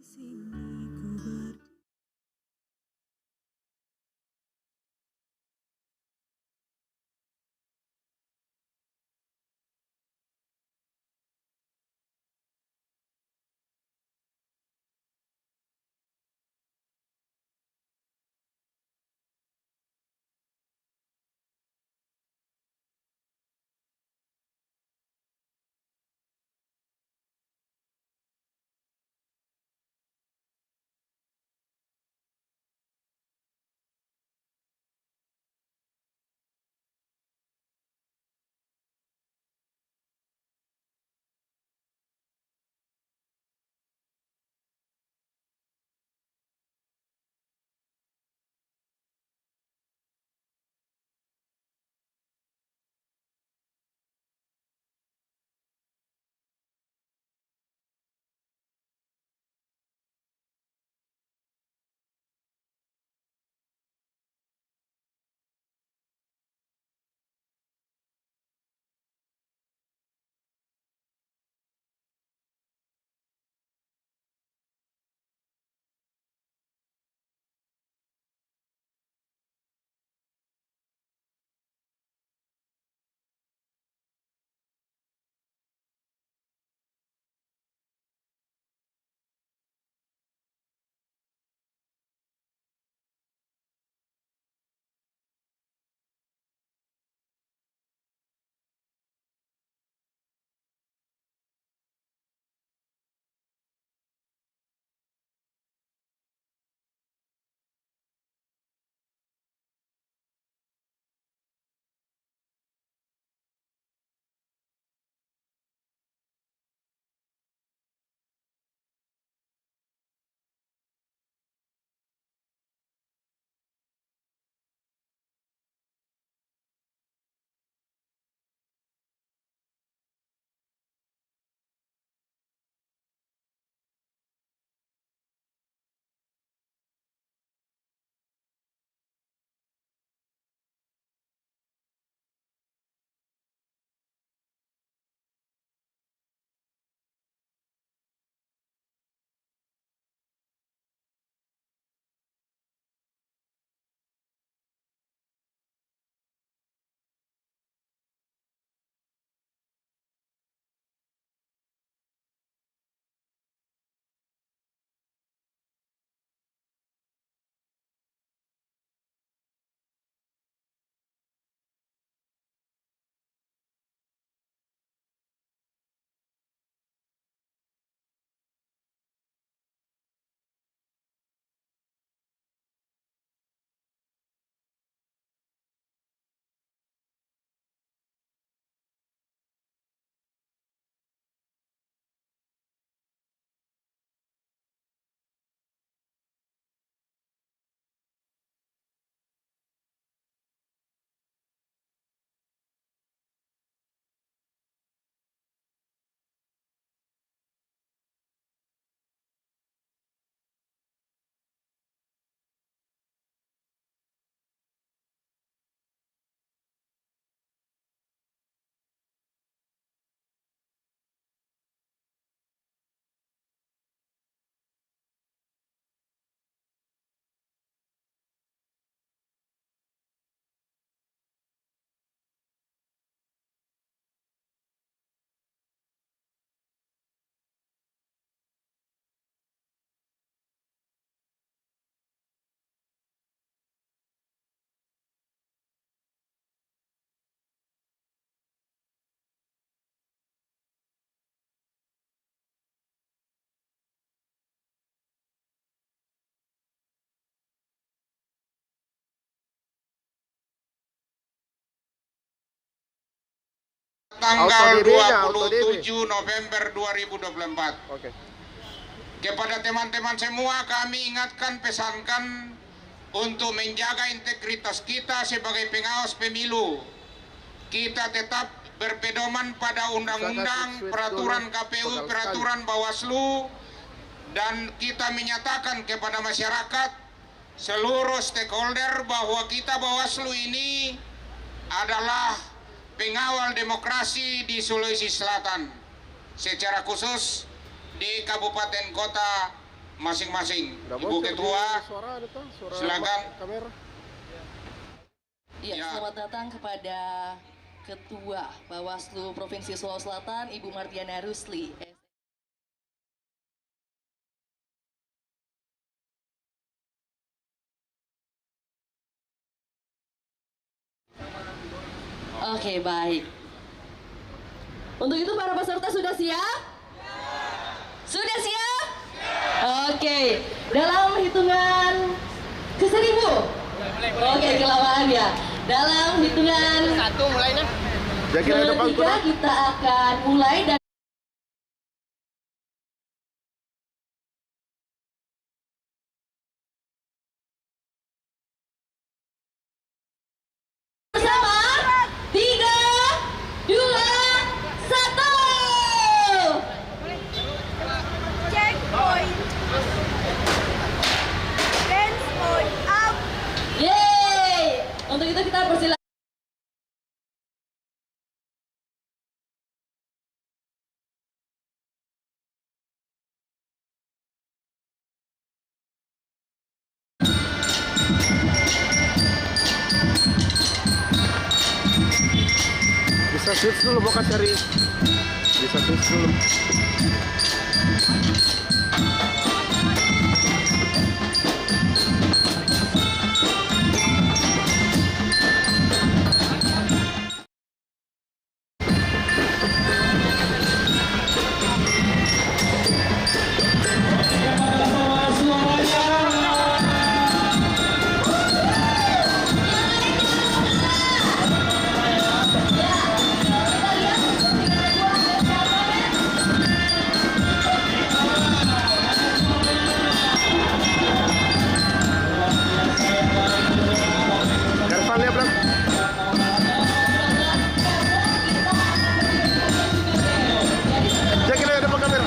Sini ku ber tanggal 27 November 2024. Oke. Kepada teman-teman semua kami ingatkan, pesankan untuk menjaga integritas kita sebagai pengawas pemilu. Kita tetap berpedoman pada undang-undang, peraturan KPU, peraturan Bawaslu, dan kita menyatakan kepada masyarakat, seluruh stakeholder, bahwa kita Bawaslu ini adalah pengawal demokrasi di Sulawesi Selatan, secara khusus di Kabupaten Kota masing-masing. Udah Ibu bocor Ketua, di suara ada tuh, suara silakan. kamera. Iya, Ya. selamat datang kepada Ketua Bawaslu Provinsi Sulawesi Selatan, Ibu Mardiana Rusli. Oke, baik. Untuk itu para peserta sudah siap? Sudah siap? Oke, dalam hitungan ke-1000. Oke, kelamaan ya. Dalam hitungan Jadi kira depan tuh. ketiga kita akan mulai dan bersama 3, 2, 1. Checkpoint. Dance point up. Yeay! Untuk itu kita persilakan. Bisa switch dulu, bukan cari. Bisa switch dulu. Karvan lihat belakang. Jadi kira depan kamera.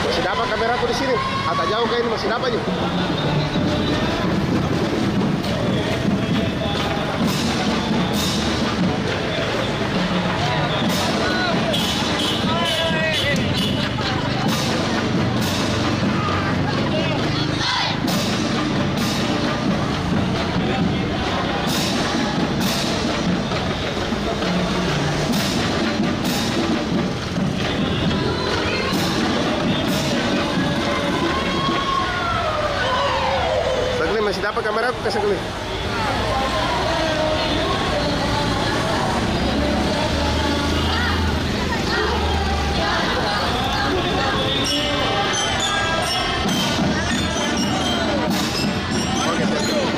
Masih dapat kameraku di sini. Agak jauh kayak ini masih dapat juga. Sagli masih dapat kameraku ke Sagli. Oke, siap.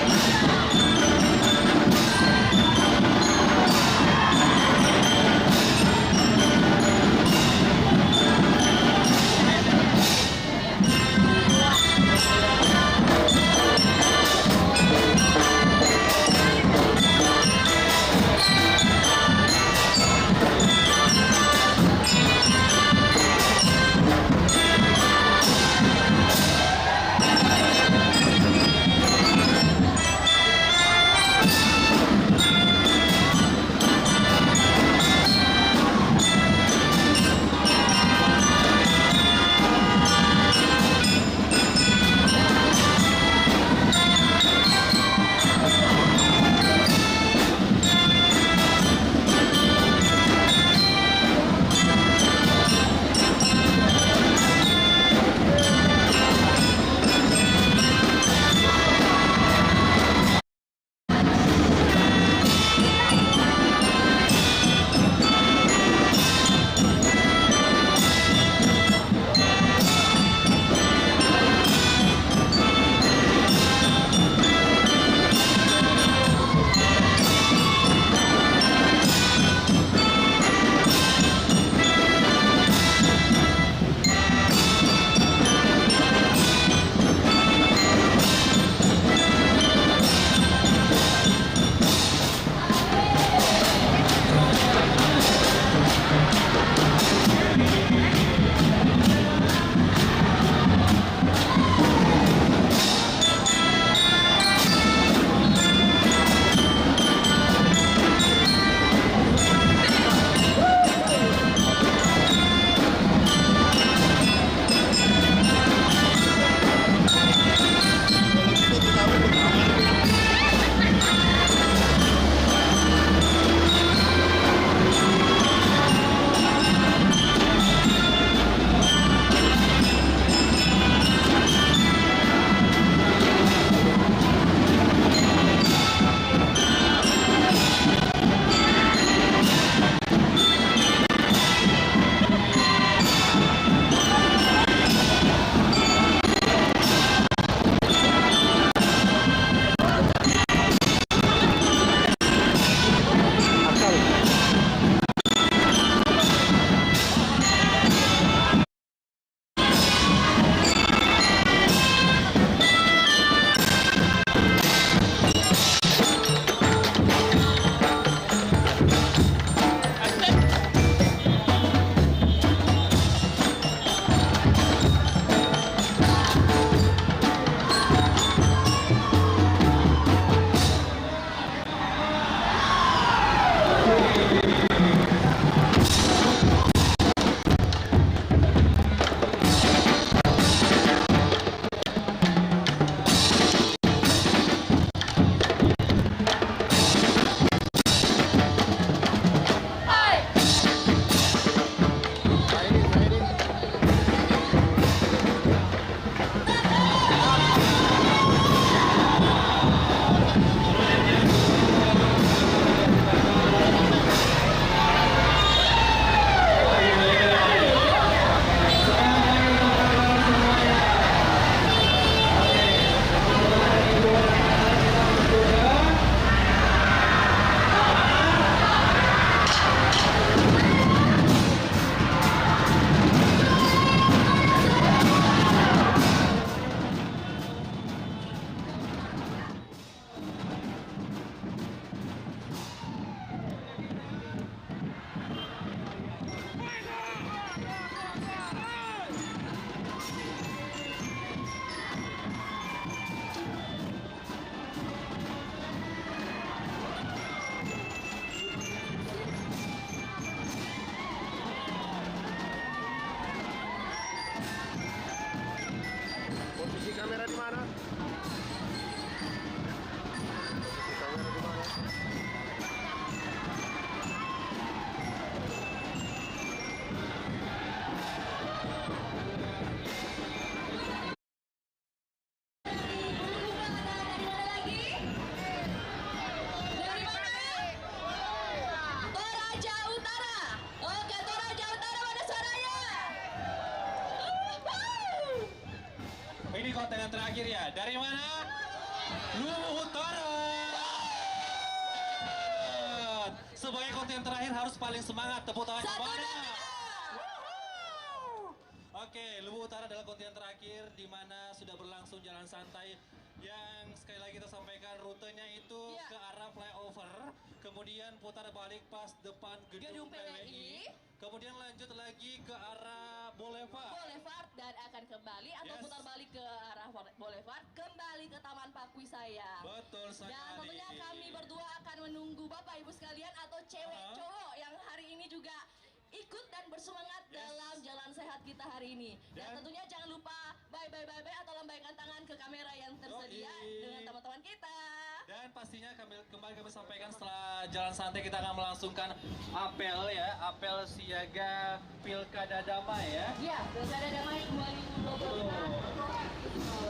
konten yang terakhir ya. Dari mana? Luwu Utara. Sebagai konten terakhir harus paling semangat. Tepuk tangan kemana? Oke, Luwu Utara adalah konten terakhir di mana sudah berlangsung jalan santai yang sekali lagi kita sampaikan rutenya itu ke arah flyover, kemudian putar balik pas depan gedung PWI, kemudian lanjut lagi ke arah Boulevard. Dan akan kembali atau putar balik ke arah Boulevard, kembali ke Taman Pakwisaya. Betul sekali. Dan tentunya kami berdua akan menunggu Bapak Ibu sekalian atau cewek cowok yang hari ini juga ikut dan bersemangat dalam jalan sehat kita hari ini. Dan tentunya jangan lupa bye atau lambaikan tangan ke kamera yang tersedia dengan teman-teman kita. Dan pastinya kembali kami sampaikan setelah jalan santai kita akan melangsungkan apel ya, apel siaga Pilkada Damai ya. Iya, Pilkada Damai 2024.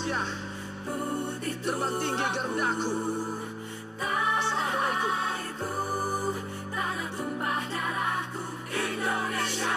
Indonesia, terbang tinggi Garudaku. Assalamualaikum. Tanah tumpah darahku, Indonesia.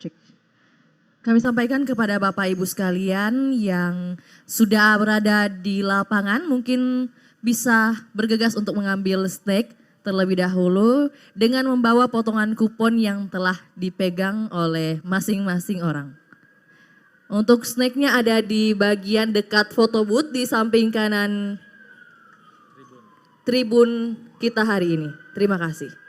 Cek. Kami sampaikan kepada Bapak Ibu sekalian yang sudah berada di lapangan mungkin bisa bergegas untuk mengambil snack terlebih dahulu dengan membawa potongan kupon yang telah dipegang oleh masing-masing orang. Untuk snacknya ada di bagian dekat foto booth di samping kanan tribun kita hari ini. Terima kasih.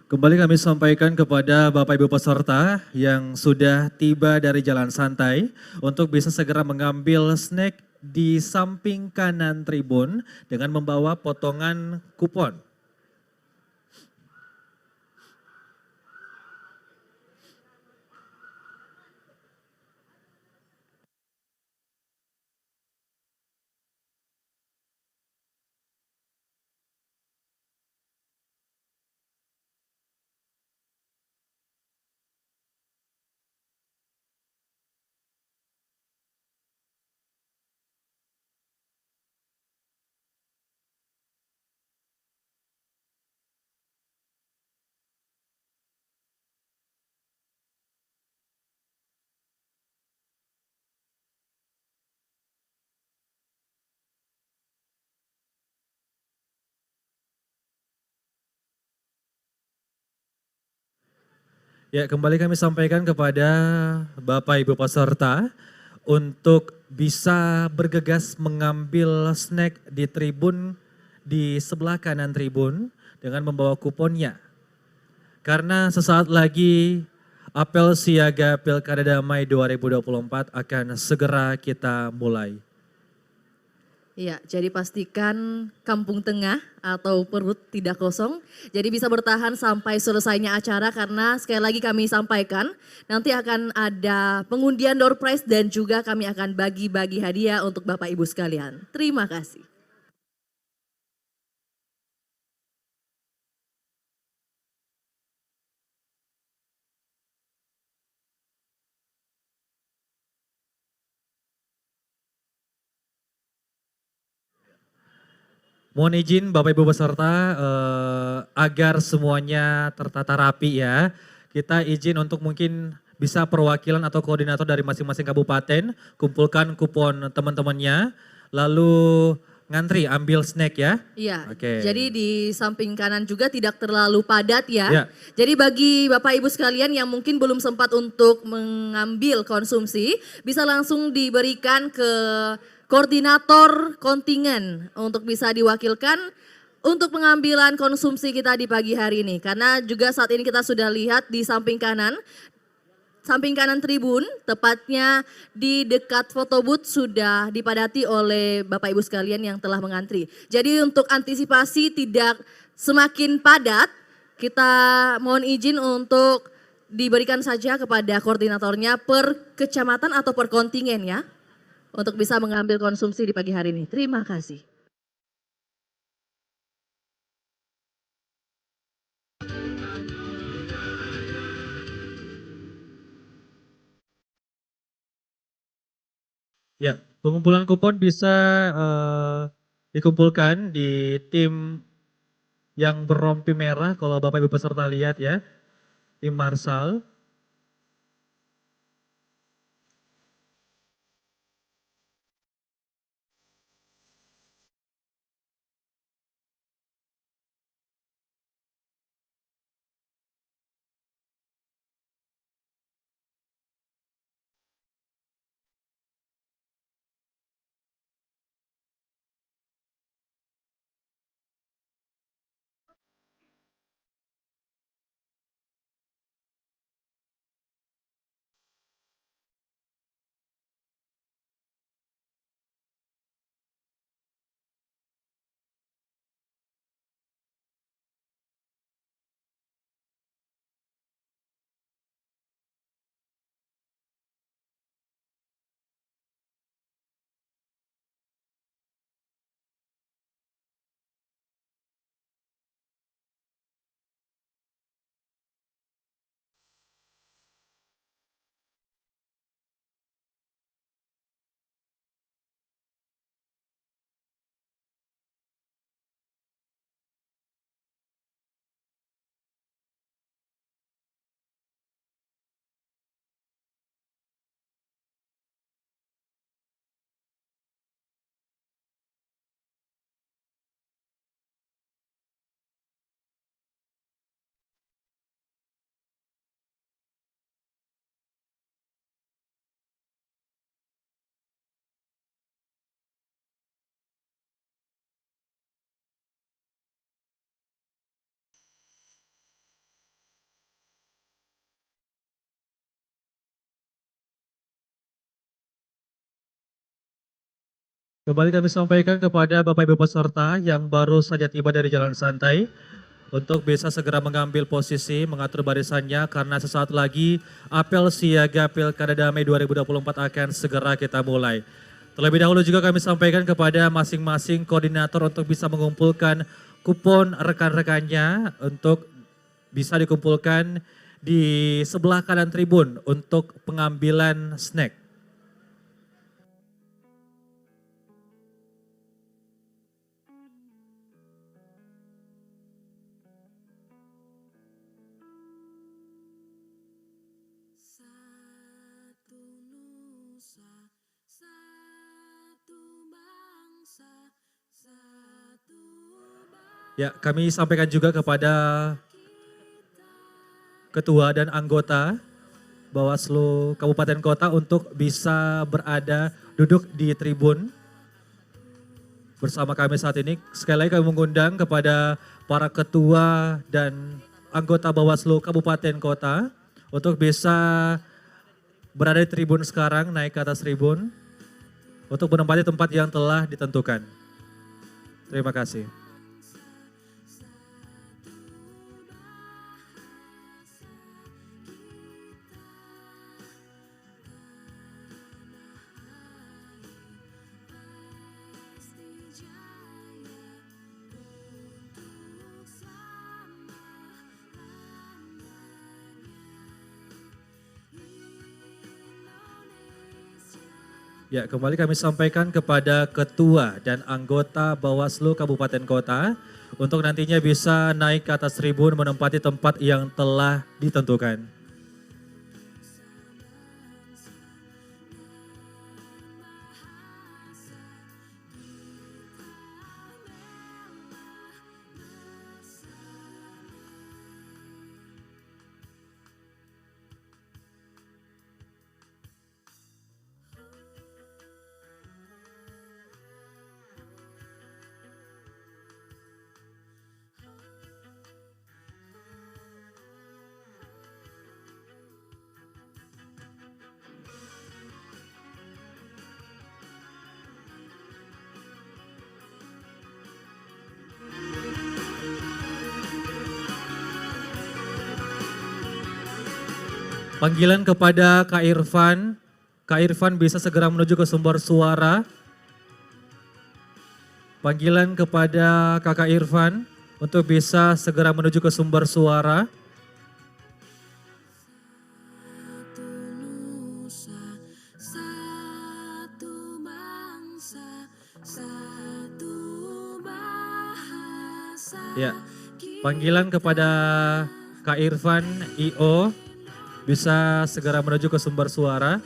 Kembali kami sampaikan kepada Bapak Ibu peserta yang sudah tiba dari Jalan Santai untuk bisa segera mengambil snack di samping kanan tribun dengan membawa potongan kupon. Ya, kembali kami sampaikan kepada Bapak Ibu peserta untuk bisa bergegas mengambil snack di tribun di sebelah kanan tribun dengan membawa kuponnya. Karena sesaat lagi apel siaga Pilkada Damai 2024 akan segera kita mulai. Ya, jadi pastikan kampung tengah atau perut tidak kosong. Jadi bisa bertahan sampai selesainya acara karena sekali lagi kami sampaikan nanti akan ada pengundian door prize dan juga kami akan bagi-bagi hadiah untuk Bapak Ibu sekalian. Terima kasih. Mohon izin Bapak Ibu peserta agar semuanya tertata rapi ya. Kita izin untuk mungkin bisa perwakilan atau koordinator dari masing-masing kabupaten kumpulkan kupon teman-temannya lalu ngantri ambil snack ya. Iya, Oke. jadi di samping kanan juga tidak terlalu padat ya. Ya. Jadi bagi Bapak Ibu sekalian yang mungkin belum sempat untuk mengambil konsumsi, bisa langsung diberikan ke koordinator kontingen untuk bisa diwakilkan untuk pengambilan konsumsi kita di pagi hari ini. Karena juga saat ini kita sudah lihat di samping kanan tribun, tepatnya di dekat foto booth sudah dipadati oleh Bapak Ibu sekalian yang telah mengantri. Jadi untuk antisipasi tidak semakin padat, kita mohon izin untuk diberikan saja kepada koordinatornya per kecamatan atau per kontingen ya, untuk bisa mengambil konsumsi di pagi hari ini. Terima kasih. Ya, pengumpulan kupon bisa dikumpulkan di tim yang berrompi merah kalau Bapak Ibu peserta lihat ya. Tim Marsal. Kembali kami sampaikan kepada Bapak Ibu peserta yang baru saja tiba dari Jalan Santai untuk bisa segera mengambil posisi, mengatur barisannya karena sesaat lagi apel siaga Pilkada Damai 2024 akan segera kita mulai. Terlebih dahulu juga kami sampaikan kepada masing-masing koordinator untuk bisa mengumpulkan kupon rekan-rekannya untuk bisa dikumpulkan di sebelah kanan tribun untuk pengambilan snack. Satu nusa, satu bangsa, satu Ya, kami sampaikan juga kepada ketua dan anggota Bawaslu Kabupaten Kota untuk bisa berada duduk di tribun bersama kami saat ini. Sekali lagi kami mengundang kepada para ketua dan anggota Bawaslu Kabupaten Kota untuk bisa berada di tribun sekarang, naik ke atas tribun untuk menempati tempat yang telah ditentukan. Terima kasih. Ya, kembali kami sampaikan kepada ketua dan anggota Bawaslu Kabupaten Kota untuk nantinya bisa naik ke atas tribun menempati tempat yang telah ditentukan. Panggilan kepada Kak Irfan. Kak Irfan bisa segera menuju ke sumber suara. Panggilan kepada Kakak Irfan untuk bisa segera menuju ke sumber suara. Satu nusa, satu bangsa, satu bahasa. Ya, panggilan kepada Kak Irfan IO bisa segera menuju ke sumber suara.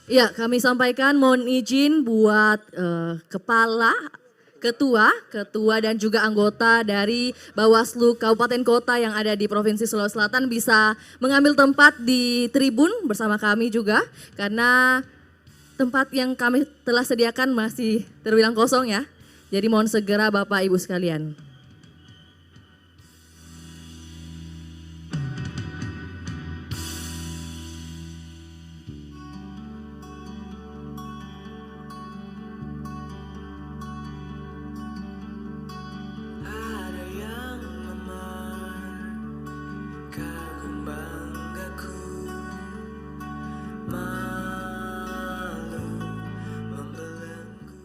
Ya, kami sampaikan mohon izin buat kepala, ketua dan juga anggota dari Bawaslu Kabupaten Kota yang ada di Provinsi Sulawesi Selatan bisa mengambil tempat di tribun bersama kami juga karena tempat yang kami telah sediakan masih terbilang kosong ya. Jadi mohon segera Bapak Ibu sekalian. Ada yang memar, kagum banggaku, malu membelenggu.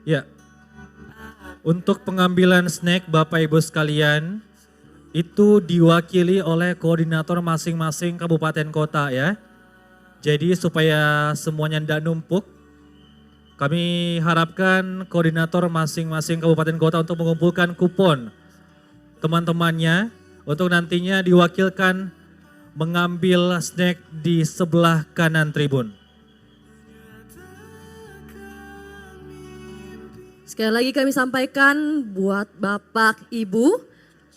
Ya, untuk pengambilan snack Bapak Ibu sekalian itu diwakili oleh koordinator masing-masing kabupaten kota ya. Jadi supaya semuanya tidak numpuk, kami harapkan koordinator masing-masing kabupaten kota untuk mengumpulkan kupon teman-temannya untuk nantinya diwakilkan mengambil snack di sebelah kanan tribun. Sekali lagi kami sampaikan buat Bapak Ibu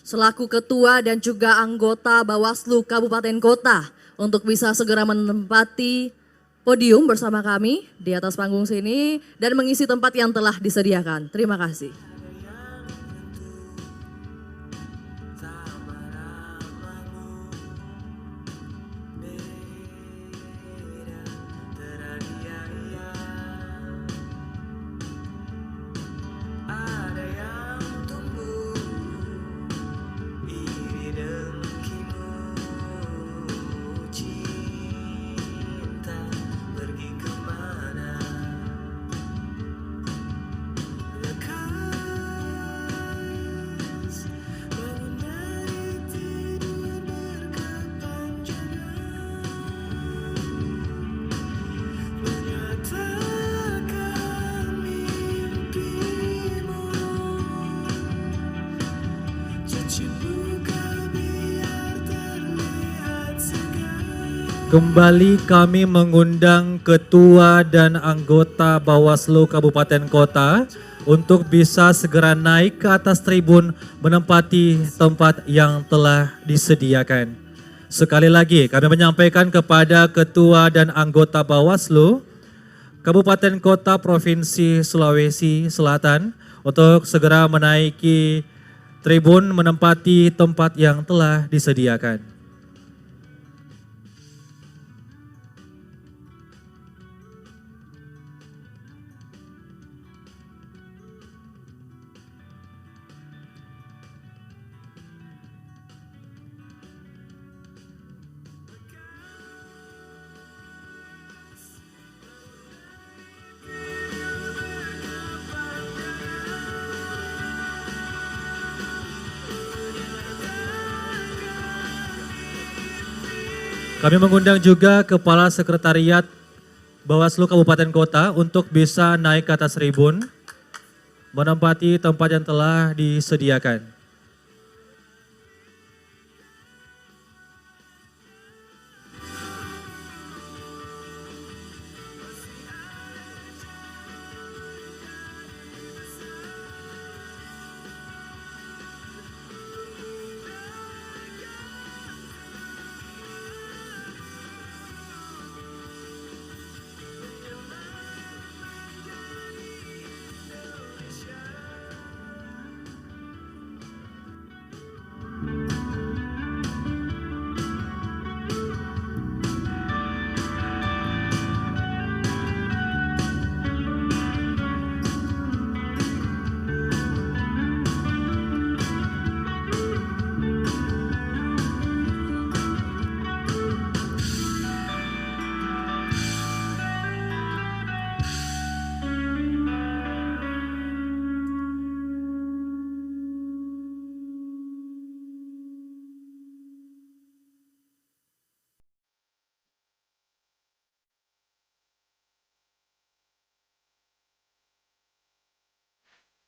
selaku ketua dan juga anggota Bawaslu Kabupaten Kota untuk bisa segera menempati podium bersama kami di atas panggung sini dan mengisi tempat yang telah disediakan. Terima kasih. Ada yang tumbuh iri dengkimu, cinta pergi kemana, lekas Kembali kami mengundang ketua dan anggota Bawaslu Kabupaten Kota untuk bisa segera naik ke atas tribun menempati tempat yang telah disediakan. Sekali lagi kami menyampaikan kepada ketua dan anggota Bawaslu Kabupaten Kota Provinsi Sulawesi Selatan untuk segera menaiki tribun menempati tempat yang telah disediakan. Kami mengundang juga Kepala Sekretariat Bawaslu Kabupaten Kota untuk bisa naik ke atas tribun, menempati tempat yang telah disediakan.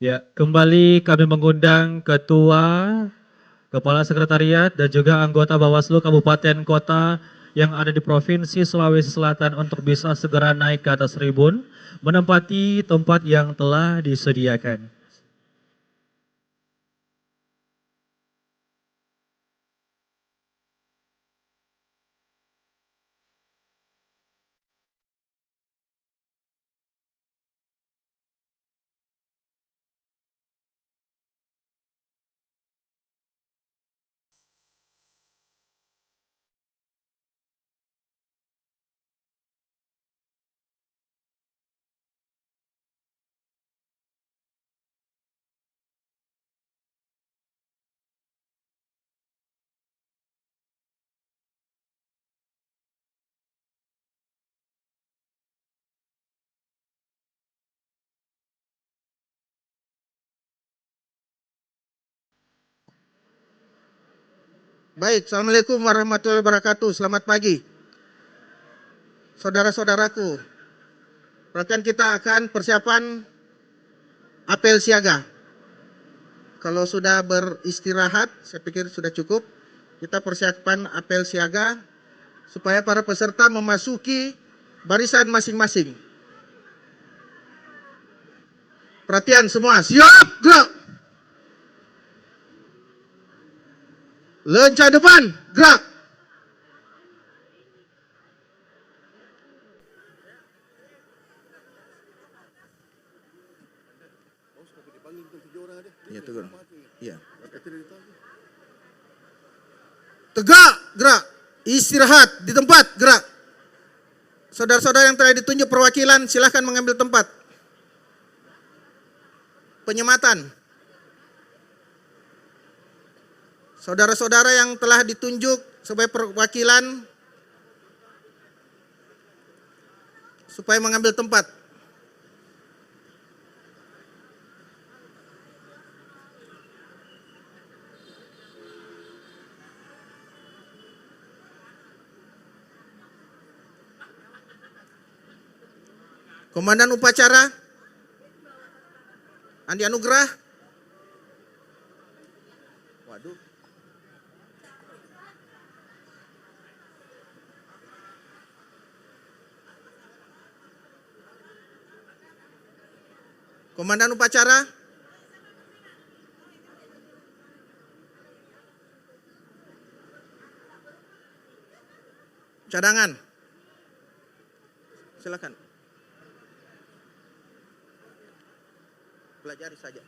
Ya, kembali kami mengundang Ketua, Kepala Sekretariat, dan juga anggota Bawaslu Kabupaten Kota yang ada di Provinsi Sulawesi Selatan untuk bisa segera naik ke atas tribun, menempati tempat yang telah disediakan. Baik, Assalamualaikum warahmatullahi wabarakatuh. Selamat pagi. Saudara-saudaraku, perhatian kita akan persiapan apel siaga. Kalau sudah beristirahat, saya pikir sudah cukup. Kita persiapan apel siaga supaya para peserta memasuki barisan masing-masing. Perhatian semua, siap, gerak. Lenca depan, gerak. Ya, tegur. Ya. Tegak, gerak. Istirahat di tempat, gerak. Saudara-saudara yang telah ditunjuk perwakilan, silahkan mengambil tempat. Penyematan. Saudara-saudara yang telah ditunjuk sebagai perwakilan, supaya mengambil tempat. Komandan upacara Andi Anugrah. Waduh. Komandan upacara. Cadangan. Silakan. Pelajari saja.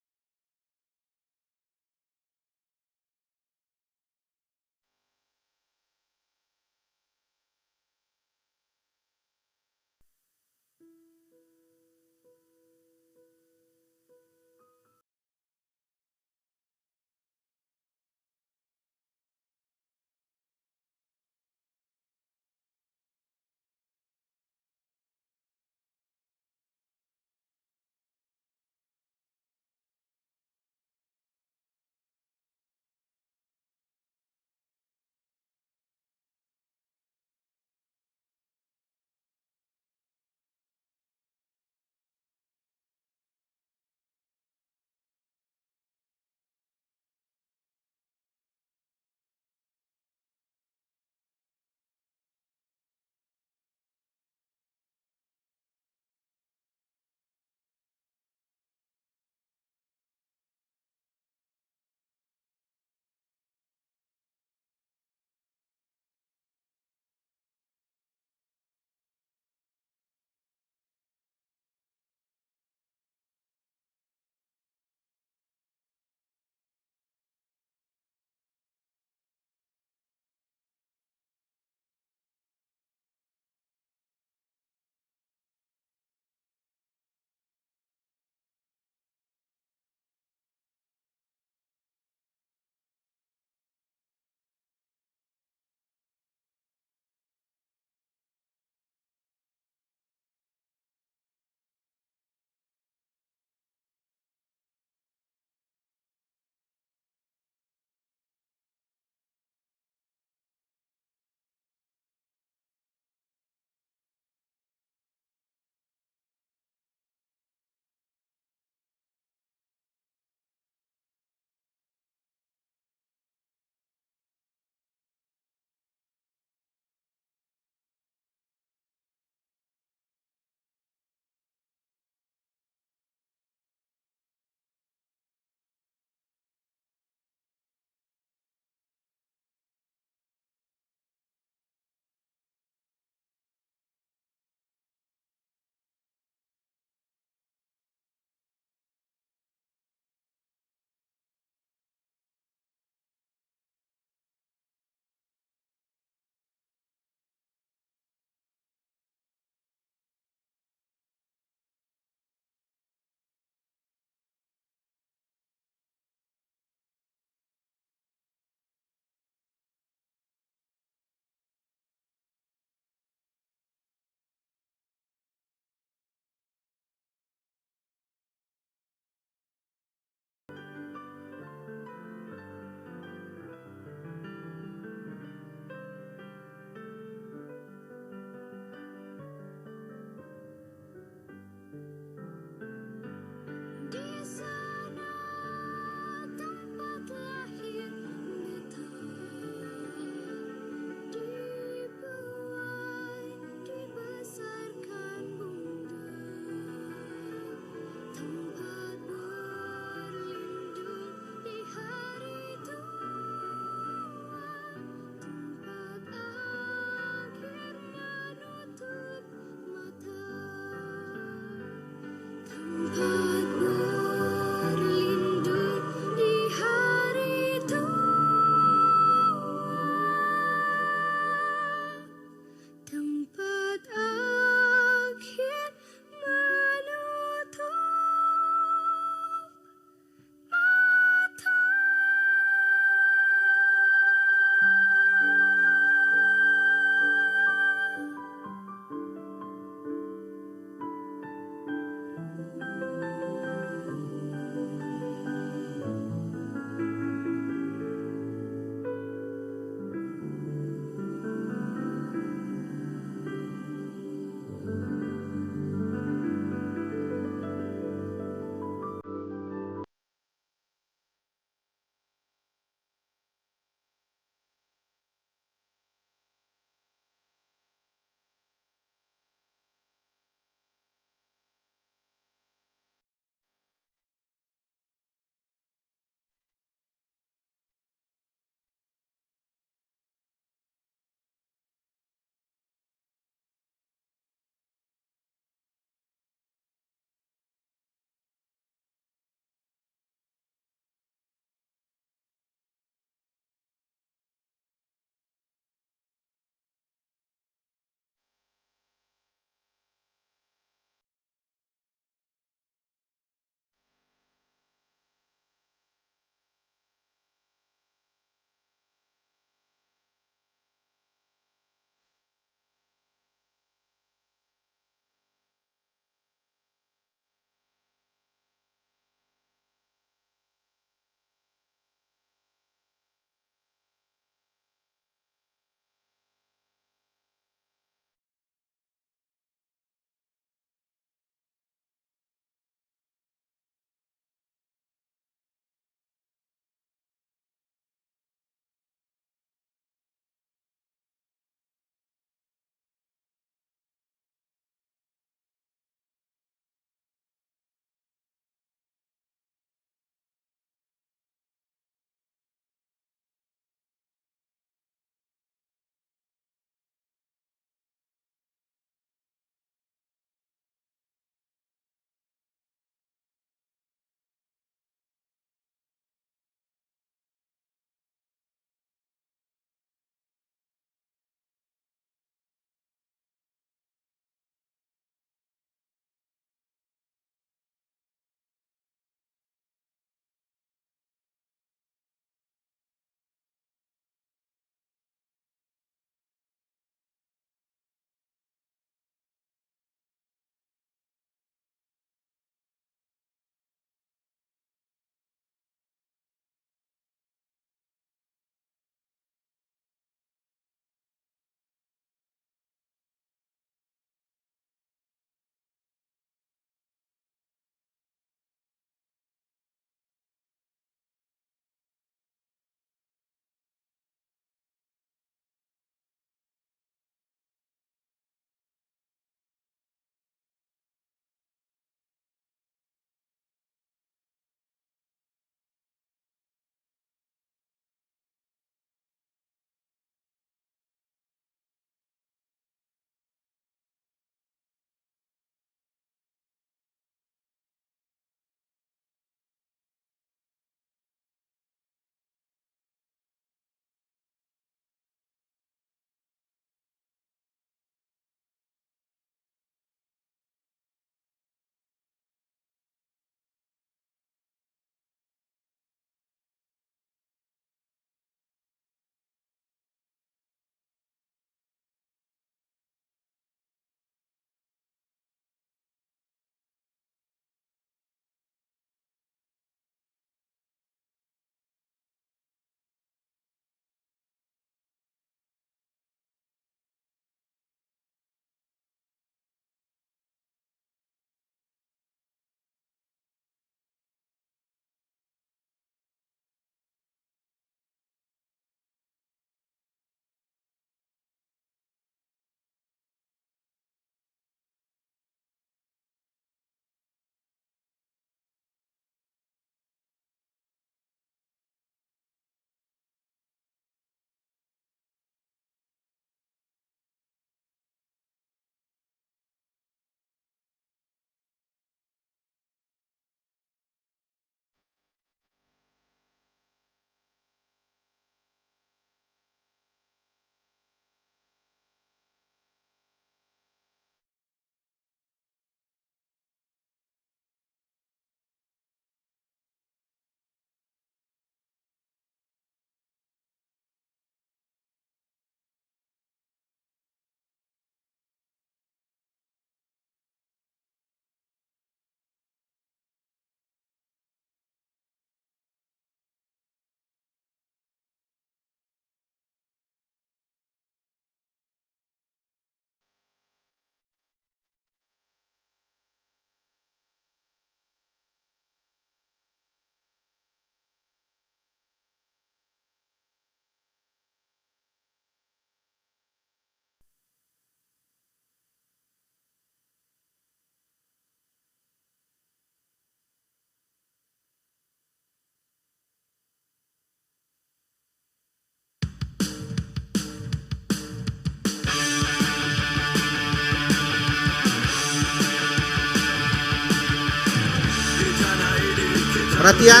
Perhatian,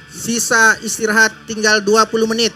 sisa istirahat tinggal 20 menit.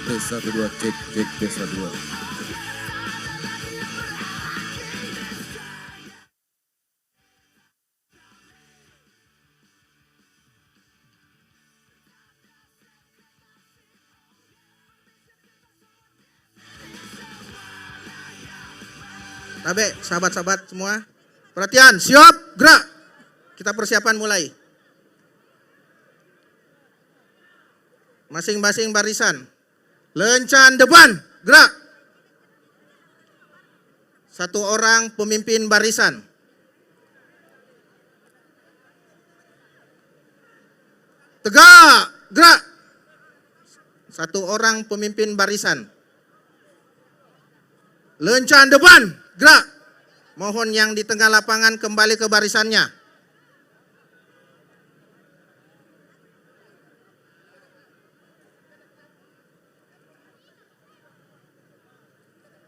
Tes 1 2 cek tes 1 2. Tabe, sahabat-sahabat semua. Perhatian, siap, gerak. Kita persiapan mulai. Masing-masing barisan. Lencan depan, gerak. Satu orang pemimpin barisan. Tegak, gerak. Satu orang pemimpin barisan. Lencan depan, gerak. Mohon yang di tengah lapangan kembali ke barisannya.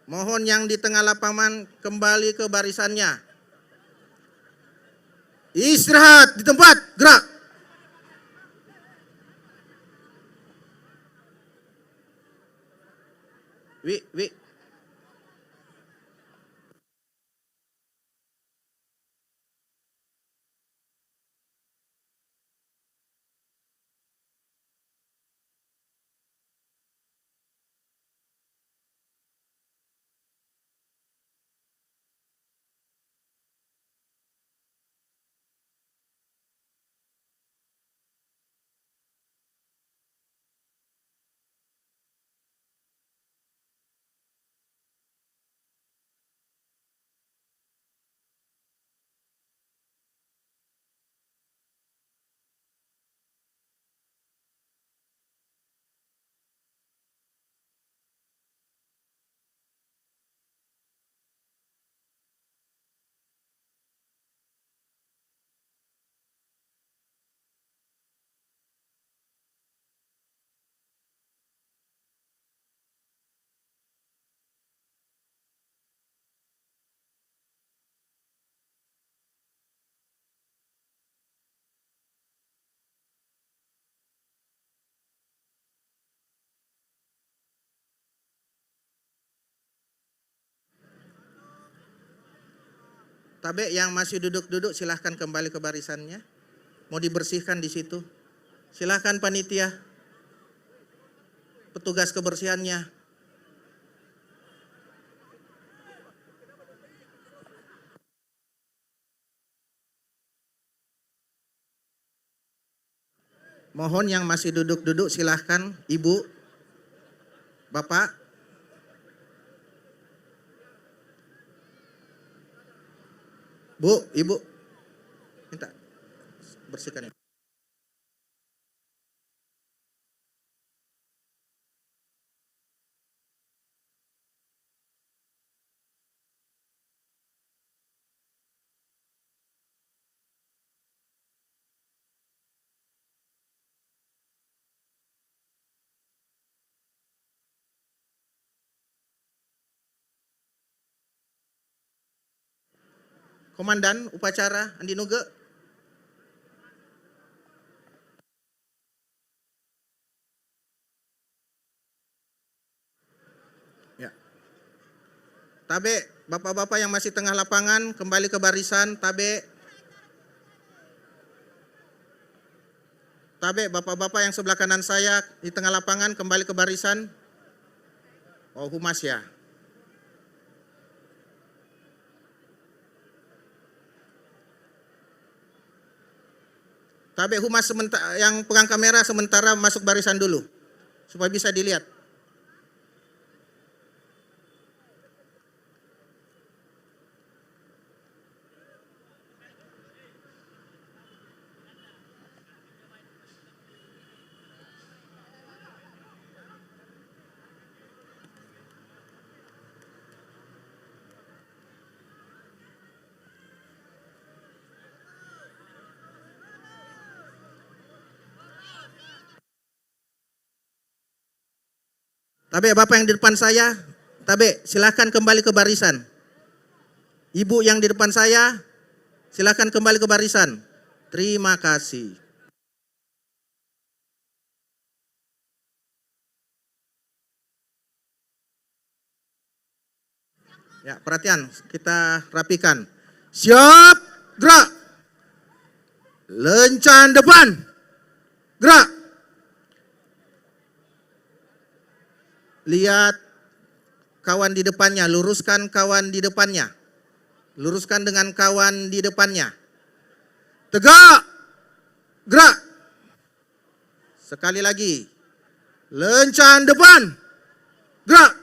Mohon yang di tengah lapangan kembali ke barisannya. Istirahat di tempat, gerak. Wi. Tabe yang masih duduk-duduk silahkan kembali ke barisannya. Mau dibersihkan di situ. Silahkan panitia, petugas kebersihannya. Mohon yang masih duduk-duduk silahkan, Ibu, Bapak. Bu, Ibu, minta bersihkan ya. Komandan upacara Andi Nuge. Ya. Tabe, bapak-bapak yang masih tengah lapangan kembali ke barisan, tabe. Tabe, bapak-bapak yang sebelah kanan saya di tengah lapangan kembali ke barisan. Oh, humas ya. Tabe humas yang pegang kamera sementara masuk barisan dulu supaya bisa dilihat. Tabe, bapak yang di depan saya, tabe silahkan kembali ke barisan. Ibu yang di depan saya, silahkan kembali ke barisan. Terima kasih. Ya, perhatian, kita rapikan. Siap, gerak. Lencan depan, gerak. Lihat kawan di depannya, luruskan kawan di depannya. Luruskan dengan kawan di depannya. Tegak, gerak. Sekali lagi. Lencan depan, gerak.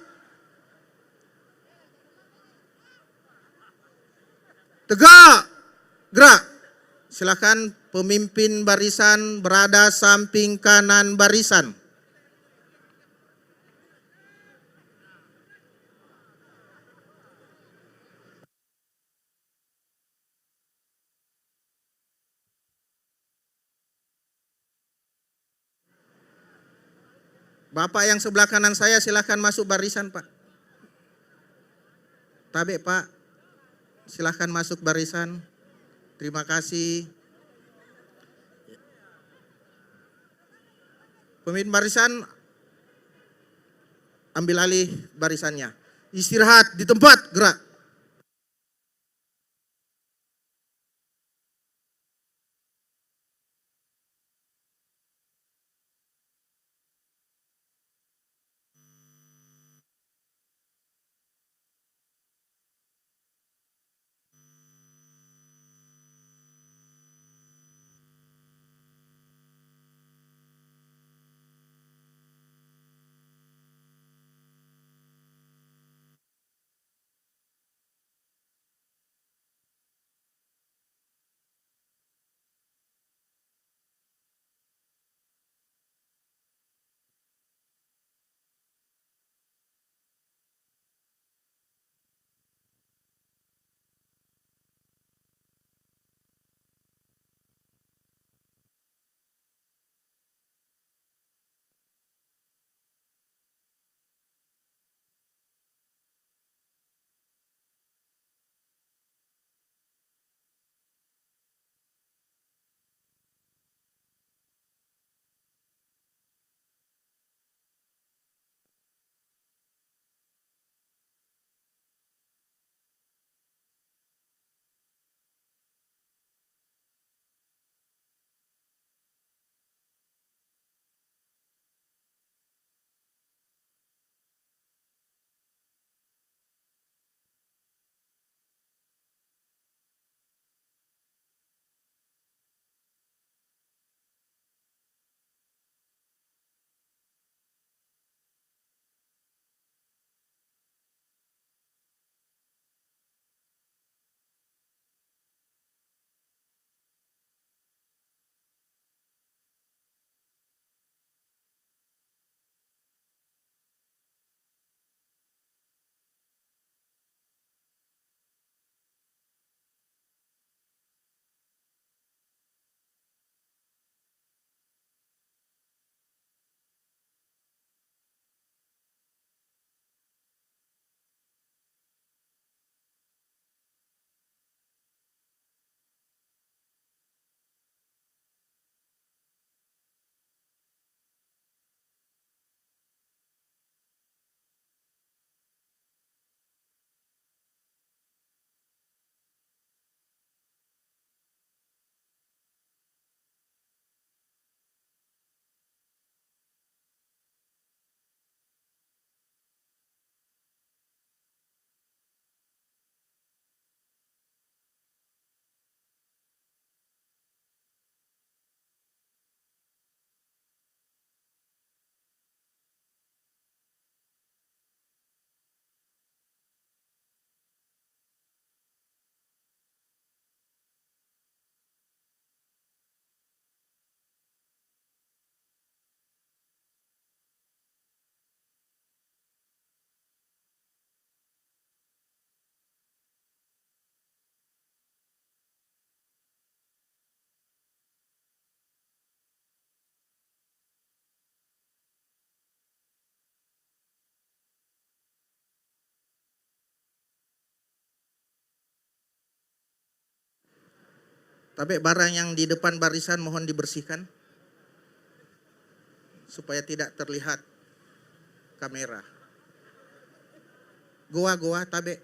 Tegak, gerak. Silakan pemimpin barisan berada samping kanan barisan. Bapak yang sebelah kanan saya silahkan masuk barisan, Pak. Tabe, Pak. Silahkan masuk barisan. Terima kasih. Pemimpin barisan ambil alih barisannya. Istirahat di tempat, gerak. Tapi barang yang di depan barisan mohon dibersihkan supaya tidak terlihat kamera. Goa tabe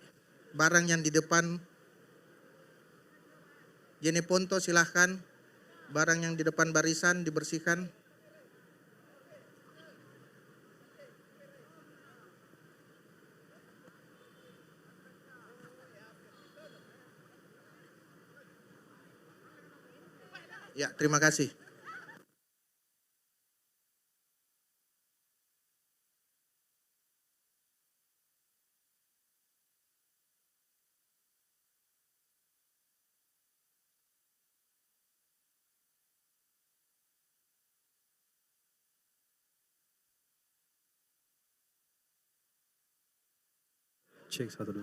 barang yang di depan Jene Ponto silahkan, barang yang di depan barisan dibersihkan. Ya, terima kasih. Cek 1 2.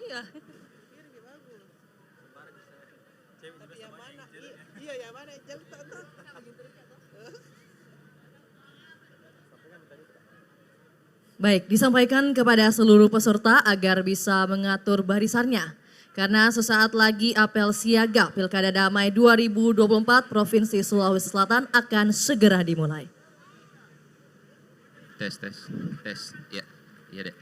Iya. Tapi yang mana? Iya, yang mana? Jangan tak. Baik, disampaikan kepada seluruh peserta agar bisa mengatur barisannya. Karena sesaat lagi apel siaga Pilkada Damai 2024 Provinsi Sulawesi Selatan akan segera dimulai. Tes. Ya, iya deh.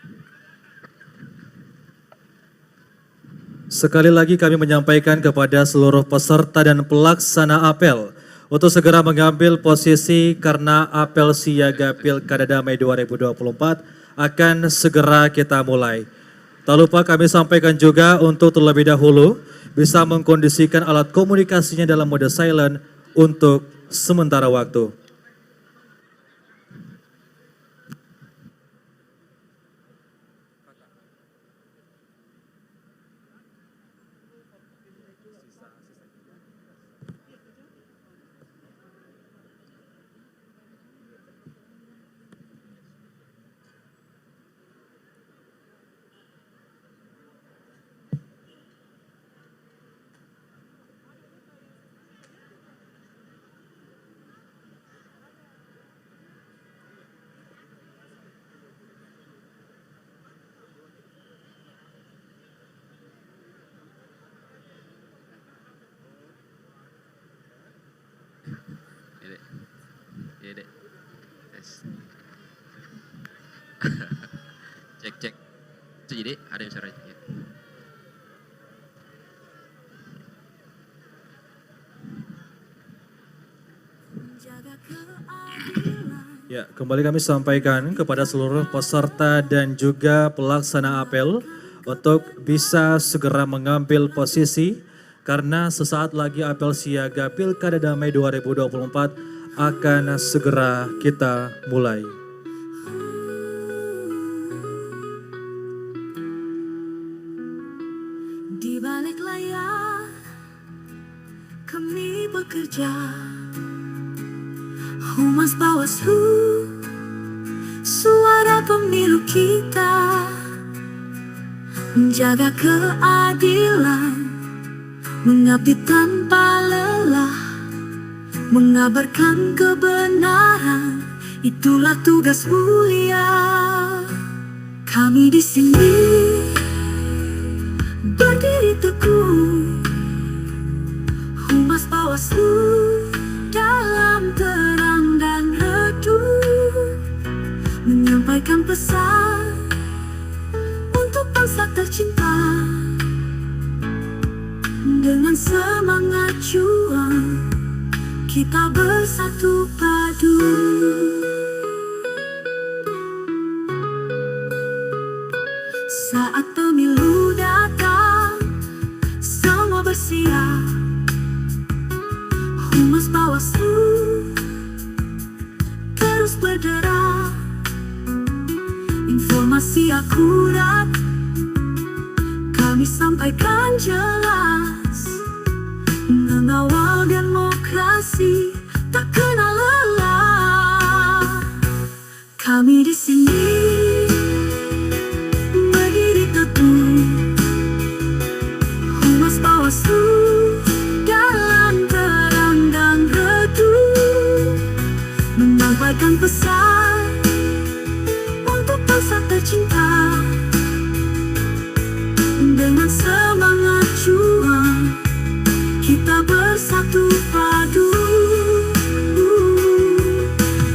Sekali lagi kami menyampaikan kepada seluruh peserta dan pelaksana apel untuk segera mengambil posisi karena apel siaga Pilkada Damai 2024 akan segera kita mulai. Tak lupa kami sampaikan juga untuk terlebih dahulu bisa mengkondisikan alat komunikasinya dalam mode silent untuk sementara waktu. Iya deh. Tes. Cek. Jadi ada yang suara itu. Ya, kembali kami sampaikan kepada seluruh peserta dan juga pelaksana apel untuk bisa segera mengambil posisi karena sesaat lagi apel siaga Pilkada Damai 2024 akan segera kita mulai. Di balik layar kami bekerja, Humas Bawaslu, suara pemilu kita, menjaga keadilan, mengabdi tanpa lelah, mengabarkan kebenaran, itulah tugas mulia. Kami di sini berdiri teguh, Humas Bawaslu dalam terang dan redup, menyampaikan pesan untuk bangsa tercinta. Dengan semangat juang kita bersatu padu. Saat pemilu datang, semua bersiap. Humas Bawaslu terus bergerak, informasi akurat kami sampaikan jelas, mengawal demokrasi tak kenal lelah. Kami di sini berdiri teguh, Humas Bawaslu dalam terang dan redup, menyampaikan pesan untuk bangsa tercinta. Dengan semangat juang kita bersatu padu.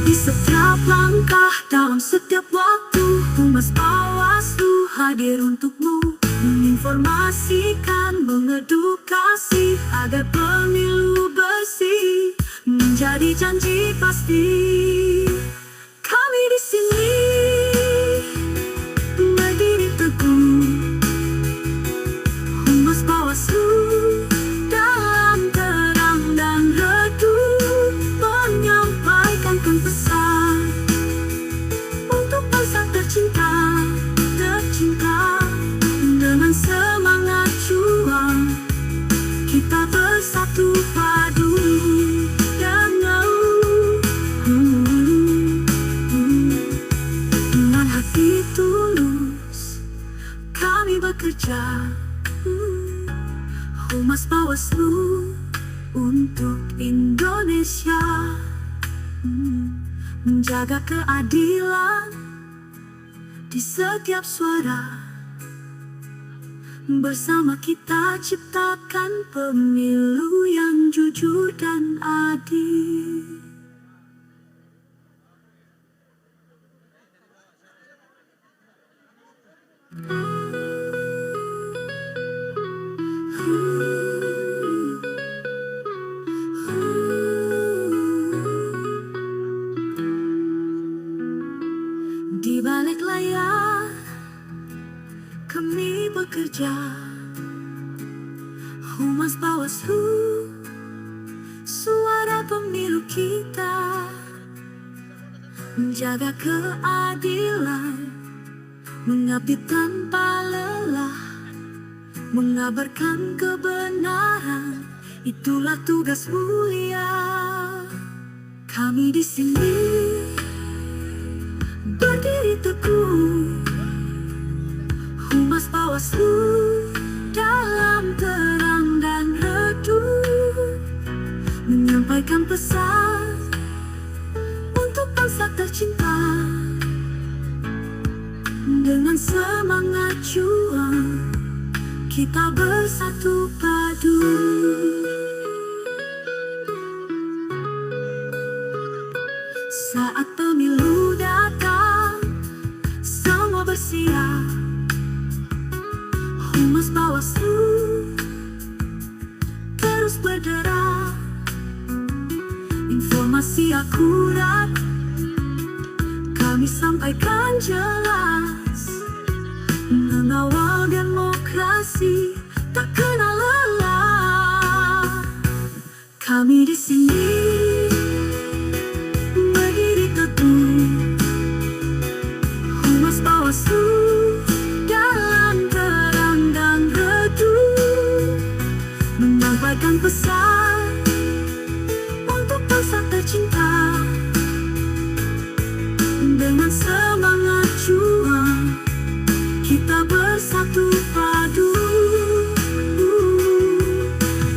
Di setiap langkah, dalam setiap waktu, Humas Bawaslu hadir untukmu, menginformasikan, mengedukasi agar pemilu bersih menjadi janji pasti. Kami di sini berdiri teguh, Humas Bawaslu dalam terang dan redup, menyampaikan pesan untuk bangsa tercinta. Dengan semangat juang kita bersatu padu. Dengan hati tulus kami bekerja, Humas Bawaslu untuk Indonesia, menjaga keadilan di setiap suara. Bersama kita ciptakan pemilu yang jujur dan adil. Di balik layar kami bekerja, Humas Bawaslu, suara pemilu kita, menjaga keadilan, mengabdi tanpa lelah, mengabarkan kebenaran, itulah tugas mulia. Kami di sini berdiri teguh, Humas Bawaslu dalam terang dan redup, menyampaikan pesan untuk bangsa tercinta. Dengan semangat juang kita bersatu padu. Saat pemilu datang, semua bersiap, Humas Bawaslu terus bergerak. Informasi akurat kami sampaikan jelas, mengawal demokrasi tak kenal lelah. Kami di sini berdiri teguh, Humas Bawaslu dalam terang dan redup, menyampaikan pesan untuk bangsa tercinta. Dengan semangat juang kita bersatu padu.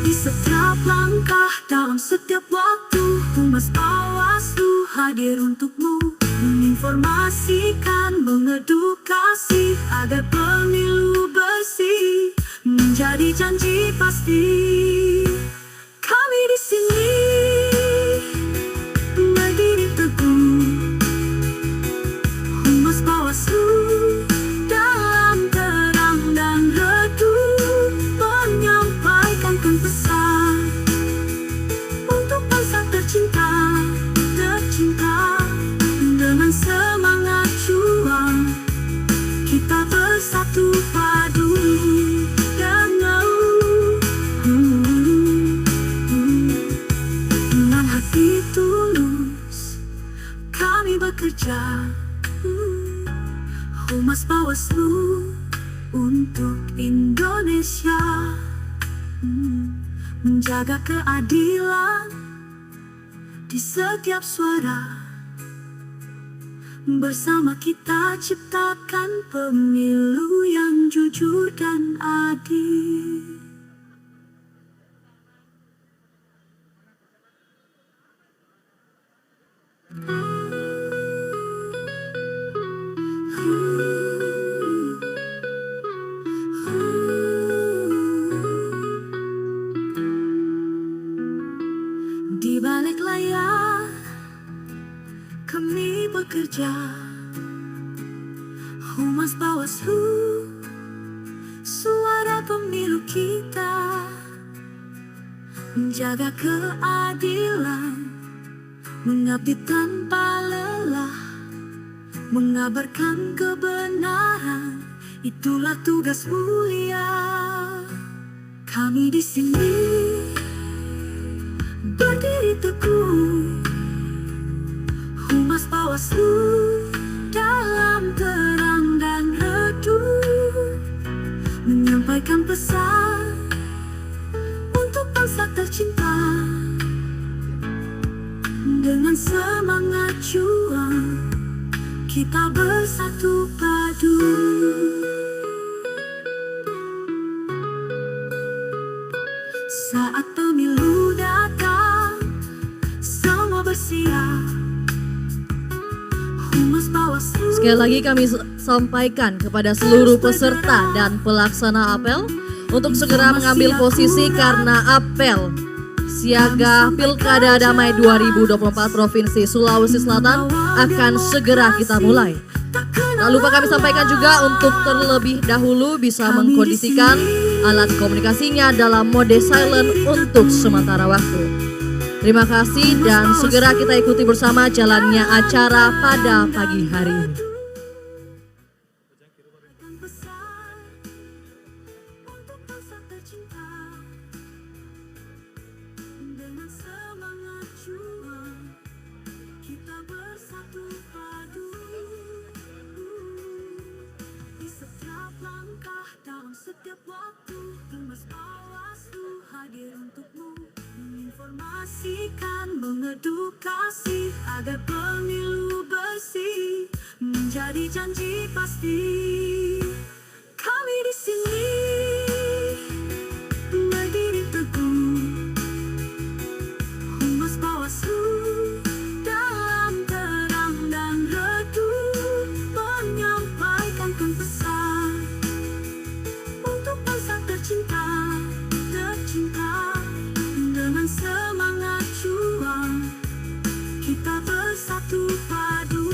Di setiap langkah, dalam setiap waktu, Humas Bawaslu hadir untukmu, menginformasikan, mengedukasi agar pemilu bersih menjadi janji pasti. Kami di sini berdiri teguh, Humas Bawaslu dalam terang dan redup, menyampaikan pesan untuk bangsa tercinta. Dengan semangat juang kita bersatu padu. Dengan hati tulus kami bekerja, Humas Bawaslu untuk Indonesia, menjaga keadilan di setiap suara. Bersama kita ciptakan pemilu yang jujur dan adil. Di balik layar kami bekerja, Humas Bawaslu, suara pemilu kita, menjaga keadilan, mengabdi tanpa lelah, mengabarkan kebenaran, itulah tugas mulia. Kami di sini berdiri teguh, Humas Bawaslu dalam terang dan redup, menyampaikan pesan untuk bangsa tercinta. Dengan semangat juang, kita bersatu padu. Saat pemilu datang, semua bersiap. Humas Bawaslu. Sekali lagi kami sampaikan kepada seluruh peserta dan pelaksana apel untuk segera mengambil posisi karena apel siaga Pilkada Damai 2024 Provinsi Sulawesi Selatan akan segera kita mulai. Tak lupa kami sampaikan juga untuk terlebih dahulu bisa mengkondisikan alat komunikasinya dalam mode silent untuk sementara waktu. Terima kasih dan segera kita ikuti bersama jalannya acara pada pagi hari ini. Dengan semangat juang, kita bersatu padu. Di setiap langkah, dalam setiap waktu, Humas Bawaslu hadir untukmu, menginformasikan, mengedukasi agar pemilu bersih menjadi janji pasti. Kami di sini berdiri teguh, Humas Bawaslu dalam terang dan redup, menyampaikan pesan untuk bangsa tercinta. Dengan semangat juang, kita bersatu padu.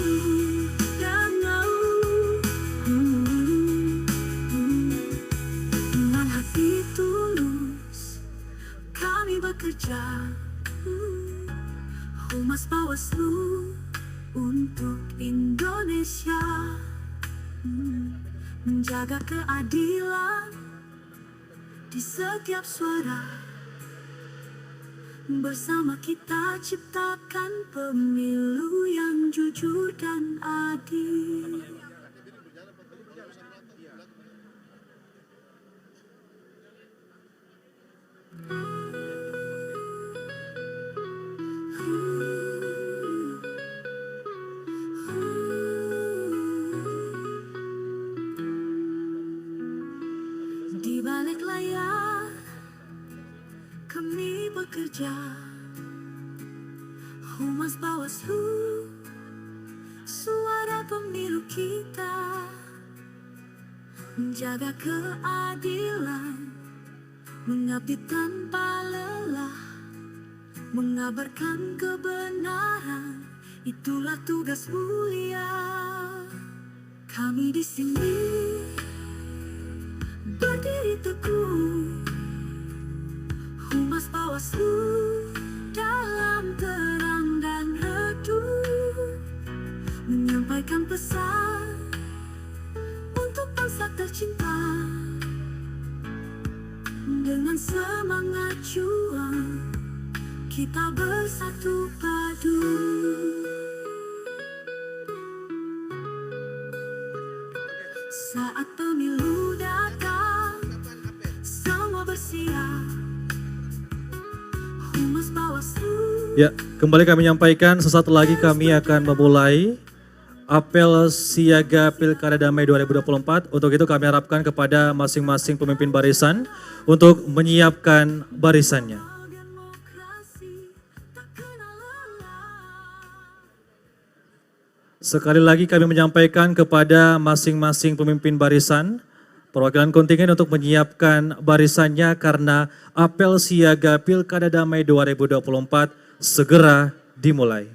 Dengan hati tulus kami bekerja, Humas Bawaslu untuk Indonesia, menjaga keadilan di setiap suara. Bersama kita ciptakan pemilu yang jujur dan adil. Di balik layar kami bekerja, Humas Bawaslu, suara pemilu kita, menjaga keadilan, mengabdi tanpa lelah, mengabarkan kebenaran, itulah tugas mulia. Kami di sini berdiri teguh, Humas Bawaslu dalam terang dan redup, menyampaikan pesan untuk bangsa tercinta. Dengan semangat juang, kita bersatu padu. Saat pemilu datang, semua bersiap. Humas Bawaslu. Ya, kembali kami menyampaikan sesaat lagi kami akan memulai apel siaga Pilkada Damai 2024. Untuk itu kami harapkan kepada masing-masing pemimpin barisan untuk menyiapkan barisannya. Sekali lagi kami menyampaikan kepada masing-masing pemimpin barisan, perwakilan kontingen untuk menyiapkan barisannya karena apel siaga Pilkada Damai 2024 segera dimulai.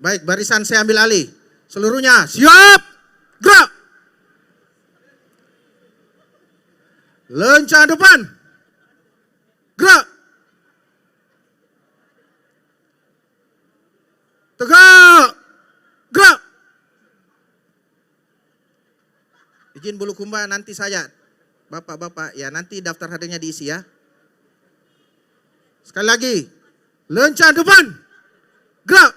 Baik, barisan saya ambil alih. Seluruhnya siap, gerak. Lencang depan, gerak. Tegak, gerak. Izin Bulukumba, nanti saya, bapak-bapak, ya nanti daftar hadirnya diisi ya. Sekali lagi, lencang depan, gerak.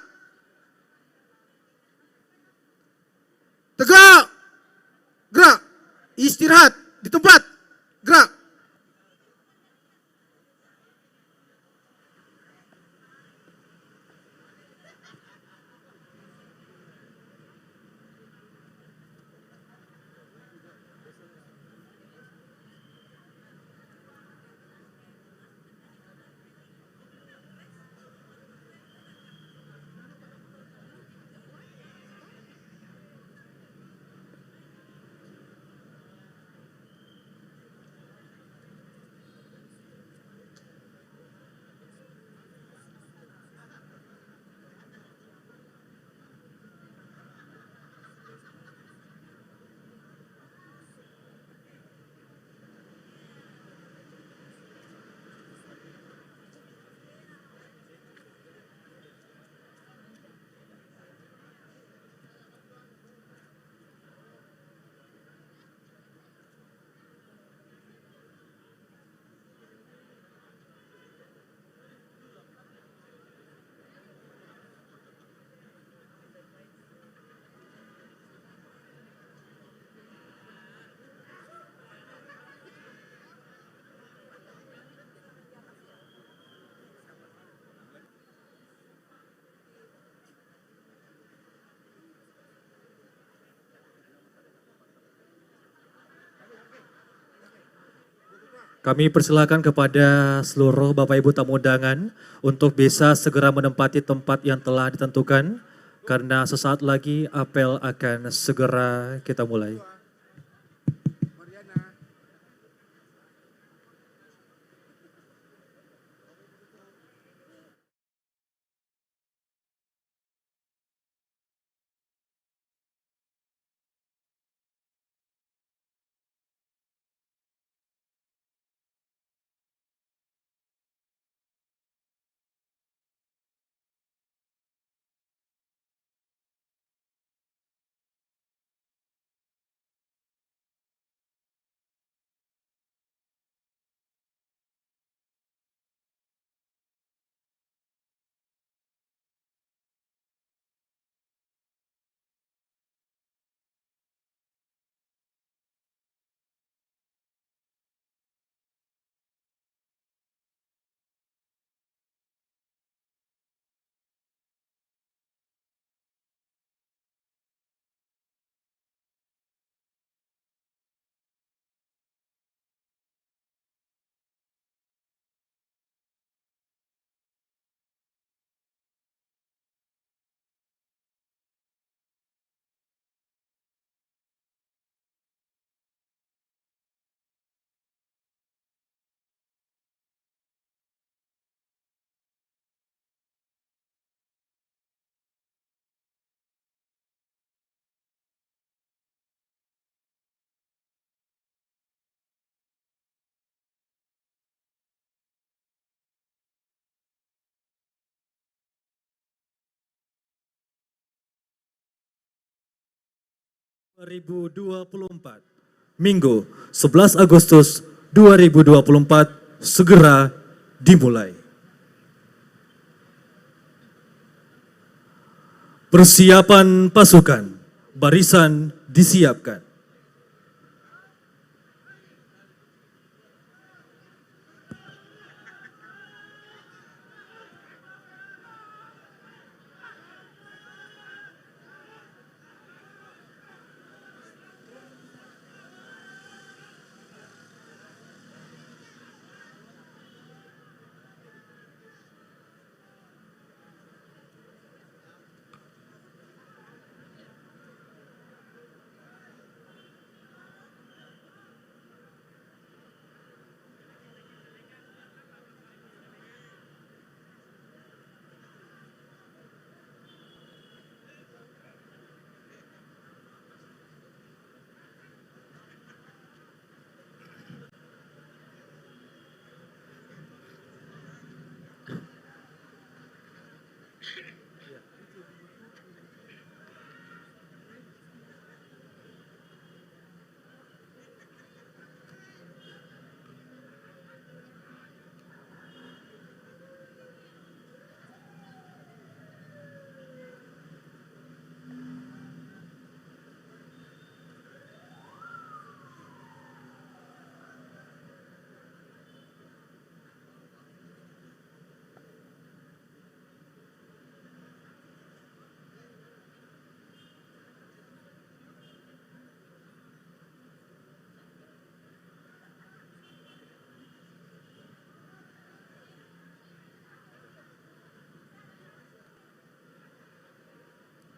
Tegak, gerak. Istirahat di tempat, gerak. Kami persilakan kepada seluruh Bapak Ibu tamu undangan untuk bisa segera menempati tempat yang telah ditentukan karena sesaat lagi apel akan segera kita mulai. Minggu 11 Agustus 2024 segera dimulai. Persiapan pasukan, barisan disiapkan.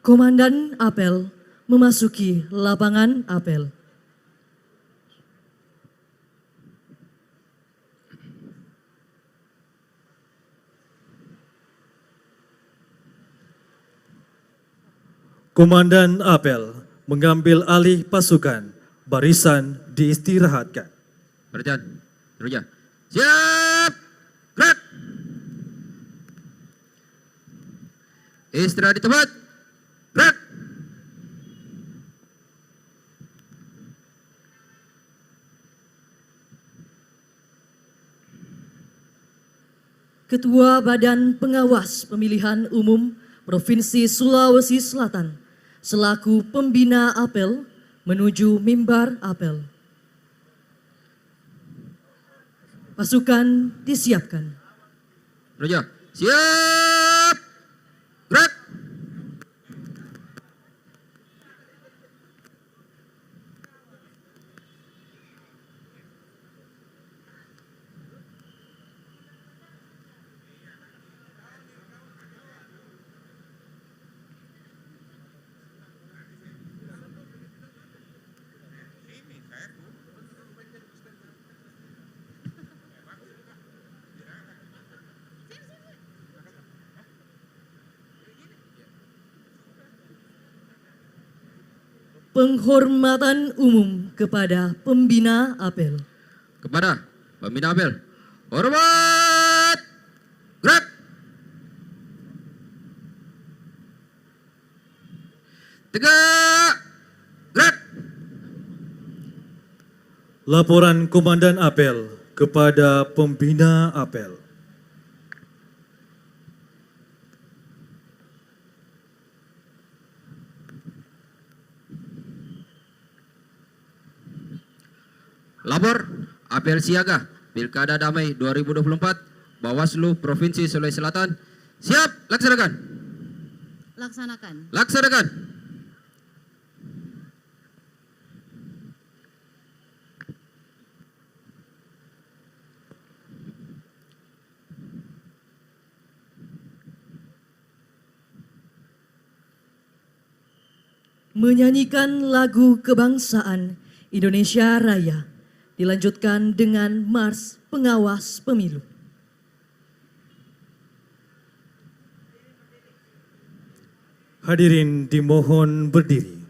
Komandan apel memasuki lapangan apel. Komandan apel mengambil alih pasukan, barisan diistirahatkan. Berjalan, terus. Siap, gerak. Istirahat di tempat, gerak. Ketua Badan Pengawas Pemilihan Umum Provinsi Sulawesi Selatan selaku pembina apel menuju mimbar apel. Pasukan disiapkan. Terus. Siap, gerak. Penghormatan umum kepada pembina apel. Kepada pembina apel, hormat, gerak. Tegak, gerak. Laporan Komandan apel kepada pembina apel. Lapor apel siaga Pilkada Damai 2024 Bawaslu Provinsi Sulawesi Selatan. Siap, laksanakan. Laksanakan. Laksanakan. Menyanyikan lagu kebangsaan Indonesia Raya dilanjutkan dengan Mars Pengawas Pemilu. Hadirin dimohon berdiri.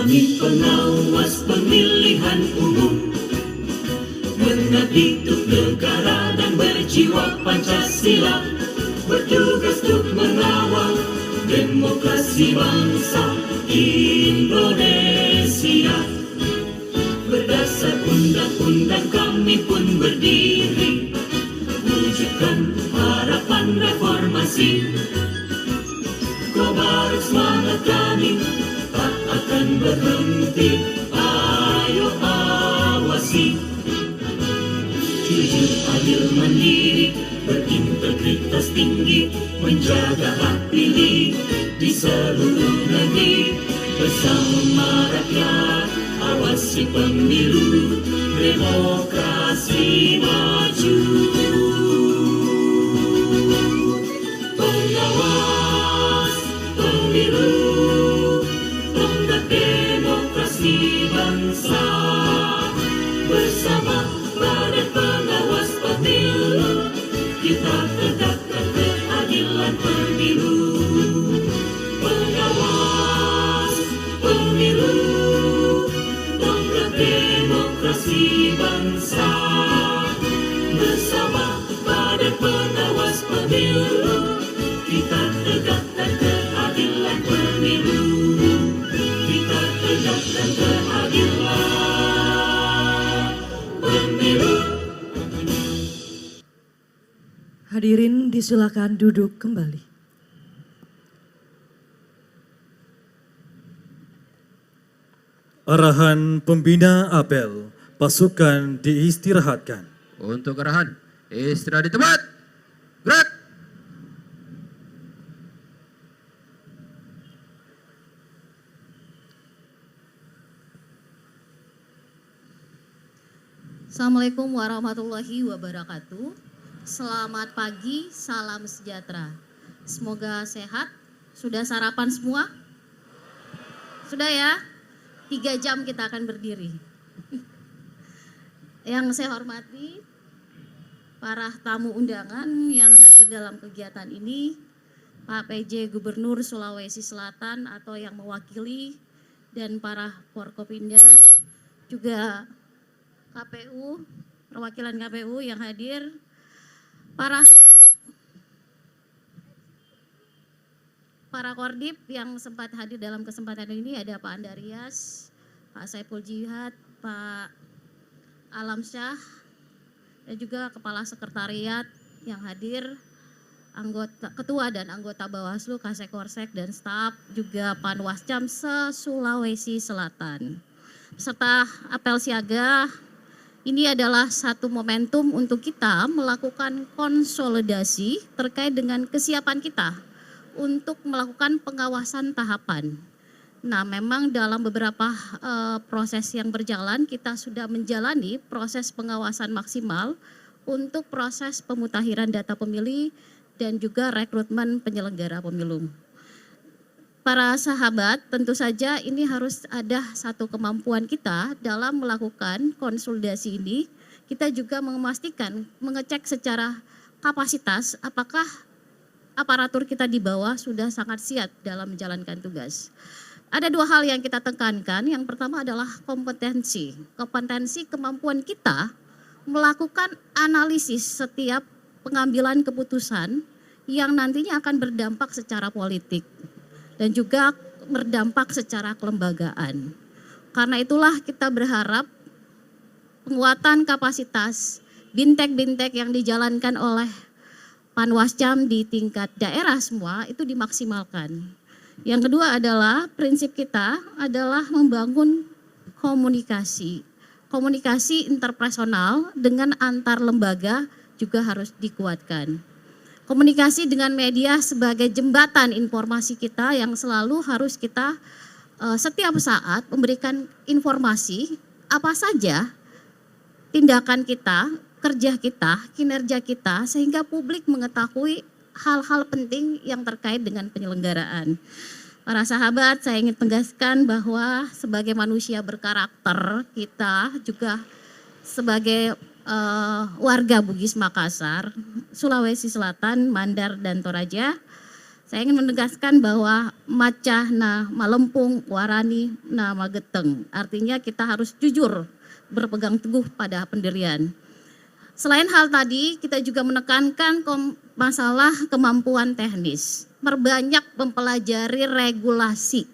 Kami pengawas pemilihan umum mengabdi untuk negara dan berjiwa Pancasila, bertugas untuk mengawal demokrasi bangsa Indonesia. Berdasar undang-undang kami pun berdiri, wujudkan harapan reformasi. Kobar semangat kami tak akan berhenti, ayo awasi. Jujur, adil, mandiri, berintegritas tinggi, menjaga hak pilih di seluruh negeri. Bersama rakyat, awasi pemilu, demokrasi maju. Pengawas pemilu, tonggak demokrasi bangsa. Bersama Badan Pengawas Pemilu, kita tegakkan keadilan pemilu. Pengawas pemilu, tonggak demokrasi bangsa. Bersama Badan Pengawas Pemilu, kita tegakkan keadilan pemilu. Kita tegakkan keadilan pemilu. Hadirin disilakan duduk kembali. Arahan pembina apel, pasukan diistirahatkan. Untuk arahan, istirahat di tempat. Gerak. Assalamualaikum warahmatullahi wabarakatuh. Selamat pagi, salam sejahtera. Semoga sehat. Sudah sarapan semua? Sudah ya? 3 jam kita akan berdiri. Yang saya hormati para tamu undangan yang hadir dalam kegiatan ini, Pak PJ Gubernur Sulawesi Selatan atau yang mewakili, dan para Forkopimda, juga KPU, perwakilan KPU yang hadir, para Kordip yang sempat hadir dalam kesempatan ini, ada Pak Andarias, Pak Saiful Jihad, Pak Alamsyah, dan juga Kepala Sekretariat yang hadir, anggota Ketua dan anggota Bawaslu, Kasekorsek dan staf, juga Panwascam se-Sulawesi Selatan. Serta apel siaga, ini adalah satu momentum untuk kita melakukan konsolidasi terkait dengan kesiapan kita untuk melakukan pengawasan tahapan. Nah, memang dalam beberapa proses yang berjalan, kita sudah menjalani proses pengawasan maksimal untuk proses pemutakhiran data pemilih dan juga rekrutmen penyelenggara pemilu. Para sahabat, tentu saja ini harus ada satu kemampuan kita dalam melakukan konsolidasi ini. Kita juga memastikan, mengecek secara kapasitas apakah aparatur kita di bawah sudah sangat siap dalam menjalankan tugas. Ada 2 hal yang kita tekankan. Yang pertama adalah kompetensi. Kompetensi kemampuan kita melakukan analisis setiap pengambilan keputusan yang nantinya akan berdampak secara politik dan juga berdampak secara kelembagaan. Karena itulah kita berharap penguatan kapasitas bintek-bintek yang dijalankan oleh Panwascam di tingkat daerah semua itu dimaksimalkan. Yang kedua adalah prinsip kita adalah membangun komunikasi. Komunikasi interpersonal dengan antar lembaga juga harus dikuatkan. Komunikasi dengan media sebagai jembatan informasi kita yang selalu harus kita setiap saat memberikan informasi apa saja tindakan kita, kerja kita, kinerja kita, sehingga publik mengetahui hal-hal penting yang terkait dengan penyelenggaraan. Para sahabat, saya ingin tegaskan bahwa sebagai manusia berkarakter, kita juga sebagai warga Bugis Makassar, Sulawesi Selatan, Mandar dan Toraja, saya ingin menegaskan bahwa macah na malempung warani na mageteng. Artinya kita harus jujur berpegang teguh pada pendirian. Selain hal tadi, kita juga menekankan masalah kemampuan teknis, perbanyak mempelajari regulasi,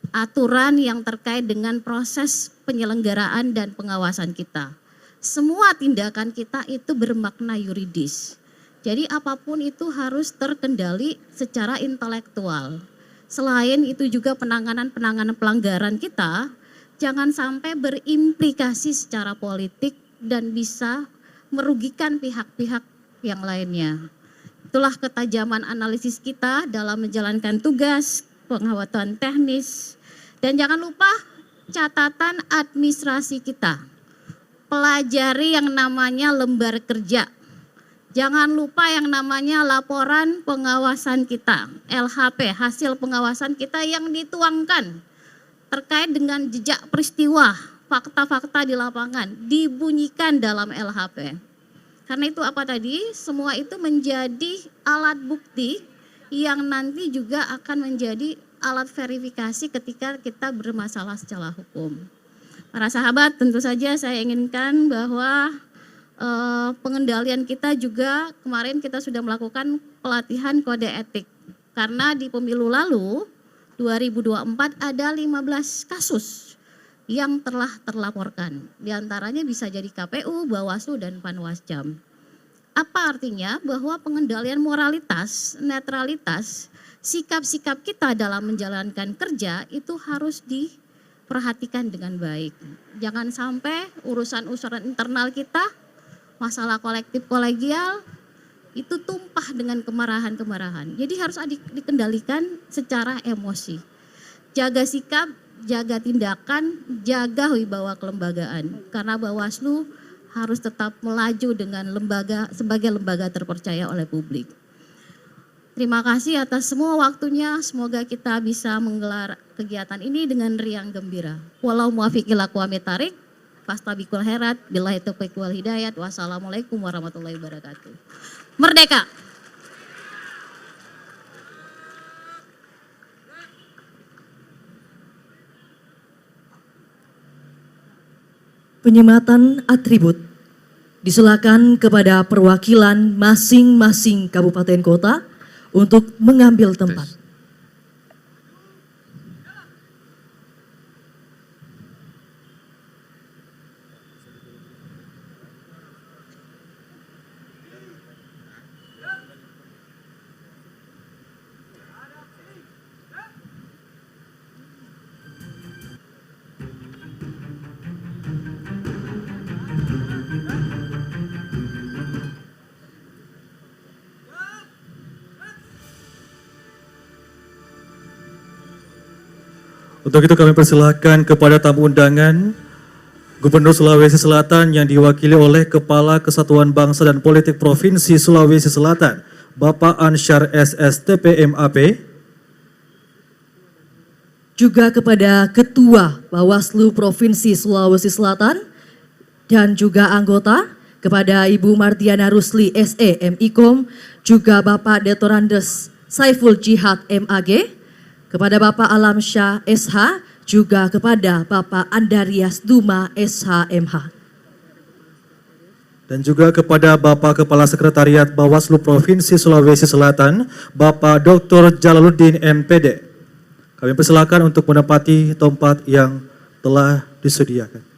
aturan yang terkait dengan proses penyelenggaraan dan pengawasan kita. Semua tindakan kita itu bermakna yuridis. Jadi apapun itu harus terkendali secara intelektual. Selain itu juga penanganan pelanggaran kita jangan sampai berimplikasi secara politik dan bisa merugikan pihak-pihak yang lainnya. Itulah ketajaman analisis kita dalam menjalankan tugas pengawasan teknis. Dan jangan lupa catatan administrasi kita. Pelajari yang namanya lembar kerja. Jangan lupa yang namanya laporan pengawasan kita, LHP, hasil pengawasan kita yang dituangkan terkait dengan jejak peristiwa, fakta-fakta di lapangan, dibunyikan dalam LHP. Karena itu apa tadi? Semua itu menjadi alat bukti yang nanti juga akan menjadi alat verifikasi ketika kita bermasalah secara hukum. Para sahabat, tentu saja saya inginkan bahwa pengendalian kita juga kemarin kita sudah melakukan pelatihan kode etik. Karena di pemilu lalu 2024 ada 15 kasus yang telah terlaporkan. Di antaranya bisa jadi KPU, Bawaslu, dan Panwascam. Apa artinya? Bahwa pengendalian moralitas, netralitas, sikap-sikap kita dalam menjalankan kerja itu harus diperhatikan dengan baik. Jangan sampai urusan-urusan internal kita, masalah kolektif kolegial, itu tumpah dengan kemarahan-kemarahan. Jadi harus dikendalikan secara emosi. Jaga sikap, jaga tindakan, jaga wibawa kelembagaan. Karena Bawaslu harus tetap melaju dengan sebagai lembaga terpercaya oleh publik. Terima kasih atas semua waktunya. Semoga kita bisa menggelar kegiatan ini dengan riang gembira. Walau muwafiq ila aqwamit thariq, fastabikul khairat, billahi taufiq wal hidayat. Wassalamualaikum warahmatullahi wabarakatuh. Merdeka. Penyematan atribut disilakan kepada perwakilan masing-masing kabupaten kota untuk mengambil tempat. Untuk itu kami persilahkan kepada tamu undangan Gubernur Sulawesi Selatan yang diwakili oleh Kepala Kesatuan Bangsa dan Politik Provinsi Sulawesi Selatan, Bapak Ansyar SSTP MAP. Juga kepada Ketua Bawaslu Provinsi Sulawesi Selatan dan juga anggota, kepada Ibu Mardiana Rusli SE MIKOM, juga Bapak Detorandes Saiful Jihad MAG, kepada Bapak Alamsyah SH, juga kepada Bapak Andarias Duma SH.MH. Dan juga kepada Bapak Kepala Sekretariat Bawaslu Provinsi Sulawesi Selatan, Bapak Dr. Jalaluddin MPD. Kami persilakan untuk menempati tempat yang telah disediakan.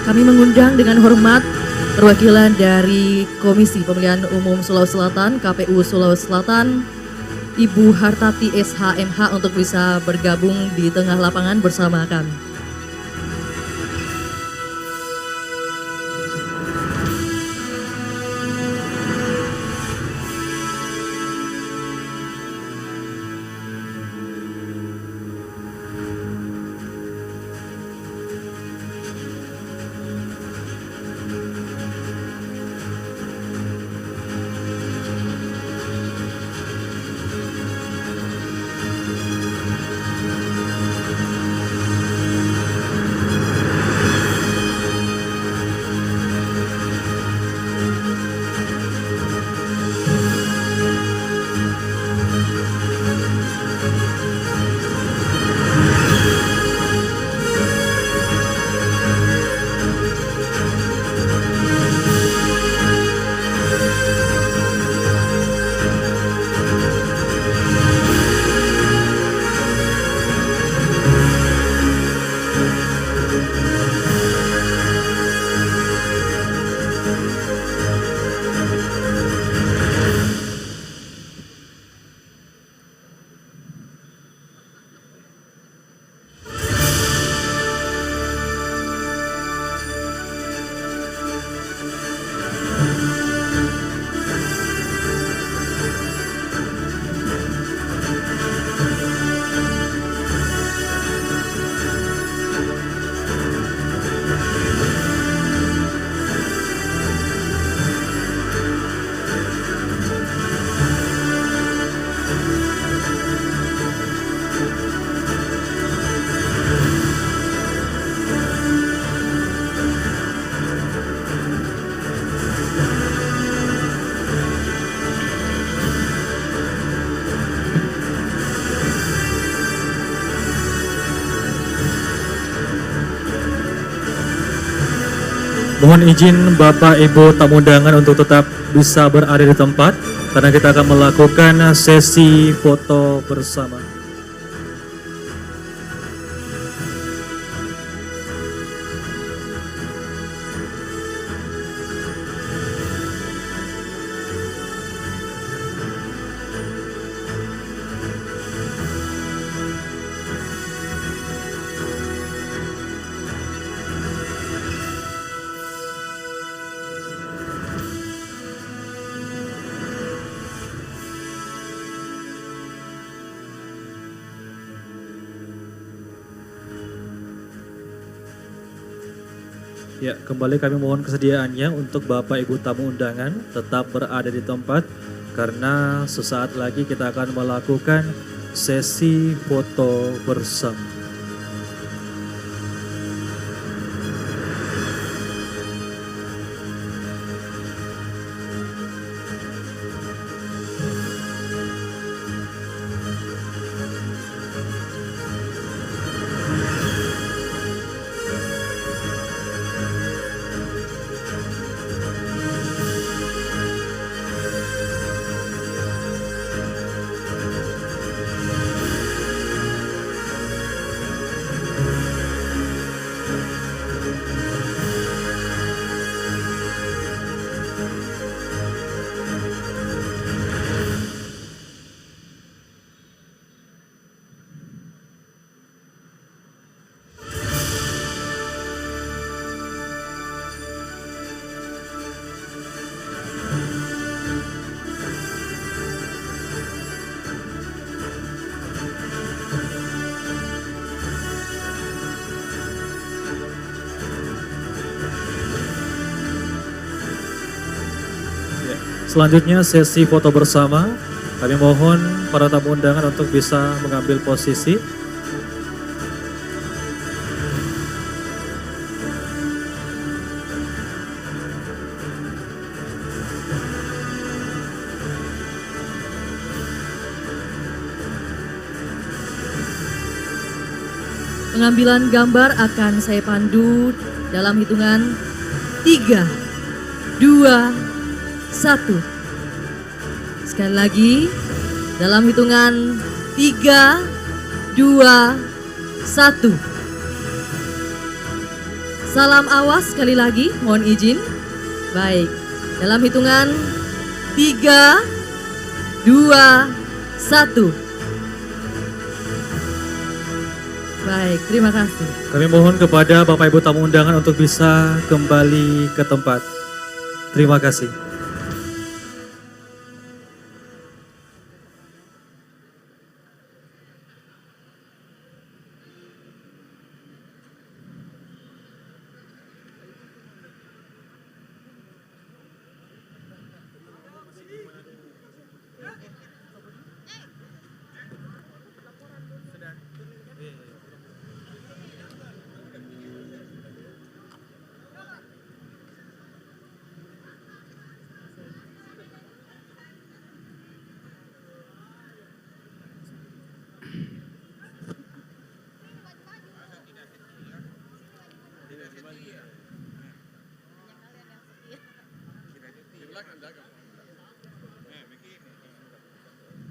kami mengundang dengan hormat perwakilan dari Komisi Pemilihan Umum Sulawesi Selatan, KPU Sulawesi Selatan, Ibu Hartati SHMH untuk bisa bergabung di tengah lapangan bersama kami. Mohon izin Bapak Ibu tamu undangan untuk tetap bisa berada di tempat karena kita akan melakukan sesi foto bersama. Ya, kembali kami mohon kesediaannya untuk Bapak Ibu tamu undangan tetap berada di tempat karena sesaat lagi kita akan melakukan sesi foto bersama. Selanjutnya sesi foto bersama. Kami mohon para tamu undangan untuk bisa mengambil posisi. Pengambilan gambar akan saya pandu dalam hitungan 3, 2, 1. Sekali lagi dalam hitungan 3, 2, 1. Salam awas sekali lagi, mohon izin. Baik, dalam hitungan 3, 2, 1. Baik, terima kasih. Kami mohon kepada Bapak Ibu tamu undangan untuk bisa kembali ke tempat. Terima kasih.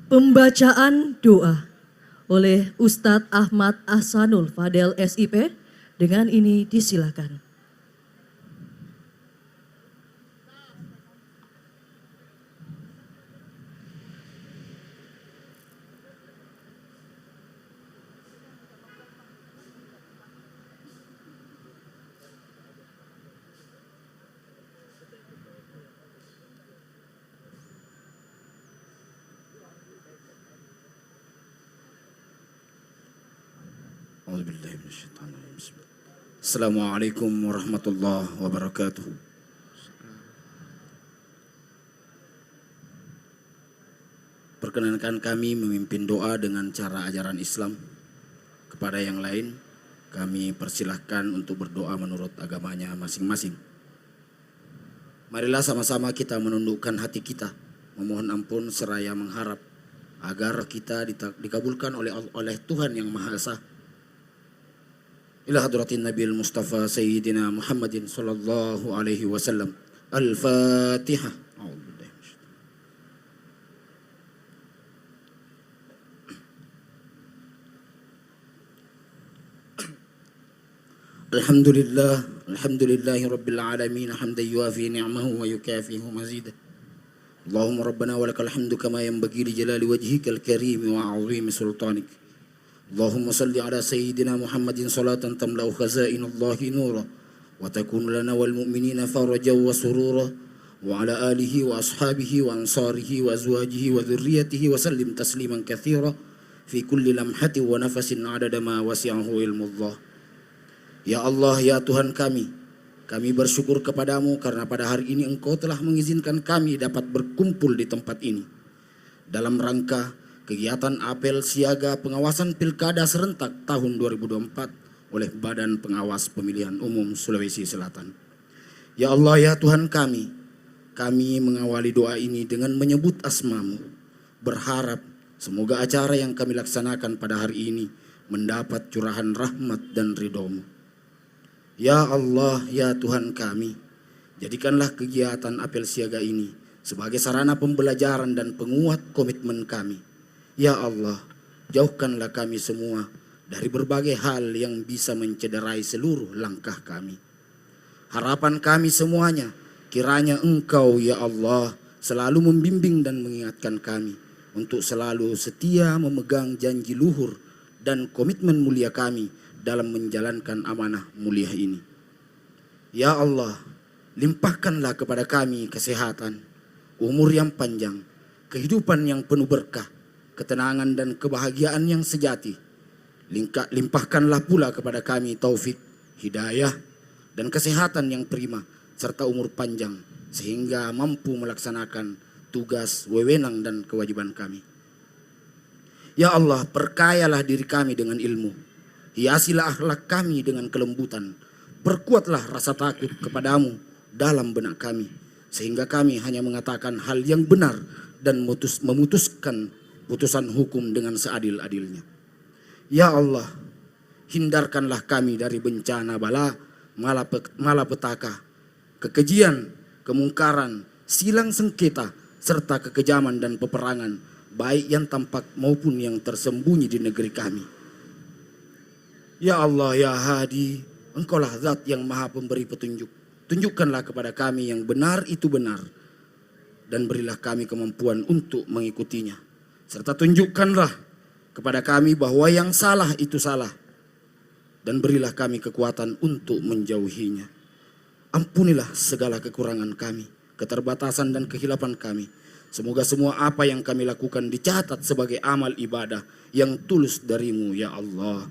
Pembacaan doa oleh Ustadz Ahmad Ahsanul Fadel SIP. Dengan ini disilakan. Assalamualaikum warahmatullahi wabarakatuh. Perkenankan kami memimpin doa dengan cara ajaran Islam. Kepada yang lain, kami persilahkan untuk berdoa menurut agamanya masing-masing. Marilah sama-sama kita menundukkan hati kita, memohon ampun seraya mengharap agar kita dikabulkan oleh Tuhan yang Maha Esa. Ila hadratin Nabil Mustafa Sayyidina Muhammadin sallallahu alaihi wasallam. Al-Fatihah. Alhamdulillahi Rabbil Alamin. Hamdan yuafi ni'amahu wa yukafihu mazidah. Allahumma Rabbana walakal hamdu kama yanbaghi li jalali wajhikal karim wa 'azimi sultanik. اللهم صل على سيدنا محمد صلاة تملأ خزائن الله نورا وتكون لنا والمؤمنين فرجا وسرورا وعلى آله وأصحابه وأنصاره وأزواجه وذريته وسلم تسليما كثيرا في كل لمحة ونفس عدد ما وسعه علم الله. Ya Allah, ya Tuhan kami bersyukur kepadamu karena pada hari ini Engkau telah mengizinkan kami dapat berkumpul di tempat ini dalam rangka kegiatan apel siaga pengawasan pilkada serentak tahun 2024 oleh Badan Pengawas Pemilihan Umum Sulawesi Selatan. Ya Allah, ya Tuhan kami mengawali doa ini dengan menyebut asma-Mu, berharap semoga acara yang kami laksanakan pada hari ini mendapat curahan rahmat dan ridho-Mu. Ya Allah, ya Tuhan kami, jadikanlah kegiatan apel siaga ini sebagai sarana pembelajaran dan penguat komitmen kami. Ya Allah, jauhkanlah kami semua dari berbagai hal yang bisa mencederai seluruh langkah kami. Harapan kami semuanya, kiranya Engkau ya Allah selalu membimbing dan mengingatkan kami untuk selalu setia memegang janji luhur dan komitmen mulia kami dalam menjalankan amanah mulia ini. Ya Allah, limpahkanlah kepada kami kesehatan, umur yang panjang, kehidupan yang penuh berkah, ketenangan dan kebahagiaan yang sejati. Limpahkanlah pula kepada kami taufik, hidayah, dan kesehatan yang prima, serta umur panjang, sehingga mampu melaksanakan tugas, wewenang, dan kewajiban kami. Ya Allah, perkayalah diri kami dengan ilmu, hiasilah akhlak kami dengan kelembutan, perkuatlah rasa takut kepadamu dalam benak kami, sehingga kami hanya mengatakan hal yang benar dan memutuskan putusan hukum dengan seadil-adilnya. Ya Allah, hindarkanlah kami dari bencana bala, malapetaka, kekejian, kemungkaran, silang sengketa, serta kekejaman dan peperangan, baik yang tampak maupun yang tersembunyi di negeri kami. Ya Allah, ya Hadi, Engkaulah zat yang maha pemberi petunjuk. Tunjukkanlah kepada kami yang benar itu benar, dan berilah kami kemampuan untuk mengikutinya. Serta tunjukkanlah kepada kami bahwa yang salah itu salah, dan berilah kami kekuatan untuk menjauhinya. Ampunilah segala kekurangan kami, keterbatasan dan kehilapan kami. Semoga semua apa yang kami lakukan dicatat sebagai amal ibadah yang tulus darimu, ya Allah.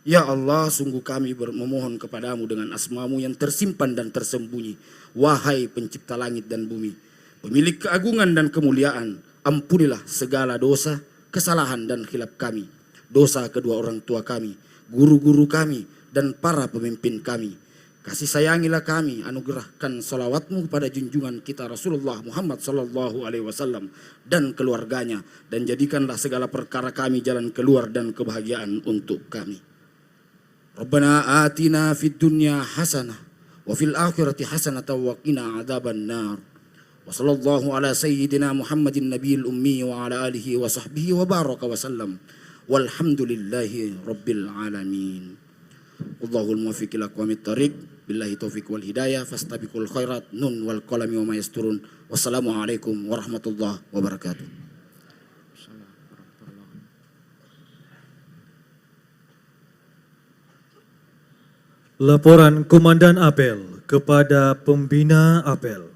Ya Allah, sungguh kami memohon kepadamu dengan asmamu yang tersimpan dan tersembunyi. Wahai pencipta langit dan bumi, pemilik keagungan dan kemuliaan, ampunilah segala dosa, kesalahan dan khilaf kami, dosa kedua orang tua kami, guru-guru kami, dan para pemimpin kami. Kasih sayangilah kami, anugerahkan salawatmu kepada junjungan kita Rasulullah Muhammad sallallahu alaihi wasallam dan keluarganya, dan jadikanlah segala perkara kami jalan keluar dan kebahagiaan untuk kami. Rabbana atina fid dunya hasanah wa fil akhirati hasanah wa qina adzaban nar. Wa sallallahu ala sayyidina Muhammadin nabiyil ummi wa ala alihi wa sahbihi wa baraka wa sallam. Walhamdulillahi rabbil alamin. Wallahul muwaffiq ila aqwamit thariq. Billahi taufiq wal hidayah. Fastabiqul khairat. Nun wal qalami wa ma yasturun. Wassalamualaikum warahmatullahi wabarakatuh. Laporan Komandan Apel kepada Pembina Apel.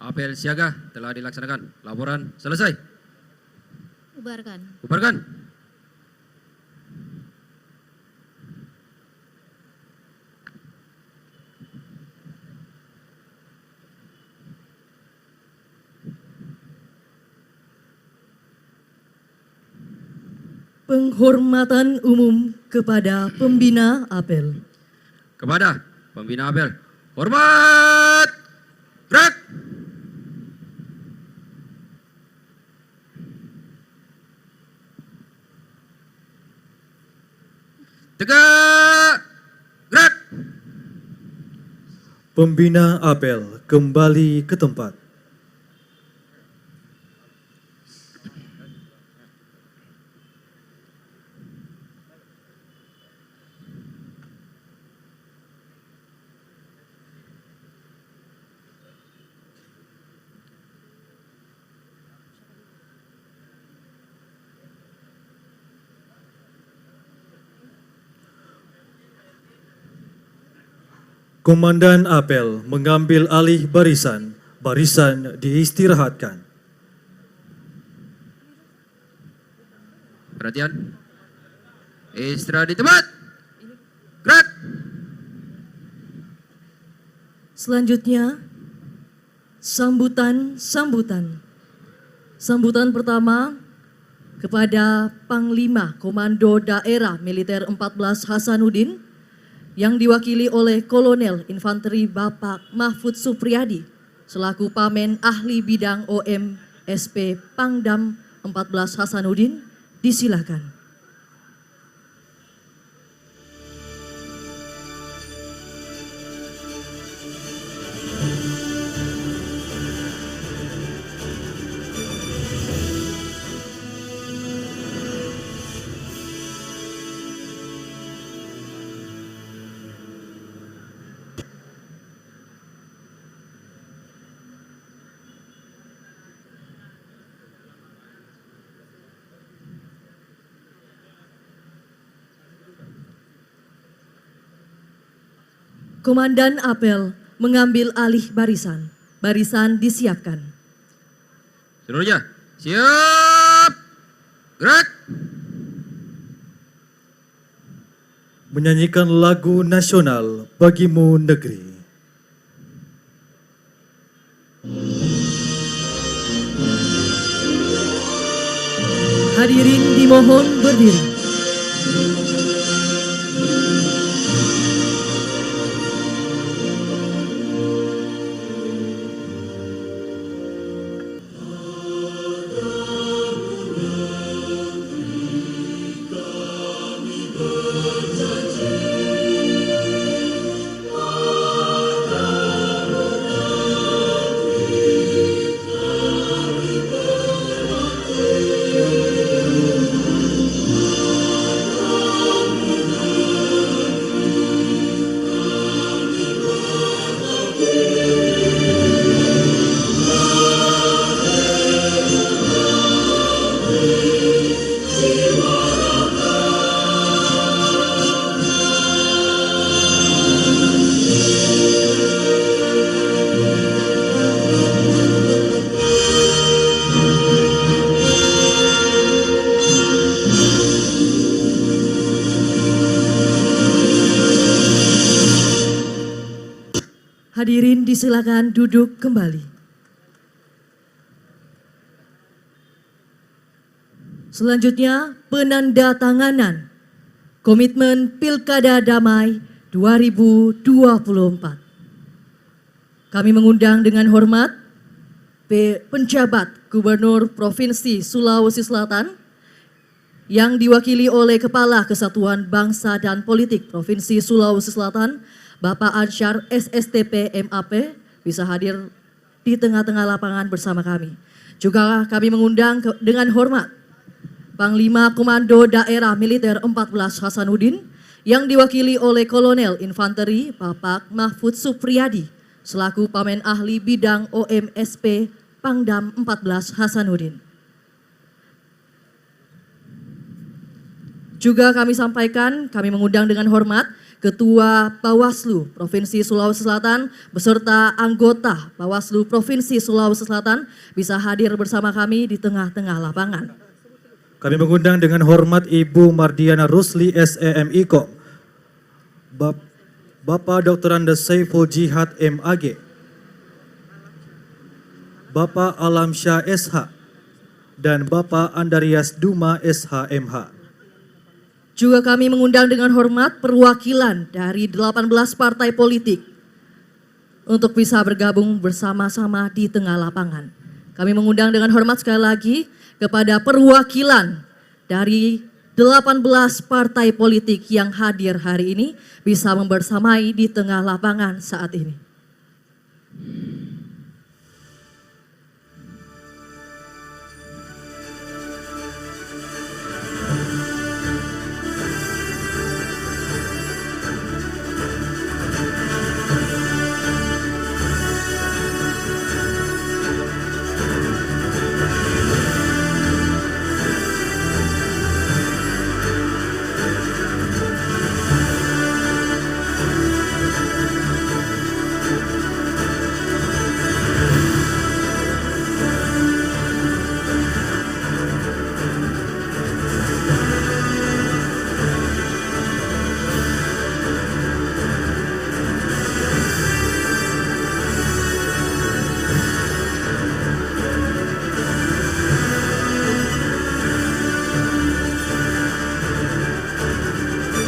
Apel siaga telah dilaksanakan. Laporan selesai. Bubarkan. Bubarkan. Penghormatan umum kepada Pembina Apel. Kepada Pembina Apel. Hormat. Gerak. Tegak. Gerak. Pembina Apel kembali ke tempat. Komandan Apel mengambil alih barisan. Barisan diistirahatkan. Perhatian. Istirahat di tempat. Gerak. Selanjutnya, sambutan. Sambutan pertama kepada Panglima Komando Daerah Militer 14 Hasanuddin yang diwakili oleh Kolonel Infanteri Bapak Mahfud Supriyadi selaku Pamen Ahli Bidang OM-SP Pangdam 14 Hasanuddin, disilakan. Komandan Apel mengambil alih barisan. Barisan disiapkan. Seluruhnya siap. Gerak. Menyanyikan lagu nasional Bagimu Negeri. Hadirin dimohon berdiri. Hadirin disilakan duduk kembali. Selanjutnya penandatanganan Komitmen Pilkada Damai 2024. Kami mengundang dengan hormat penjabat Gubernur Provinsi Sulawesi Selatan yang diwakili oleh Kepala Kesatuan Bangsa dan Politik Provinsi Sulawesi Selatan, Bapak Ansyar SSTP MAP, bisa hadir di tengah-tengah lapangan bersama kami. Juga kami mengundang dengan hormat Panglima Komando Daerah Militer 14 Hasanuddin yang diwakili oleh Kolonel Infanteri Bapak Mahfud Supriyadi selaku Pamen Ahli Bidang OMSP Pangdam 14 Hasanuddin. Juga kami sampaikan, kami mengundang dengan hormat Ketua Bawaslu Provinsi Sulawesi Selatan beserta anggota Bawaslu Provinsi Sulawesi Selatan bisa hadir bersama kami di tengah-tengah lapangan. Kami mengundang dengan hormat Ibu Mardiana Rusli SEMIKO, Bapak Dr. Andes Saiful Jihad MAG, Bapak Alamsyah SH, dan Bapak Andarias Duma SHMH. Juga kami mengundang dengan hormat perwakilan dari 18 partai politik untuk bisa bergabung bersama-sama di tengah lapangan. Kami mengundang dengan hormat sekali lagi kepada perwakilan dari 18 partai politik yang hadir hari ini bisa membersamai di tengah lapangan saat ini.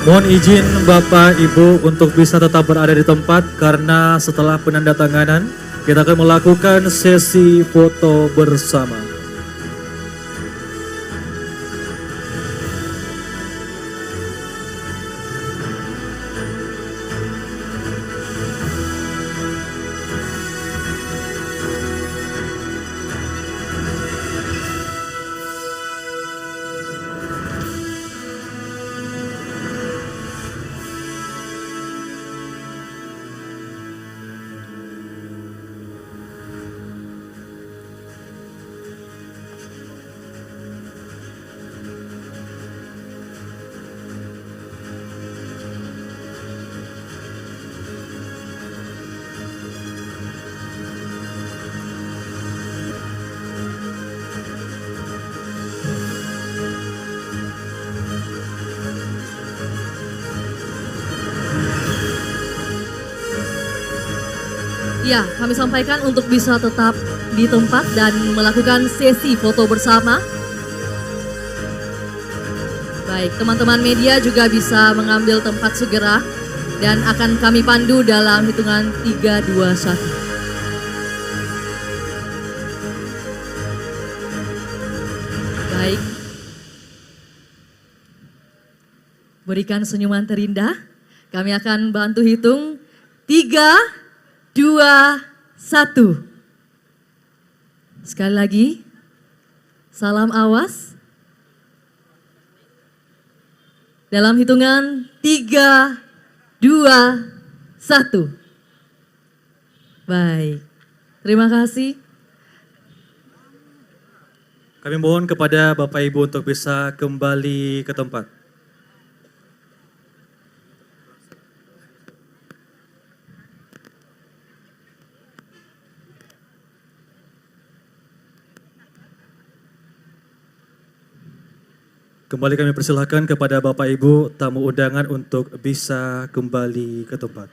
Mohon izin Bapak Ibu untuk bisa tetap berada di tempat karena setelah penandatanganan kita akan melakukan sesi foto bersama. Ya, kami sampaikan untuk bisa tetap di tempat dan melakukan sesi foto bersama. Baik, teman-teman media juga bisa mengambil tempat segera dan akan kami pandu dalam hitungan 3, 2, 1. Baik. Berikan senyuman terindah. Kami akan bantu hitung 3, 2, 1. Sekali lagi, salam awas. Dalam hitungan 3, 2, 1. Baik, terima kasih. Kami mohon kepada Bapak Ibu untuk bisa kembali ke tempat. Kembali kami persilahkan kepada Bapak Ibu tamu undangan untuk bisa kembali ke tempat.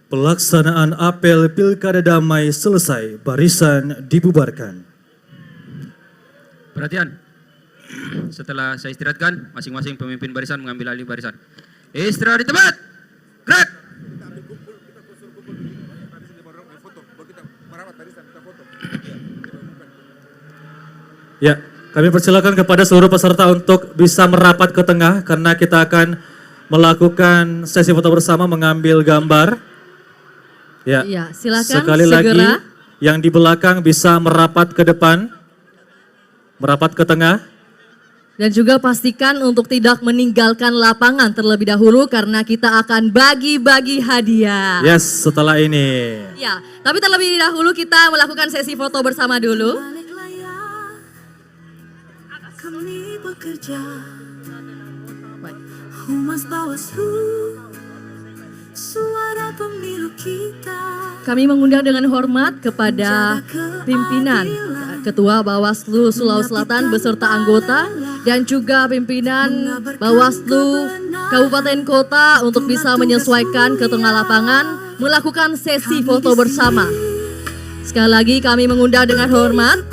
Pelaksanaan apel Pilkada Damai selesai, barisan dibubarkan. Perhatian. Setelah saya istirahatkan, masing-masing pemimpin barisan mengambil alih barisan. Istirahat di tempat. Gerak. Ya, kami persilakan kepada seluruh peserta untuk bisa merapat ke tengah karena kita akan melakukan sesi foto bersama mengambil gambar. Ya, Iya, silakan sekali segera. lagi yang di belakang bisa merapat ke depan, merapat ke tengah. Dan juga pastikan untuk tidak meninggalkan lapangan terlebih dahulu karena kita akan bagi-bagi hadiah. Yes, setelah ini. Ya, tapi terlebih dahulu kita melakukan sesi foto bersama dulu. Kami bekerja, Humas Bawaslu, suara pemilu kita. Kami mengundang dengan hormat kepada pimpinan Ketua Bawaslu Sulawesi Selatan beserta anggota dan juga pimpinan Bawaslu Kabupaten Kota untuk bisa menyesuaikan ke tengah lapangan melakukan sesi foto bersama. Sekali lagi kami mengundang dengan hormat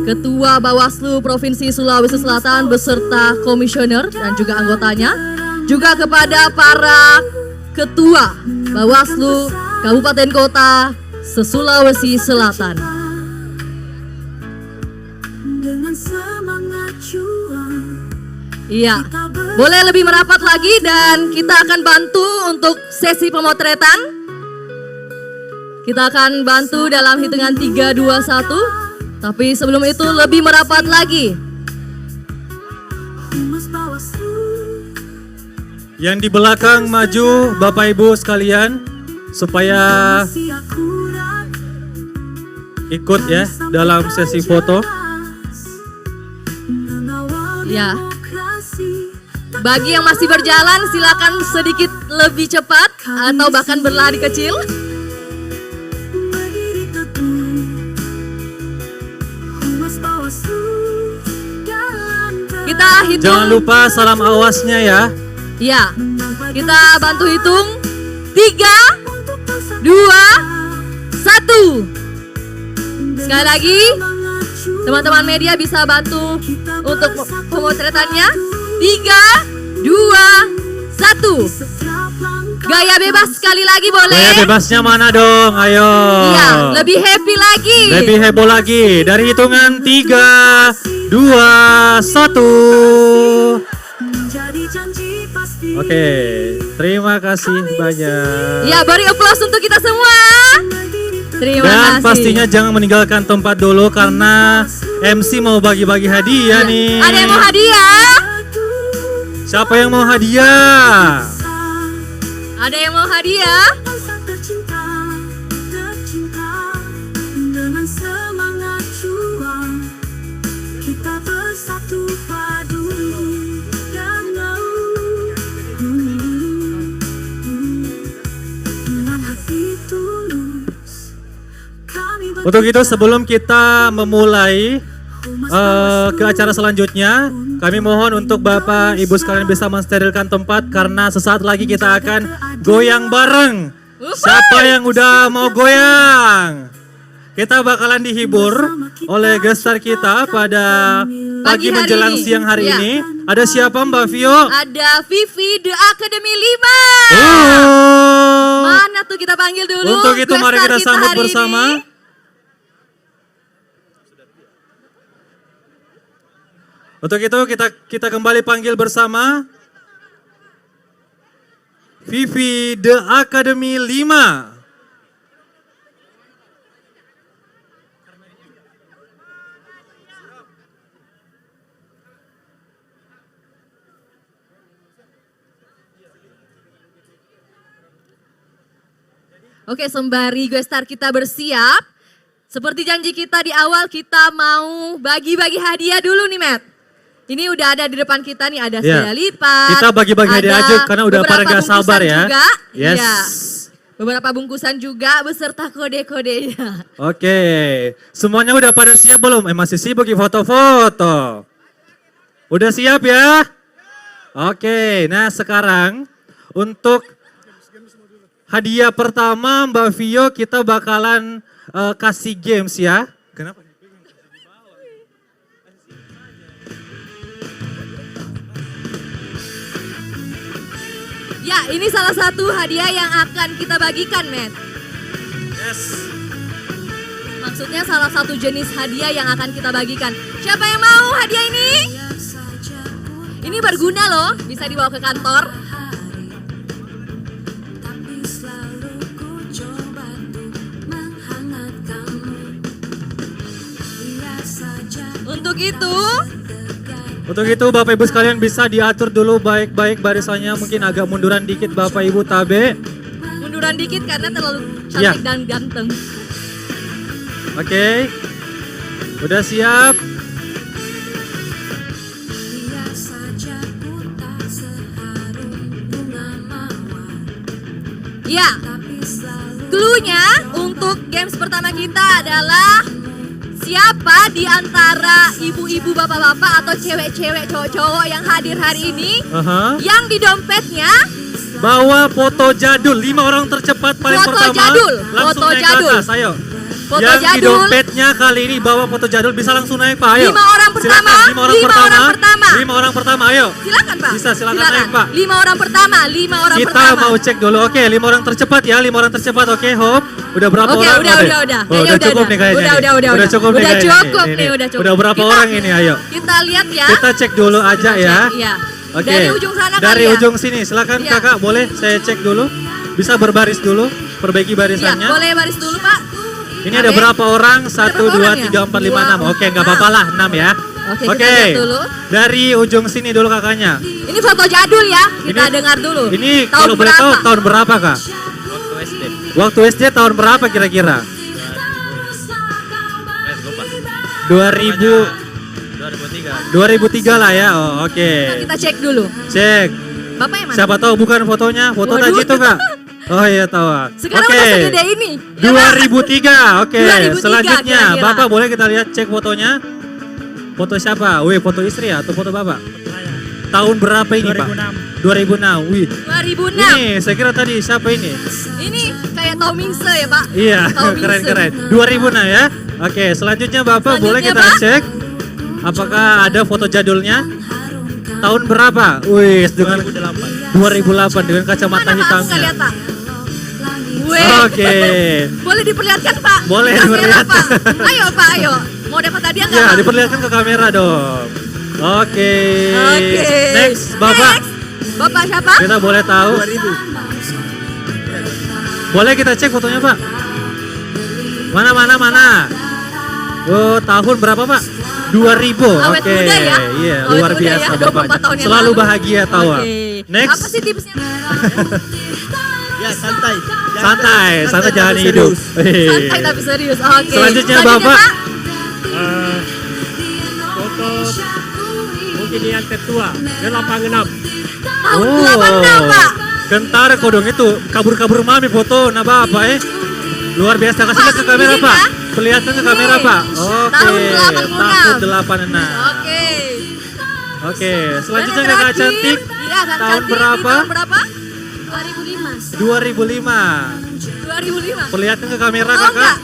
Ketua Bawaslu Provinsi Sulawesi Selatan beserta komisioner dan juga anggotanya, juga kepada para Ketua Bawaslu Kabupaten Kota se-Sulawesi Selatan. Dengan semangat juang. Iya, boleh lebih merapat lagi dan kita akan bantu untuk sesi pemotretan. Kita akan bantu dalam hitungan 3, 2, 1. Tapi sebelum itu lebih merapat lagi. Humas Bawaslu. Yang di belakang maju Bapak Ibu sekalian supaya ikut ya dalam sesi foto. Ya. Bagi yang masih berjalan silakan sedikit lebih cepat atau bahkan berlari kecil. Kita hitung. Jangan lupa salam awasnya ya. Ya. Kita bantu hitung. 3, 2, 1. Sekali lagi, teman-teman media bisa bantu untuk pemotretannya. 3, 2, 1. Gaya bebas sekali lagi boleh? Gaya bebasnya mana dong? Ayo. Iya, lebih happy lagi. Lebih heboh lagi. Dari hitungan 3, 2, 1. Oke, terima kasih banyak. Ya, beri aplaus untuk kita semua. Terima Dan kasih. pastinya jangan meninggalkan tempat dulu karena MC mau bagi-bagi hadiah nih. Ada yang mau hadiah? Siapa yang mau hadiah? Ada yang mau hadiah? Dengan semangat juang, kita bersatu padu dan mau. Dengan hati tulus, kami Untuk itu sebelum kita memulai ke acara selanjutnya, kami mohon untuk Bapak Ibu sekalian bisa mensterilkan tempat karena sesaat lagi kita akan goyang bareng. Siapa yang udah mau goyang? Kita bakalan dihibur oleh gestar kita pada pagi hari menjelang ini. siang hari Ya. ini. Ada siapa Mbak Vio? Ada Vivi The Academy 5. Mana tuh kita panggil dulu. Untuk itu mari guest kita star sambut hari bersama. ini. Untuk itu kita kembali panggil bersama Vivi The Academy 5. Oke, sembari guest star kita bersiap, seperti janji kita di awal, kita mau bagi-bagi hadiah dulu nih, Matt. Ini udah ada di depan kita nih, ada Ya. sepeda lipat. Kita bagi-bagi hadiah ada aja karena udah pada beberapa gak sabar bungkusan ya. Juga. Yes. Iya. Beberapa bungkusan juga beserta kode-kodenya. Oke, semuanya udah pada siap belum? Masih sibuk di foto-foto. Udah siap ya? Oke, nah sekarang untuk hadiah pertama Mbak Vio kita bakalan kasih games ya. Kenapa? Ya, ini salah satu hadiah yang akan kita bagikan, Matt. Yes. Maksudnya salah satu jenis hadiah yang akan kita bagikan. Siapa yang mau hadiah ini? Ini berguna loh, bisa dibawa ke kantor. Untuk itu Bapak Ibu sekalian bisa diatur dulu baik-baik barisannya, mungkin agak munduran dikit Bapak Ibu Tabe. Munduran dikit karena terlalu cantik dan ganteng. Oke. Udah siap? Ya. Cluenya untuk games pertama kita adalah siapa di antara ibu-ibu, bapak-bapak atau cewek-cewek, cowok-cowok yang hadir hari ini yang di dompetnya bawa foto jadul, 5 orang tercepat paling foto pertama jadul, langsung foto naik jadul. ke atas, ayo. Foto yang di jadul. dompetnya kali ini bawa foto jadul bisa langsung naik Pak, ayo. 5 orang pertama, Silakan, 5 orang pertama. 5 orang pertama, ayo. Silakan Pak. Bisa, silakan naik Pak. 5 orang pertama, 5 orang Kita pertama. mau cek dulu, oke 5 orang tercepat ya, 5 orang tercepat, oke Hop. Udah berapa Oke, orang? udah. Oh, Kayaknya udah cukup nih kayaknya. Udah cukup nih kayaknya. Ini. udah cukup. Udah berapa Kita- orang ini, ayo. Kita lihat ya. Kita cek dulu aja ya. Iya. Oke. Dari ujung sana Dari kali ya? ujung sini, silakan Iya. Kakak, boleh saya cek dulu? Bisa berbaris dulu, perbaiki Iya, barisannya. boleh baris dulu Pak. Ini ada berapa orang? 1, berapa 2, orang ya? 3, 4, 5, 6. 2, Oke, nggak apa-apa lah, 6 ya. Oke, kita lihat dulu. Dari ujung sini dulu kakaknya. Ini foto jadul ya. Kita dengar dulu. Ini Tahun kalau boleh tahu berapa? tahun berapa kak? Waktu SD. Waktu SD tahun berapa kira-kira? 2003 lah ya. Oh, oke. Nah, kita cek dulu. Cek. Bapak yang mana? Siapa tahu bukan fotonya, foto Waduh. tadi itu kak. Oh iya tahu. Sekarang Oke. udah segede ini. 2003, oke. 2003 Selanjutnya, kira-kira. Bapak boleh kita lihat cek fotonya. Foto siapa? Wih, foto istri ya atau foto Bapak? Tahun berapa ini Pak? 2006. Wih. 2006. Ini saya kira tadi siapa ini? Ini kayak Tomingse ya Pak. Iya, Tomingse. keren-keren. 2006 ya. Oke, selanjutnya Bapak boleh kita Pak. cek apakah ada foto jadulnya? Tahun berapa? Wih, dengan 2008 dengan kacamata Mana Pak? Aku nggak hitamnya. lihat Pak. Wih. Oke. Boleh diperlihatkan Pak? Boleh Di kamera, diperlihatkan. Pak. Ayo Pak, ayo. Mau dapat hadiah nggak Ya, Pak? diperlihatkan ke kamera dong. Oke. Oke. Next, Bapak. Next. Bapak siapa? Kita boleh tahu? 2000. Boleh kita cek fotonya, Pak? Mana? Oh, tahun berapa, Pak? 2000. Awet Oke. muda ya? Iya, Awet luar muda biasa ya, 24 Bapaknya. tahun yang Selalu lalu. bahagia tahu. Oke. Next. Apa sih tipsnya? Ya, santai. Santai jangan tapi hidup. serius. Santai tapi serius. Oke. Selanjutnya, Bapak. Pak. Foto mungkin yang ketua, 86. Tahun 86 Pak. Kentar kodong itu kabur-kabur mami foto nah Bapak Luar biasa, kasih lihat ke Pak, kamera ini, Pak. Pak. Perlihatkan ke kamera Pak. Oke. Tahun 86. Tahun 86. Oke. Oke, selanjutnya Dan yang kakak terakhir, cantik. Iya, Kak Tahun cantik. berapa? Tahun berapa? 2005. 2005. Perlihatkan ke kamera Tahu kakak. nggak?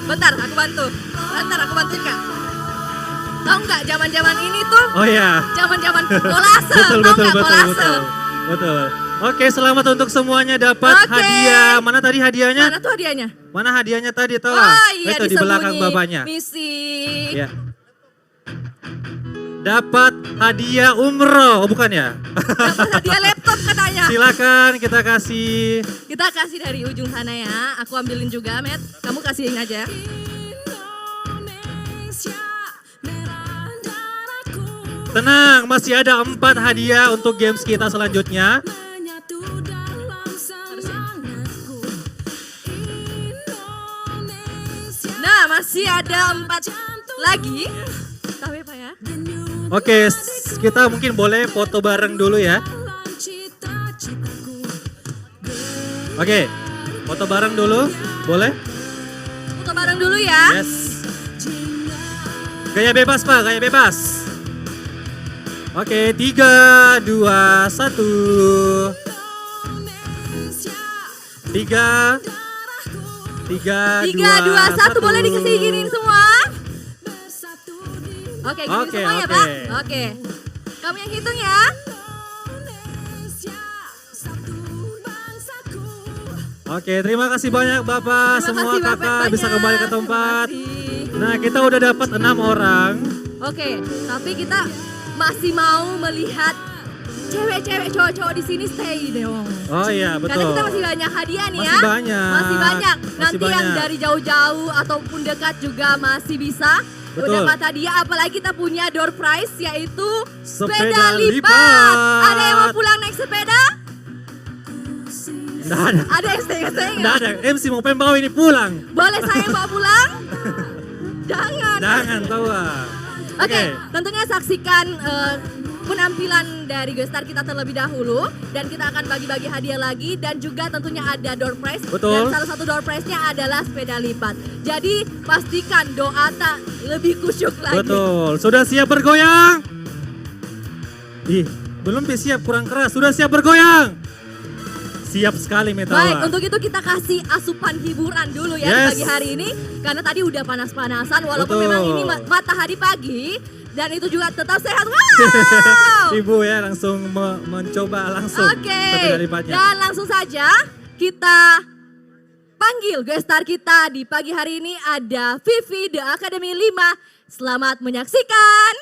Bentar, aku bantu. Bentar, aku bantuin Kak. Tahu nggak zaman-zaman ini tuh? Oh iya. Zaman-zaman kolase. Betul. Tahu nggak kolase? Betul. Oke, selamat untuk semuanya dapat Oke. hadiah. Mana tadi hadiahnya? Mana tuh hadiahnya? Mana hadiahnya tadi tahu? Oh iya, Itu di belakang disembunyi. bapaknya. Misik. Ya. Dapat hadiah umroh, oh bukan ya? Dapat hadiah laptop katanya. Silakan kita kasih. Kita kasih dari ujung sana ya. Aku ambilin juga, Matt. Kamu kasihin aja. Tenang, masih ada 4 hadiah untuk games kita selanjutnya. Nah, masih ada 4 lagi. Tahu ya, Pak ya? Oke, kita mungkin boleh foto bareng dulu ya. Oke, foto bareng dulu, boleh? Foto bareng dulu ya. Yes. Gaya bebas Pak, gaya bebas. Oke, 3, 2, 1. 3, 2, 1, boleh dikesini semua? Oke, gini Oke, semua ya oke. Pak? Oke. Kamu yang hitung ya? Oke, terima kasih banyak Bapak. Terima Semua kasih, Bapak, kakak bisa banyak. kembali ke tempat. Terima kasih. Nah, kita udah dapat 6 orang. Oke, tapi kita masih mau melihat cewek-cewek cowok-cowok di sini stay dong. Oh iya, betul. Karena kita masih banyak hadiah nih Masih ya. banyak. Masih banyak. Masih Nanti yang banyak. dari jauh-jauh ataupun dekat juga masih bisa. Betul. Dapat hadiah, apalagi kita punya door prize yaitu Sepeda lipat. lipat. Ada yang mau pulang naik sepeda? Nggak ada. Ada yang stay Nggak ada. MC mau pengen bawa ini pulang. Boleh saya bawa pulang? Jangan. Jangan tahu. Oke, tentunya saksikan penampilan dari Gestar kita terlebih dahulu dan kita akan bagi-bagi hadiah lagi dan juga tentunya ada door prize. Betul. Dan salah satu door prize-nya adalah sepeda lipat. Jadi pastikan doa tak lebih kusyuk lagi. Betul. Sudah siap bergoyang? Ih, belum siap, kurang keras. Sudah siap bergoyang? Siap sekali Metawa. Baik, untuk itu kita kasih asupan hiburan dulu ya di Yes. pagi hari ini. Karena tadi udah panas-panasan walaupun Betul. memang ini matahari pagi. Dan itu juga tetap sehat. Wow! Ibu ya langsung mencoba langsung Oke, sepeda lipatnya. dan langsung saja kita panggil gestar kita di pagi hari ini ada Vivi The Academy 5. Selamat menyaksikan.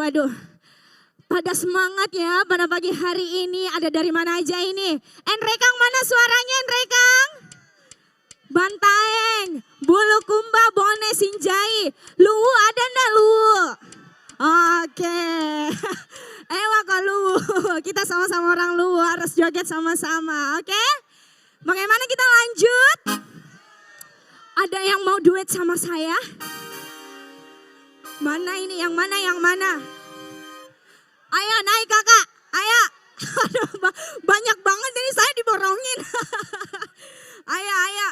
Waduh, pada semangat ya pada pagi hari ini. Ada dari mana aja ini? Enrekang mana suaranya Enrekang? Bantaeng, Bulukumba, Bone, Sinjai. Luwu ada ndak Luwu? Oke. Ewa kok Luwu. Kita sama-sama orang Luwu harus joget sama-sama, oke? Bagaimana kita lanjut? Ada yang mau duet sama saya? Mana ini? Yang mana? Yang mana? Ayo naik kakak, ayo. Aduh, banyak banget ini saya diborongin. Ayo, ayo.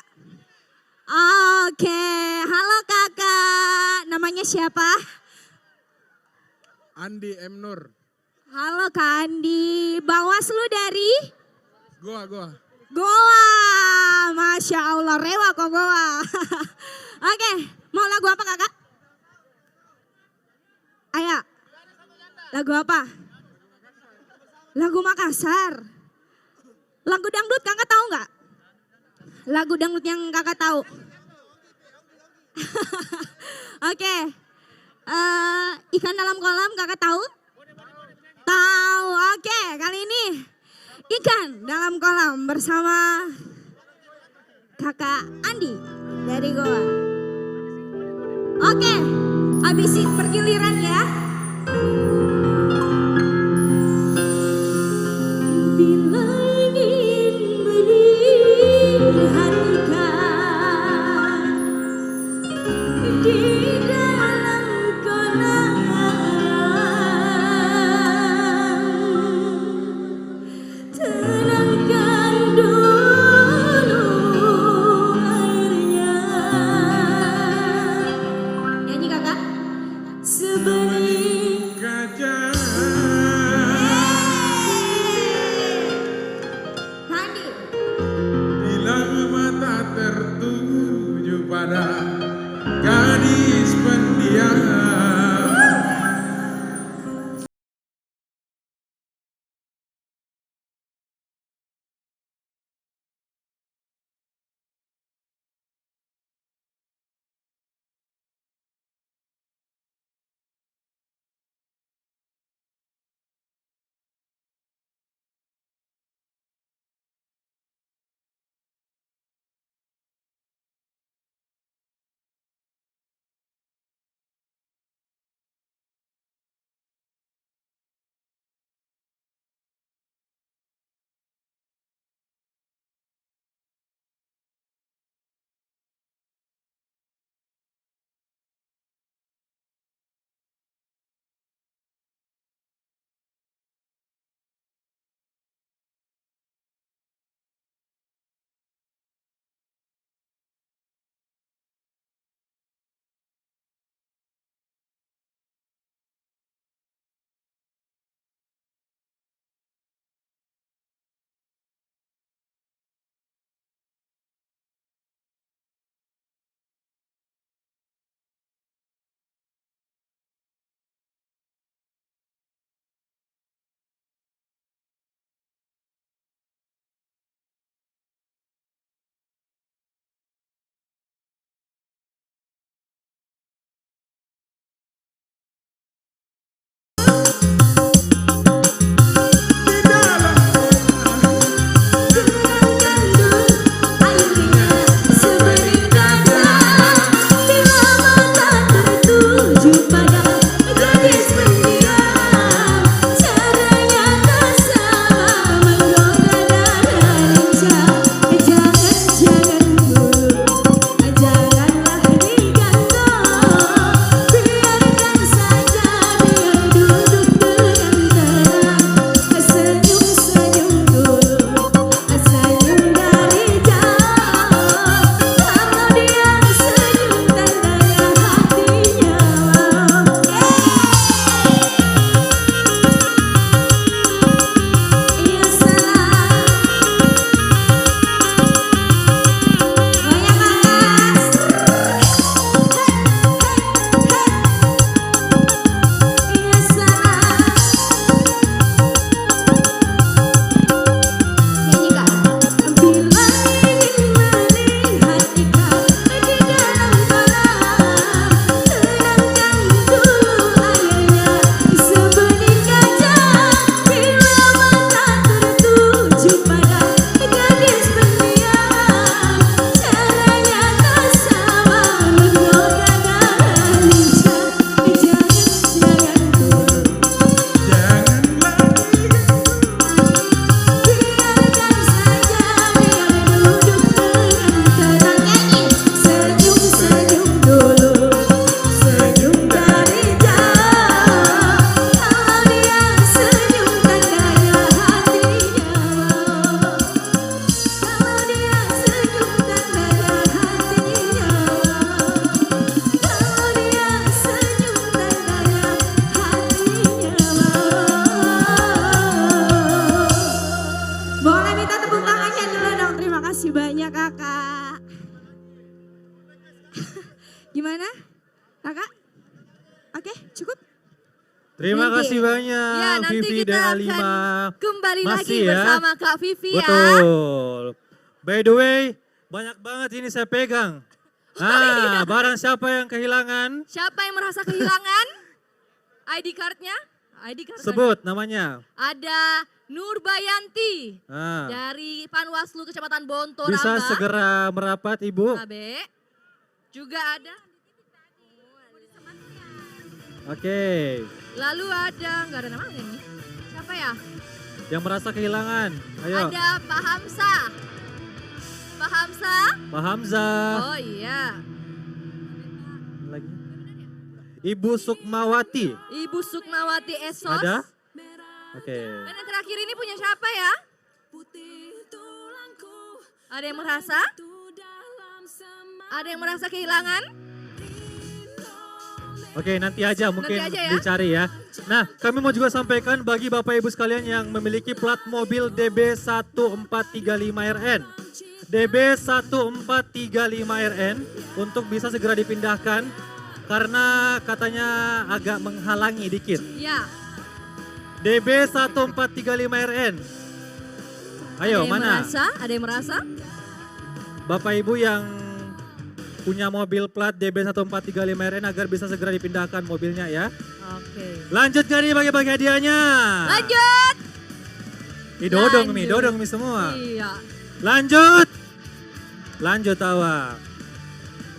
Oke, halo kakak. Namanya siapa? Andi M. Nur. Halo Kak Andi. Bawaslu dari? Goa. Goa. Masya Allah, rewa kok Goa. Oke, mau lagu apa kakak? Ayo. Lagu apa? Lagu Makassar. Lagu dangdut kakak tahu nggak? Lagu dangdut yang kakak tahu? Oke. Ikan dalam kolam kakak tahu? Tahu. Oke, kali ini ikan dalam kolam bersama kakak Andi dari Goa. Oke, habis pergiliran ya. Bila ingin melihat ikan di dalam kolam, tenangkan dulu airnya. Nyanyi kakak. Sebening Gimana? Kakak? Oke, cukup? Terima Oke. kasih banyak Ya, nanti Vivi kita dan akan Alima. kembali lagi Masih ya? bersama Kak Vivi ya. Betul. By the way, banyak banget ini saya pegang. Nah, barang siapa yang kehilangan, Siapa yang merasa kehilangan ID card-nya? ID card sebut namanya. Ada Nurbayanti Nah, dari Panwaslu Kecamatan Bonto bisa Ramba. segera merapat Ibu. Abe. Juga ada. Oke. Lalu ada, nggak ada namanya nih. Siapa ya? Yang merasa kehilangan, ayo. Ada Pak Hamsa. Pak Hamsa? Pak Hamza. Oh iya. Lagi. Ibu Sukmawati. Ibu Sukmawati Esos. Ada? Oke. Dan yang terakhir ini punya siapa ya? Ada yang merasa? Ada yang merasa kehilangan? Oke, nanti aja mungkin aja ya. dicari ya. Nah, kami mau juga sampaikan bagi Bapak Ibu sekalian yang memiliki plat mobil DB1435RN. DB1435RN untuk bisa segera dipindahkan karena katanya agak menghalangi dikit. Ya. DB1435RN. Ayo, Ada yang mana? merasa? Ada yang merasa? Bapak Ibu yang punya mobil plat DB1435RN agar bisa segera dipindahkan mobilnya ya. Oke. Lanjut gak nih bagi-bagi hadiahnya? Lanjut. Dodong Lanjut. mi semua. Iya. Lanjut. Lanjut Tawa.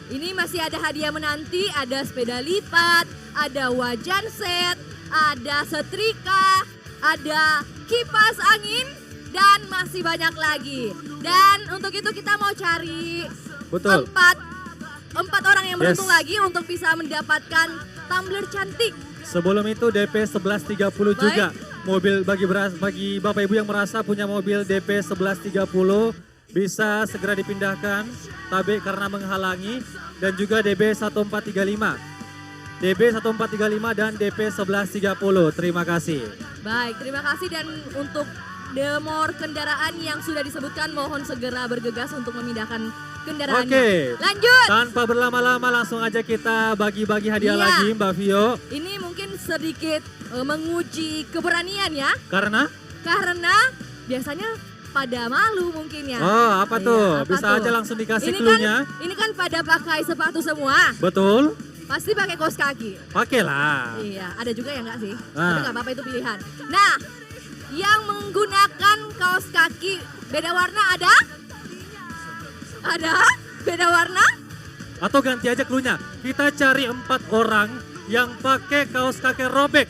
Ini masih ada hadiah menanti, ada sepeda lipat, ada wajan set, ada setrika, ada kipas angin, dan masih banyak lagi. Dan untuk itu kita mau cari Betul. empat orang yang beruntung Yes. lagi untuk bisa mendapatkan tumbler cantik. Sebelum itu DP 1130 juga. Mobil bagi Bapak Ibu yang merasa punya mobil DP 1130 bisa segera dipindahkan tabe karena menghalangi, dan juga DB 1435. DB 1435 dan DP 1130. Terima kasih. Baik, terima kasih, dan untuk demor kendaraan yang sudah disebutkan mohon segera bergegas untuk memindahkan kendaraannya. Oke. Lanjut. Tanpa berlama-lama langsung aja kita bagi-bagi hadiah Iya. lagi Mbak Vio. Ini mungkin sedikit menguji keberanian ya, Karena? karena biasanya pada malu mungkin ya. Oh, apa tuh? Apa Bisa tuh? aja langsung dikasih Ini clue-nya. Ini kan pada pakai sepatu semua, Betul? pasti pakai kaos kaki. Pakailah. Iya, ada juga yang enggak sih, Ah. tapi nggak apa-apa, itu pilihan. Nah, yang menggunakan kaos kaki beda warna ada? Ada? Beda warna? Atau ganti aja clue-nya. Kita cari 4 orang yang pakai kaos kaki robek.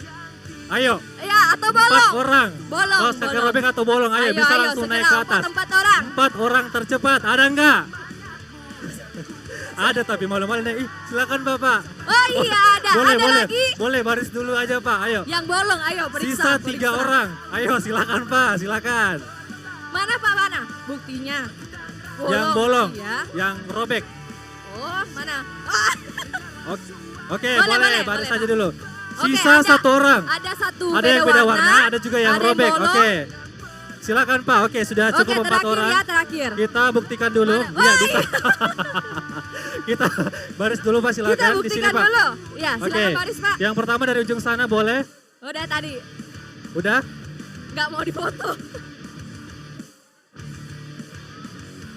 Ayo. Ya, atau 4 bolong? orang. Bolong, Kaos kaki bolong. robek atau bolong. Ayo, bisa langsung naik ke atas. 4 orang. 4 orang tercepat. Ada enggak? Ada tapi malu-malu nih. Ih, silakan Bapak. Oh iya, ada. Boleh, Ada boleh. lagi. Boleh baris dulu aja Pak. Ayo. Yang bolong, ayo periksa. Sisa 3 periksa. orang. Ayo silakan Pak, silakan. Mana Pak, mana? Buktinya. Yang bolong, Iya. yang robek. Oh, mana? Ah. Oke, Boleh, boleh, boleh, baris boleh, aja dulu. Oke, Sisa ada- 1 orang. Ada satu Ada yang beda warna, ada juga yang ada robek. bolong. Oke. Silakan Pak. Oke, sudah Oke, cukup 4 terakhir orang. ya, terakhir. Kita buktikan dulu. Mana? Iya, Wah, bisa. Kita baris dulu Pak, silakan Kita di sini buktikan Pak. dulu. Ya, Oke. silakan baris Pak. Yang pertama dari ujung sana boleh? Udah tadi, Udah? nggak mau dipoto.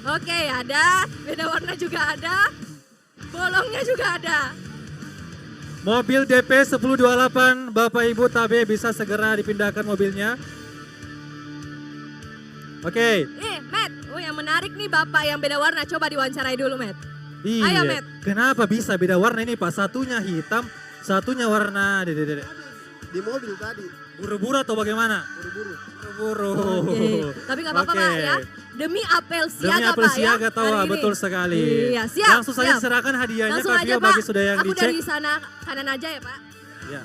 Oke, ada. Beda warna juga ada. Bolongnya juga ada. Mobil DP 1028 Bapak Ibu Tabe bisa segera dipindahkan mobilnya. Oke. Matt. Oh, yang menarik nih Bapak yang beda warna. Coba diwawancarai dulu, Matt. Iya. Ayo, Matt. Kenapa bisa beda warna ini Pak? Satunya hitam, satunya warna Dede. Di mobil tadi. Buru-buru atau bagaimana? Buru-buru. Buru-buru. Oke. Tapi nggak apa-apa Oke. Pak ya. Demi apel siaga Demi apel Pak siaga ya. tawa, hari ini. betul sekali. Iya, siap. Langsung saja siap. serahkan hadiahnya Langsung Kak aja Vio Pak. bagi sudah yang Aku dicek. dari sana kanan aja ya Pak. Ya.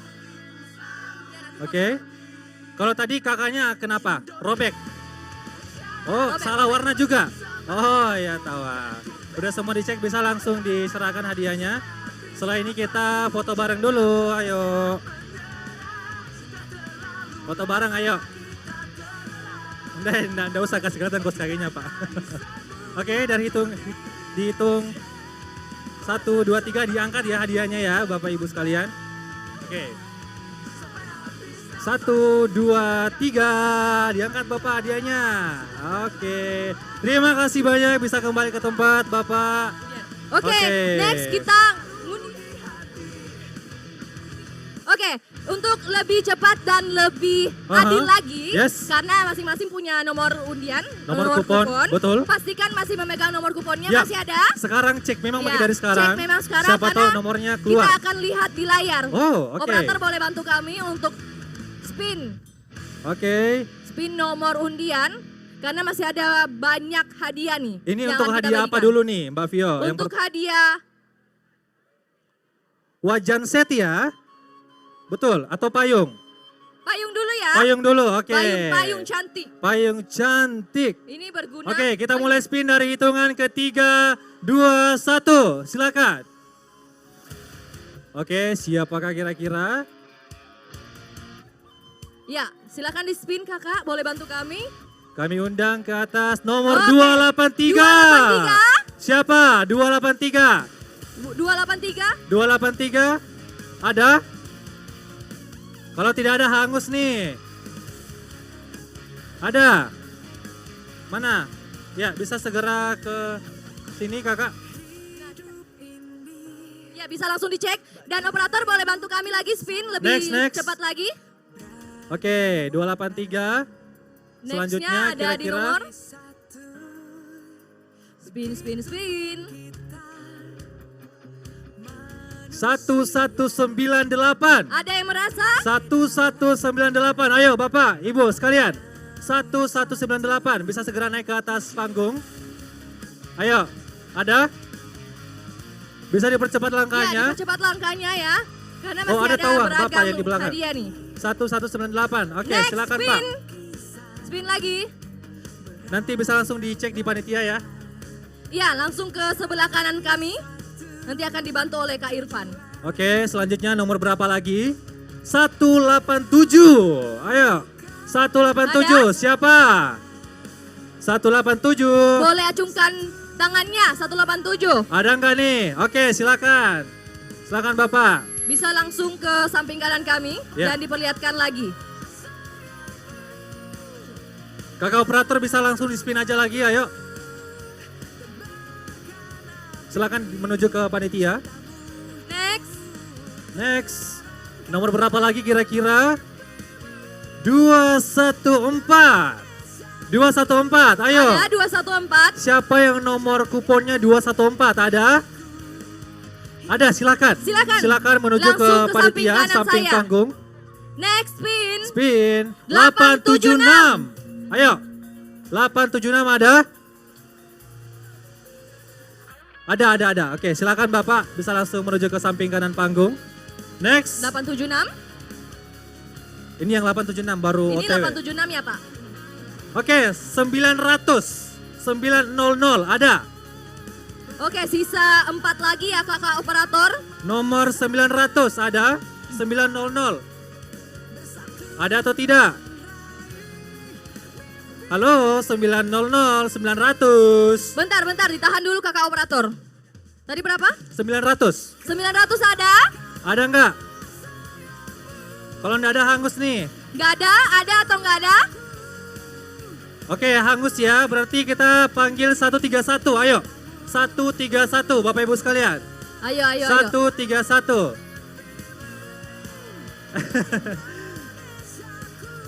Oke. Kalau tadi kakaknya kenapa? Robek. Oh, Robek, salah warna juga. Oh ya tawa. Udah semua dicek, bisa langsung diserahkan hadiahnya. Setelah ini kita foto bareng dulu, ayo. Foto bareng, ayo. Nggak usah kasih kelihatan kos kakinya Pak. Oke, dari dihitung 1, 2, 3 diangkat ya hadiahnya ya Bapak Ibu sekalian. Oke. 1, 2, 3 diangkat Bapak hadiahnya. Oke. Terima kasih banyak bisa kembali ke tempat Bapak. Oke, next kita Oke, untuk lebih cepat dan lebih adil lagi, karena masing-masing punya nomor undian, nomor kupon, betul. Pastikan masih memegang nomor kuponnya, ya, masih ada. Sekarang cek, memang pakai dari sekarang. Cek memang sekarang, siapa tahu nomornya keluar. Kita akan lihat di layar. Oh, oke. Operator boleh bantu kami untuk spin. Oke. Spin nomor undian, karena masih ada banyak hadiah nih. Ini untuk hadiah apa dulu nih Mbak Vio? Untuk hadiah wajan set ya. Betul, atau payung? Payung dulu ya. Payung dulu, oke. Payung cantik. Payung cantik. Ini berguna. Oke, kita mulai spin dari hitungan ketiga, 2, 1. Silakan. Oke, siapakah kira-kira? Ya, silakan di spin kakak, boleh bantu kami? Kami undang ke atas nomor 283. Siapa? 283. 283. 283. Ada? Kalau tidak ada hangus nih. Ada? Mana? Ya, bisa segera ke sini kakak. Ya, bisa langsung dicek. Dan operator boleh bantu kami lagi spin lebih cepat lagi. Oke, 283. Selanjutnya ada kira-kira di nomor. Spin, spin, spin. 1198. Ada yang merasa? 1198. Ayo Bapak, Ibu sekalian. 1198. Bisa segera naik ke atas panggung. Ayo, ada? Bisa dipercepat langkahnya? Ya, dipercepat langkahnya ya. Karena masih ada tawar Bapak beragam yang di belakang. hadiah nih. 1198. Oke, Next, silakan spin. Pak. Spin lagi. Nanti bisa langsung dicek di panitia ya. Ya, langsung ke sebelah kanan kami. Nanti akan dibantu oleh Kak Irfan. Oke, selanjutnya nomor berapa lagi? 187. Ayo, 187. Siapa? 187. Boleh acungkan tangannya, 187. Ada nggak nih? Oke, silakan. Silakan Bapak. Bisa langsung ke samping kanan kami Ya. dan diperlihatkan lagi. Kakak operator bisa langsung di spin aja lagi, ayo. Silakan menuju ke panitia. Next. Nomor berapa lagi kira-kira? 214. 214, ayo. Ada 214. Siapa yang nomor kuponnya 214? Ada? Ada, silakan. Silakan menuju Langsung ke panitia samping saya. panggung. Next spin. Spin 876. Ayo. 876 ada? Ada. Oke, silakan Bapak bisa langsung menuju ke samping kanan panggung. Next. 876. Ini yang 876 baru Ini OTW. 876 ya Pak. Oke, 900. 900 ada. Oke, sisa 4 lagi ya kakak operator. Nomor 900 ada. 900. Ada atau tidak? Halo, 900, 900. Bentar, ditahan dulu kakak operator. Tadi berapa? 900. 900 ada? Ada nggak? Kalau nggak ada hangus nih. Nggak ada atau nggak ada? Oke, hangus ya. Berarti kita panggil 131. Ayo. 131 Bapak Ibu sekalian. Ayo. 131.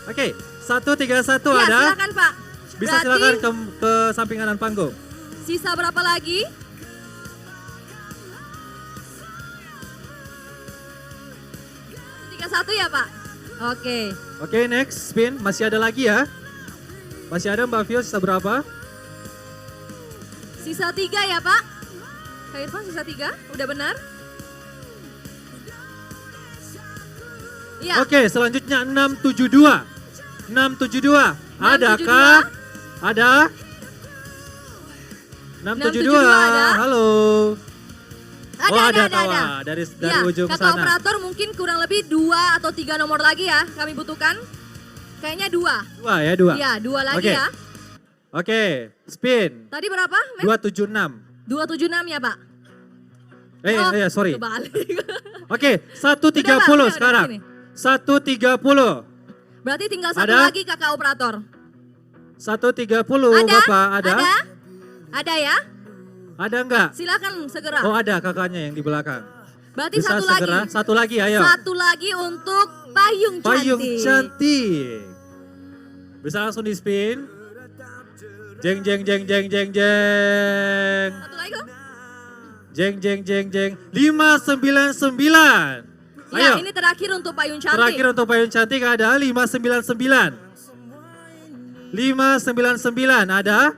Oke, 131 ya, ada. Silakan Pak. Bisa silakan ke samping kanan panggung. Sisa berapa lagi? Satu ya Pak. Oke, next spin. Masih ada lagi ya. Masih ada Mbak Vio, sisa berapa? Sisa 3 ya Pak. Kak Irfan sisa 3, udah benar? Ya. Oke, selanjutnya 672. 672. Adakah? Ada? 672. Halo. Ada. Dari ya, ujung kakak sana. operator mungkin kurang lebih 2 atau 3 nomor lagi ya kami butuhkan. Kayaknya 2. 2 ya, 2. Iya, 2 lagi ya. Oke, spin. Tadi berapa? 276. 276 ya Pak. Sorry. Kebalik. Oke, 1.30 Udah, sekarang. sini. 1.30. Berarti tinggal satu Ada? lagi kakak operator. 1.30 Ada? Bapak, ada? Ada ya? Ada enggak? Silakan segera. Oh ada kakaknya yang di belakang. Berarti Bisa satu segera, lagi. satu lagi ayo. Satu lagi untuk payung cantik. Payung cantik. Bisa langsung di spin. Jeng jeng jeng jeng jeng jeng. Satu lagi kok. Jeng jeng jeng jeng. 599. Ya, Ayo. ini terakhir untuk payung cantik. Terakhir untuk payung cantik ada 599. 599 ada.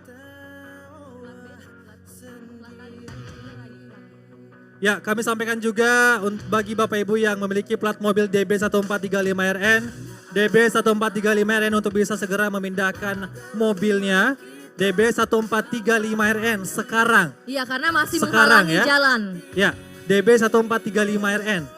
Ya, kami sampaikan juga bagi Bapak Ibu yang memiliki plat mobil DB1435RN, DB1435RN untuk bisa segera memindahkan mobilnya. DB1435RN sekarang. Iya, karena masih Sekarang menghalangi ya. jalan. Ya, DB1435RN.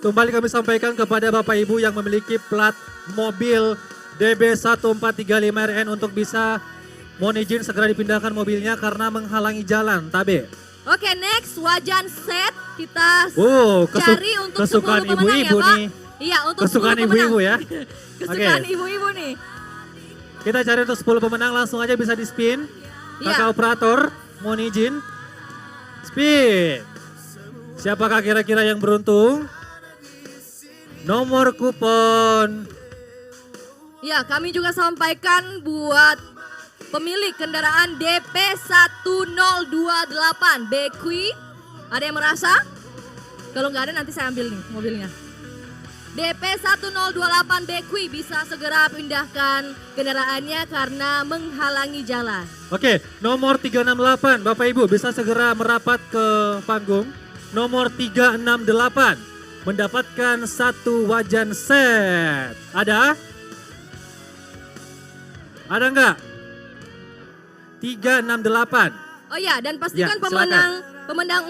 Kembali kami sampaikan kepada Bapak Ibu yang memiliki plat mobil DB1435RN untuk bisa mohon izin segera dipindahkan mobilnya karena menghalangi jalan. Tabe. Oke, next wajan set kita Oh, cari untuk 10 kesukaan pemenang ya, ibu-ibu Pak. nih. Iya, untuk Kesukaan 10 pemenang. ibu-ibu ya. Kesukaan Oke. ibu-ibu nih. Kita cari untuk 10 pemenang, langsung aja bisa di spin. Iya. Kakak operator, mohon izin. Spin. Siapakah kira-kira yang beruntung? Nomor kupon. Ya, kami juga sampaikan buat pemilik kendaraan DP1028 BQ. Ada yang merasa? Kalau nggak ada nanti saya ambil nih mobilnya. DP1028 BQ bisa segera pindahkan kendaraannya karena menghalangi jalan. Oke, nomor 368 Bapak Ibu bisa segera merapat ke panggung. Nomor 368 mendapatkan satu wajan set. Ada? Ada enggak? 368. Oh ya, dan pastikan Ya, silakan. pemenang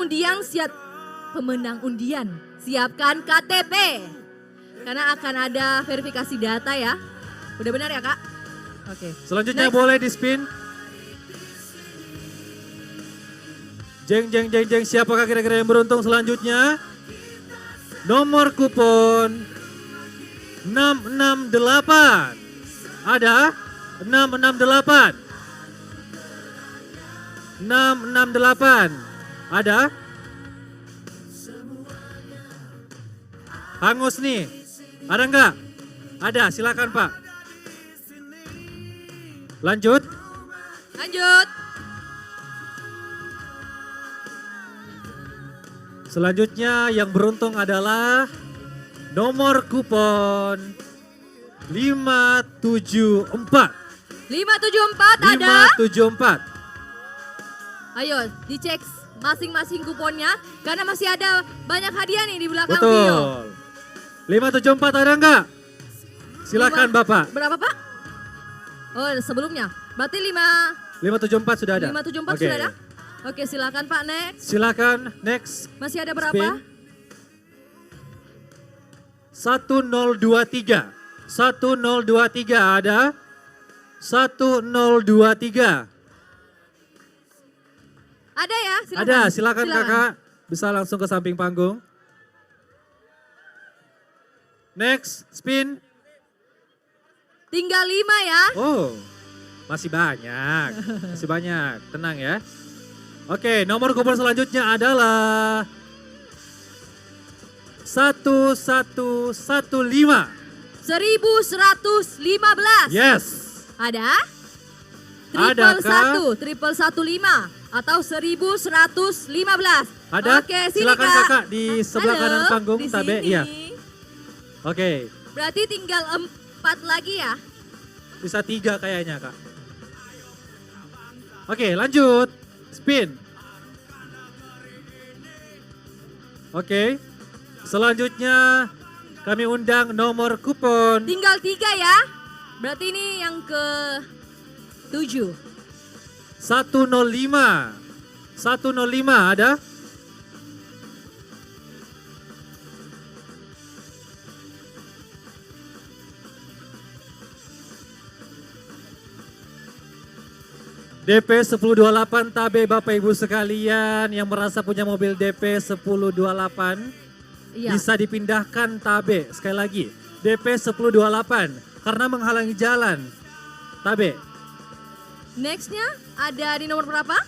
undian siapkan KTP. Karena akan ada verifikasi data ya. Udah benar ya, Kak? Oke. Selanjutnya Next. boleh di spin. Jeng jeng jeng jeng, siapakah kira-kira yang beruntung selanjutnya? Nomor kupon 668. Ada? 668. 668. Ada? Hangus nih. Ada enggak? Ada, silakan Pak. Lanjut. Lanjut. Selanjutnya yang beruntung adalah nomor kupon 574. 574 ada? 574. Ayo dicek masing-masing kuponnya karena masih ada banyak hadiah nih di belakang Betul. Vio. 574 ada enggak? Silakan Bapak. Berapa Pak? Oh sebelumnya. Berarti 574 sudah ada. 574 Oke. sudah ada? Oke silakan Pak next. Silakan next. Masih ada berapa? Spin. 1023. 1023 ada. 1023. Ada ya? Silakan. Ada, silakan Kakak. Bisa langsung ke samping panggung. Next, spin. Tinggal 5 ya. Oh, masih banyak. Masih banyak. Tenang ya. Oke, nomor kupon selanjutnya adalah 1115. 1115. Yes. Ada? Adakah? 1115 atau 1115. Ada? Oke, sini Silakan Kak. Kakak di sebelah Halo, kanan panggung. di Tabe, sini. iya. Oke, Berarti tinggal 4 lagi ya. bisa 3 kayaknya Kak. Oke, lanjut. Spin. Oke, selanjutnya kami undang nomor kupon. Tinggal 3 ya. Berarti ini yang ke 7. 105. 105 ada? DP 1028 Tabe Bapak Ibu sekalian yang merasa punya mobil DP 1028 Iya. bisa dipindahkan Tabe. Sekali lagi DP 1028 karena menghalangi jalan. Tabe. Nextnya ada di nomor berapa?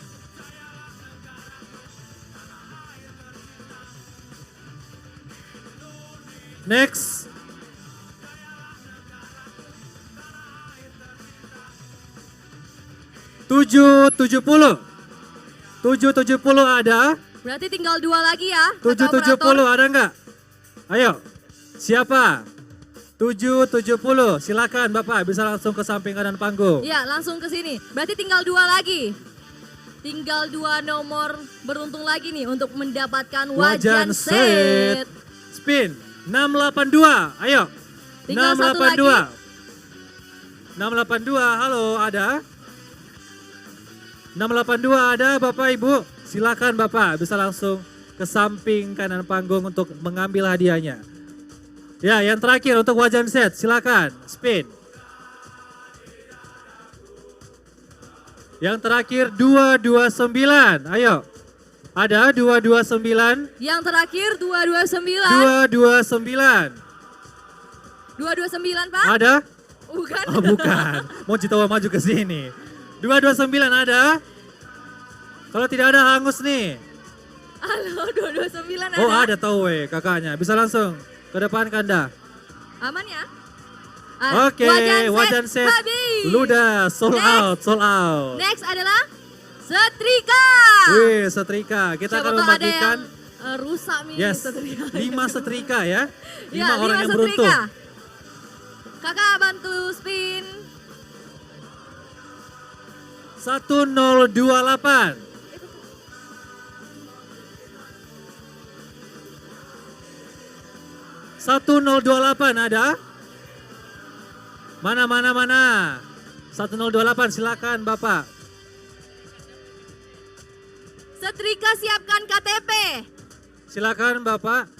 Next. tujuh puluh ada. Berarti tinggal 2 lagi ya. 770 ada nggak? Ayo, siapa? 770, silakan Bapak bisa langsung ke samping kanan panggung. Iya, langsung ke sini. Berarti tinggal 2 lagi. Tinggal 2 nomor beruntung lagi nih untuk mendapatkan wajan set. Spin 682, ayo. Tinggal 1 lagi. 682, halo ada? 682 ada Bapak Ibu, silakan Bapak bisa langsung ke samping kanan panggung untuk mengambil hadiahnya. Ya, yang terakhir untuk wajan set, silakan spin. Yang terakhir 229, ayo. Ada 229. Yang terakhir 229. 229. 229 Pak? Ada? Bukan. Oh bukan, mau Citawa maju ke sini. 229 ada? Kalau tidak ada hangus nih. Halo, 229 ada. Oh ada tahu kakaknya, bisa langsung ke depan Kanda. Aman ya? Oke, wajan set ludah, sold out, sold out. Next adalah setrika. Wih, setrika. Kita Siapa akan tahu membagikan ada yang, rusak nih yes, setrika. 5 setrika ya. 5 Ya, orang 5 yang setrika. beruntung. Kakak bantu spin. 1028. Satu 1028 ada? Mana? 1028 silakan Bapak. Setrika siapkan KTP. Silakan Bapak.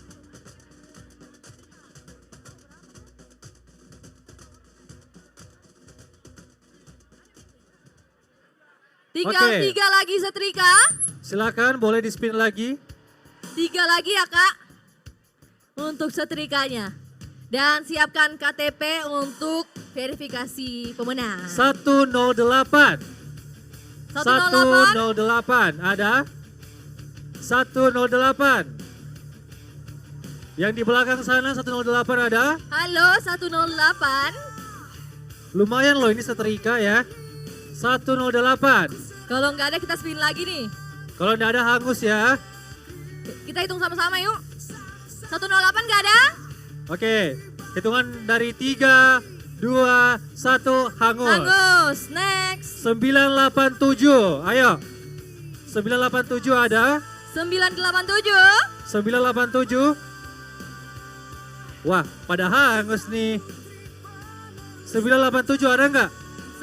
Tinggal Oke. 3 lagi setrika. Silakan boleh di spin lagi. 3 lagi ya Kak. Untuk setrikanya. Dan siapkan KTP untuk verifikasi pemenang. 108. 108. 108 ada? 108. Yang di belakang sana 108 ada? Halo 108. Lumayan loh ini setrika ya. 108. Kalau nggak ada kita spin lagi nih. Kalau nggak ada hangus ya. Kita hitung sama-sama yuk. 108 nggak ada? Oke, hitungan dari 3, 2, 1, hangus. Hangus, next. 987, ayo. 987 ada? 987. 987. Wah, pada hangus nih. 987 ada nggak?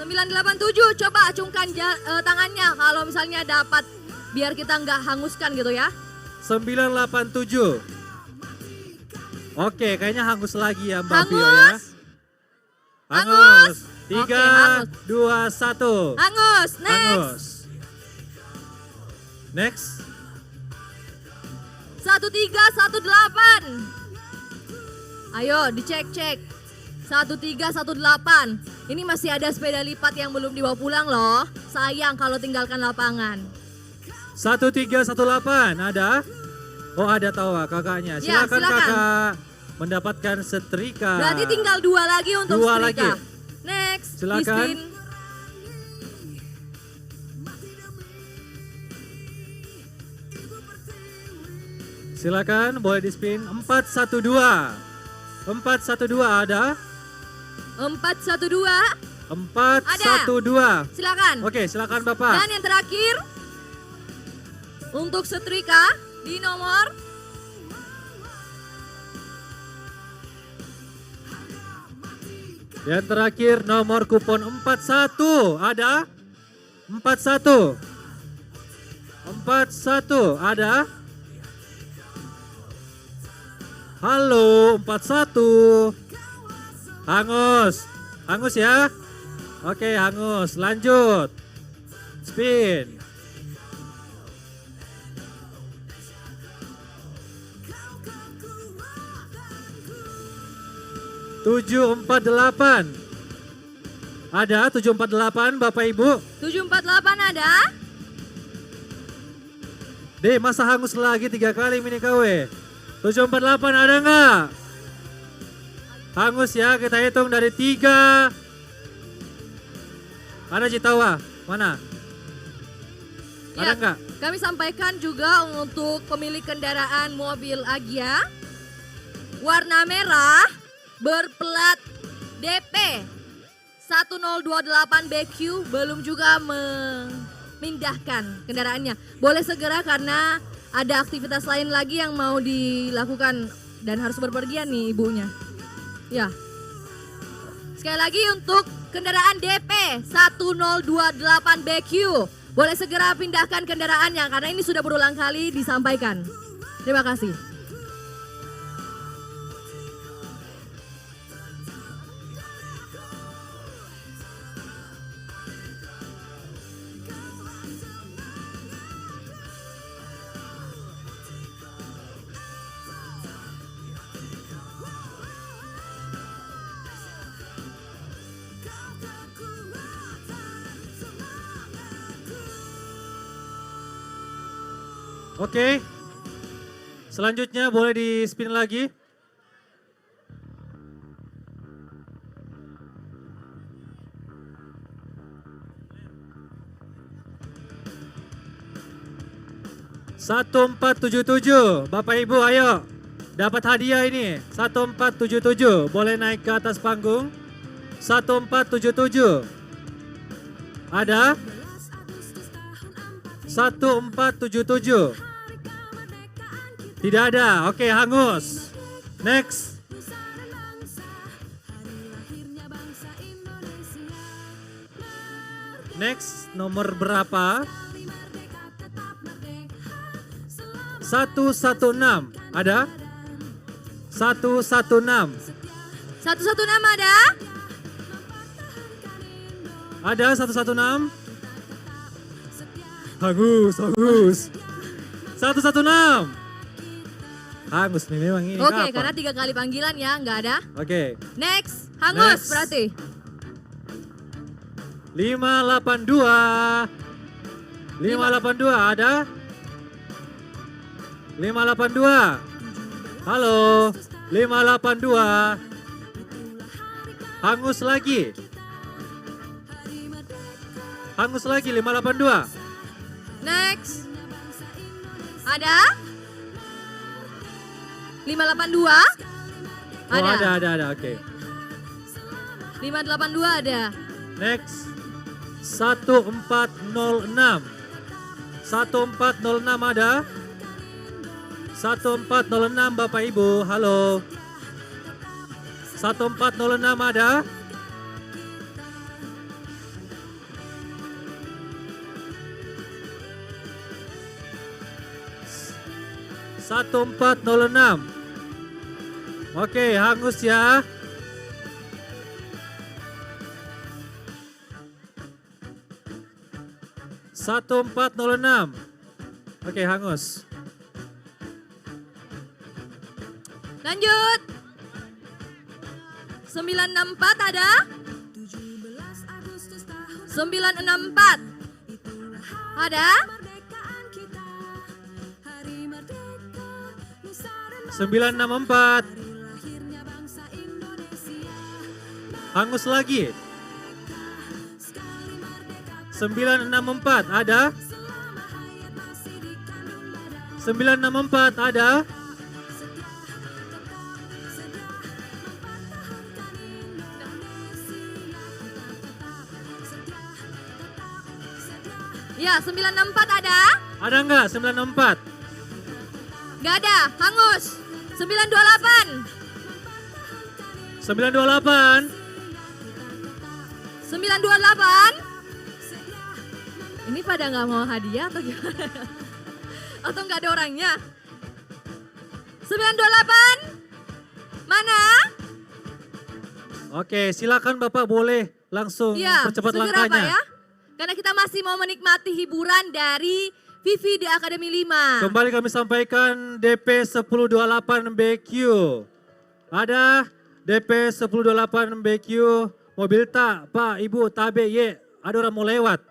987, coba acungkan tangannya kalau misalnya dapat. Biar kita nggak hanguskan gitu ya. 987. Oke, kayaknya hangus lagi ya Mbak Hangus. Vio ya. Hangus. 3, Oke, hangus. 2, 1. Hangus, next. Hangus. Next. 1318. Ayo dicek-cek. 1318. Ini masih ada sepeda lipat yang belum dibawa pulang loh. Sayang kalau tinggalkan lapangan. 1318 ada? Oh ada tahu kakaknya. Ya, Silakan silakan. kakak mendapatkan setrika. Berarti tinggal 2 lagi untuk 2 setrika. lagi. Next, Silakan. di spin. Silakan boleh di spin 412. 412 ada? 412. 412. Silakan. Oke, silakan Bapak. Dan yang terakhir untuk setrika di nomor Yang terakhir nomor kupon 41 ada? 41. 41 ada? Halo 41. Hangus. Hangus ya? Oke hangus. Lanjut. Spin. (748) ada 748 Bapak Ibu. 748 ada. D, masa hangus lagi 3 kali mini KW. 748 ada nggak? Hangus ya, kita hitung dari 3. Ada Citawa, mana? Ada Ya, nggak? kami sampaikan juga untuk pemilik kendaraan mobil Agya warna merah berplat DP 1028 BQ belum juga memindahkan kendaraannya. Boleh segera karena ada aktivitas lain lagi yang mau dilakukan dan harus berpergian nih ibunya. Ya. Sekali lagi untuk kendaraan DP 1028 BQ boleh segera pindahkan kendaraannya karena ini sudah berulang kali disampaikan. Terima kasih. Oke. Selanjutnya boleh di spin lagi. (1477) Bapak Ibu ayo. Dapat hadiah ini. 1477. Boleh naik ke atas panggung. 1477. Ada? 1477. Tidak ada. Oke, hangus. Next. Next, nomor berapa? 116. Ada? 116. 116 ada? Ada 116? Hangus. 116. Hangus nih memang ini. Oke, kapan? karena 3 kali panggilan ya, nggak ada. Oke. Next, hangus Next. berarti. 582. 582 ada? 582. Halo. 582. Hangus lagi. Hangus lagi 582. Next. Ada? 582? Oh, Ada. ada. Oke. 582 ada. Next. 1406. 1406 ada? 1406 Bapak Ibu, halo. 1406 ada? (1406) Oke, hangus ya. (1406) Oke, hangus. Lanjut. 964 ada? 964. Ada? 964. Hangus lagi. 964 ada? 964 ada? Ya, 964 ada? Ada nggak 964? Nggak ada, hangus. 928. 928. 928. Ini pada nggak mau hadiah atau gimana? Atau nggak ada orangnya? 928. Mana? Oke, silakan Bapak boleh langsung Iya, percepat segera langkahnya. Pak ya. Karena kita masih mau menikmati hiburan dari Vivi The Academy 5. Kembali kami sampaikan DP 1028 BQ. Ada DP 1028 BQ, mobil tak, Pak, Ibu, tabe, ye, ada orang mau lewat.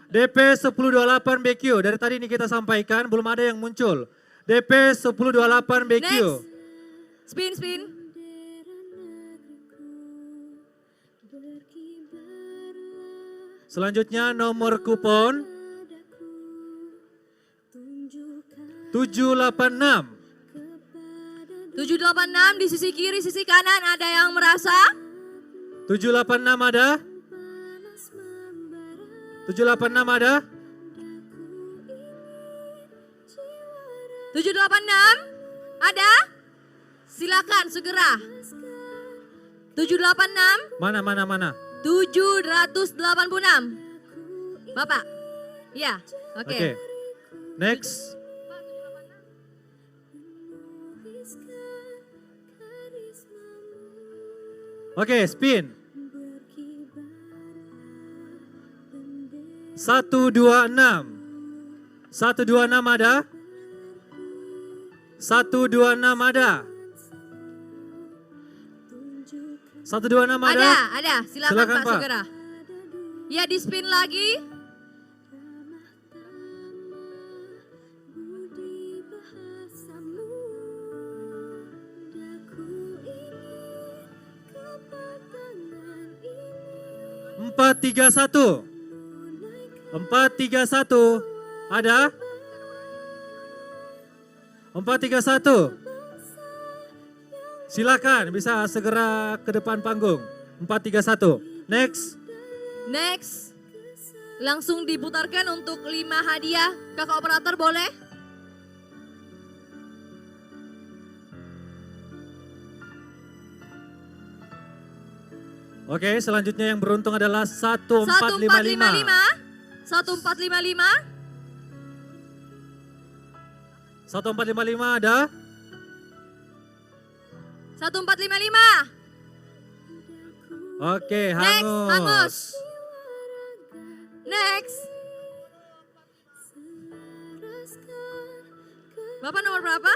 DP 1028 BQ, dari tadi ini kita sampaikan, belum ada yang muncul. DP 1028 BQ. Next. Spin. Selanjutnya nomor kupon 786. 786 di sisi kiri, sisi kanan ada yang merasa? 786 ada? 786 ada? 786 ada? Silakan segera. 786 Mana? 786. Bapak. Ya, oke. Oke. Next. Oke, spin. 126. 126 ada? 126 ada? 126 ada? Ada. Silakan, Silakan, Pak, Pak. segera. Ya, di spin lagi. Empat tiga satu ada? 431. Silakan bisa segera ke depan panggung. 431. Next. Langsung diputarkan untuk 5 hadiah. Kakak operator boleh? Oke, selanjutnya yang beruntung adalah 1455. 1455. 1455 ada? 1455. Oke, Next, hangus. Next. Bapak nomor berapa?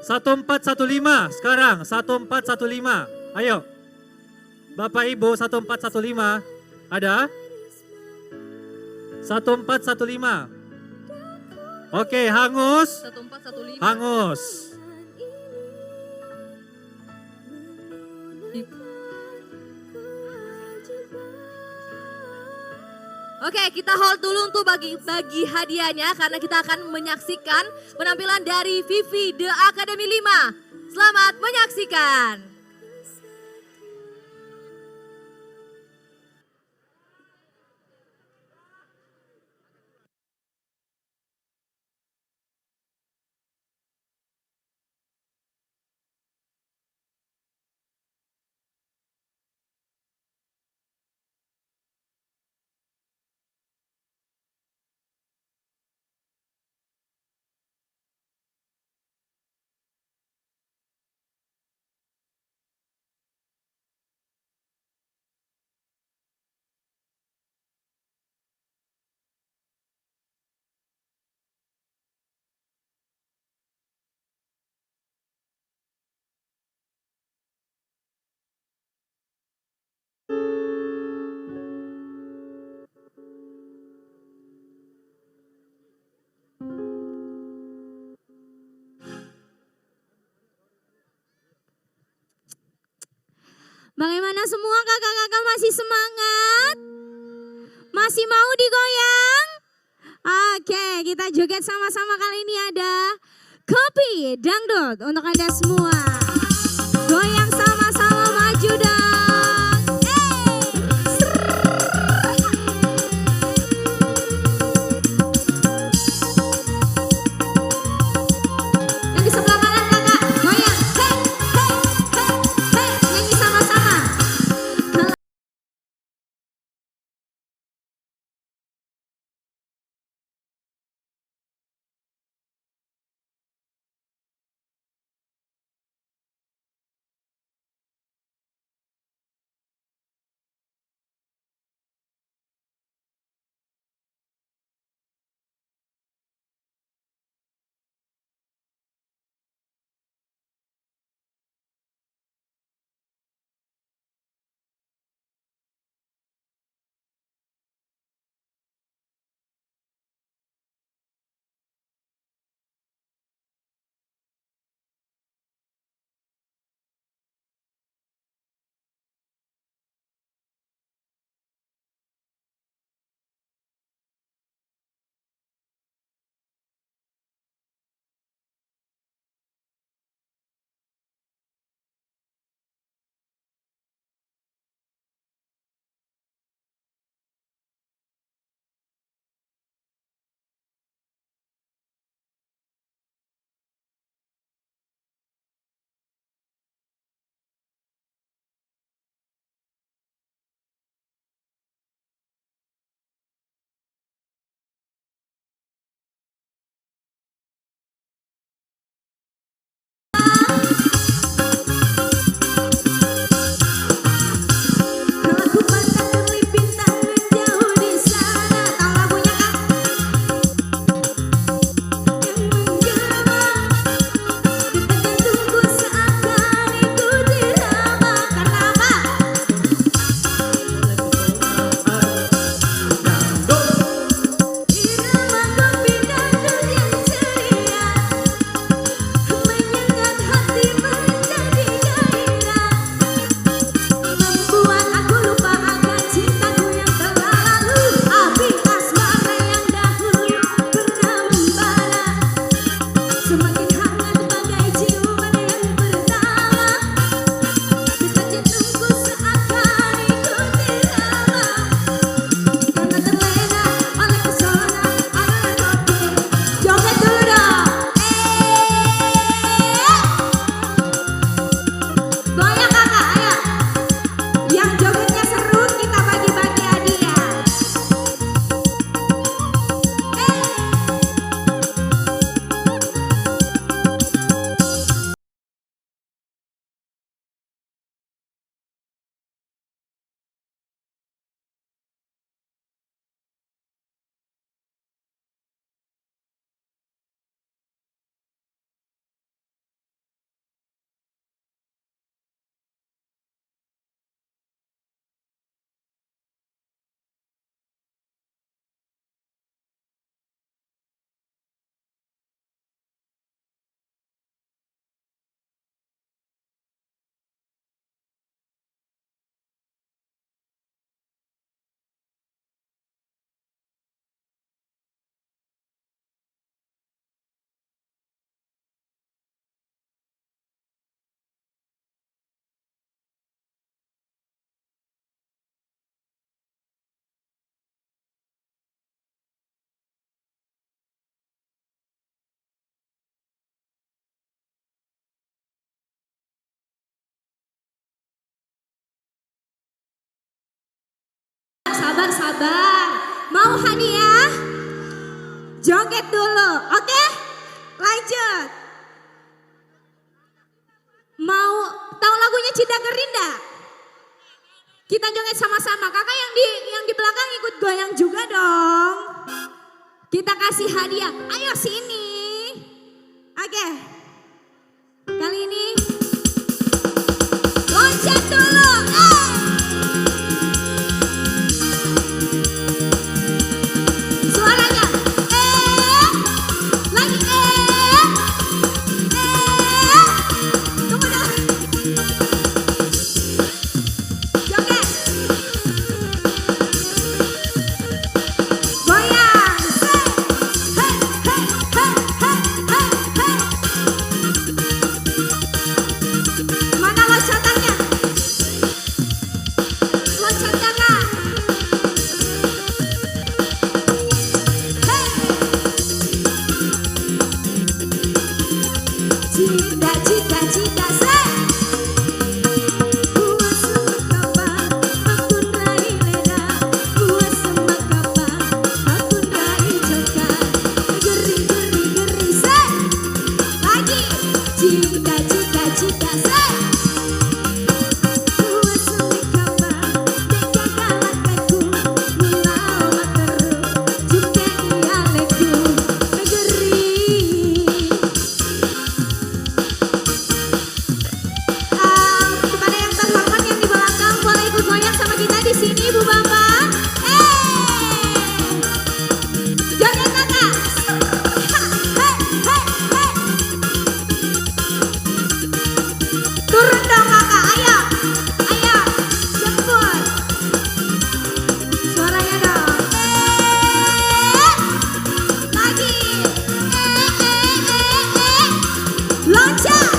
1415 sekarang, 1415. Ayo. Bapak Ibu 1415 ada? 1415. Oke, hangus. 1415. Hangus. Oke, kita hold dulu untuk bagi hadiahnya karena kita akan menyaksikan penampilan dari Vivi The Academy 5. Selamat menyaksikan. Bagaimana semua kakak-kakak masih semangat? Masih mau digoyang? Oke, kita joget sama-sama kali ini ada Kopi Dangdut untuk Anda semua. Goyang sama-sama, maju dong. sabar. Mau hadiah? Joget dulu, oke? Lanjut. Mau tahu lagunya Cinta Gerinda? Kita joget sama-sama. Kakak yang di belakang ikut goyang juga dong. Kita kasih hadiah. Ayo sini. Oke. Kali ini loncat dulu. Suaranya. Lagi. Tunggu dong. Joget. Goyang. Hey, hey, hey, hey, hey, hey. Mana loncatannya? Loncat kakak. Hey. Cinta, cinta, cinta, say. Buat semakapa, aku rai leda. Buat semakapa, aku rai joka. Geri, geri, geri, say. Lagi. Cinta, cinta, cinta, say. Buat semakapa, tega galakku. Melawan terus, juga dialekku. Negeri. Kepada yang terhormat yang di belakang boleh ikut goyang sama kita di sini Ibu Bapak. Joget kakak. Hei, hei, hei. Turun dong kakak, ayo. Ayo, jemput. Suaranya dong. Lagi. Loncat.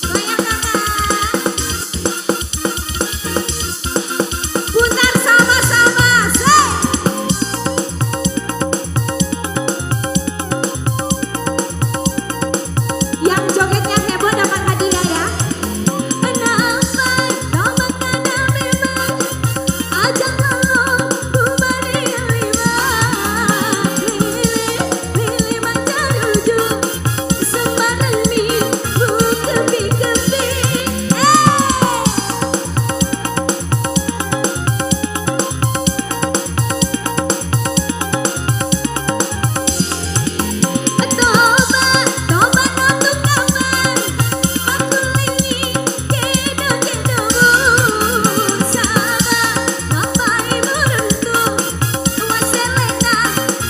Goyang kakak. Putar sama-sama. Say. Yang jogetnya heboh dapat hadiah ya. Kenapa kau makna memang ajak lalu kumari lima. Lili mancaruju sembarang mi bu kepi-kepi. Toba untuk kapan aku lingi kedo sama ngapai beruntung waselena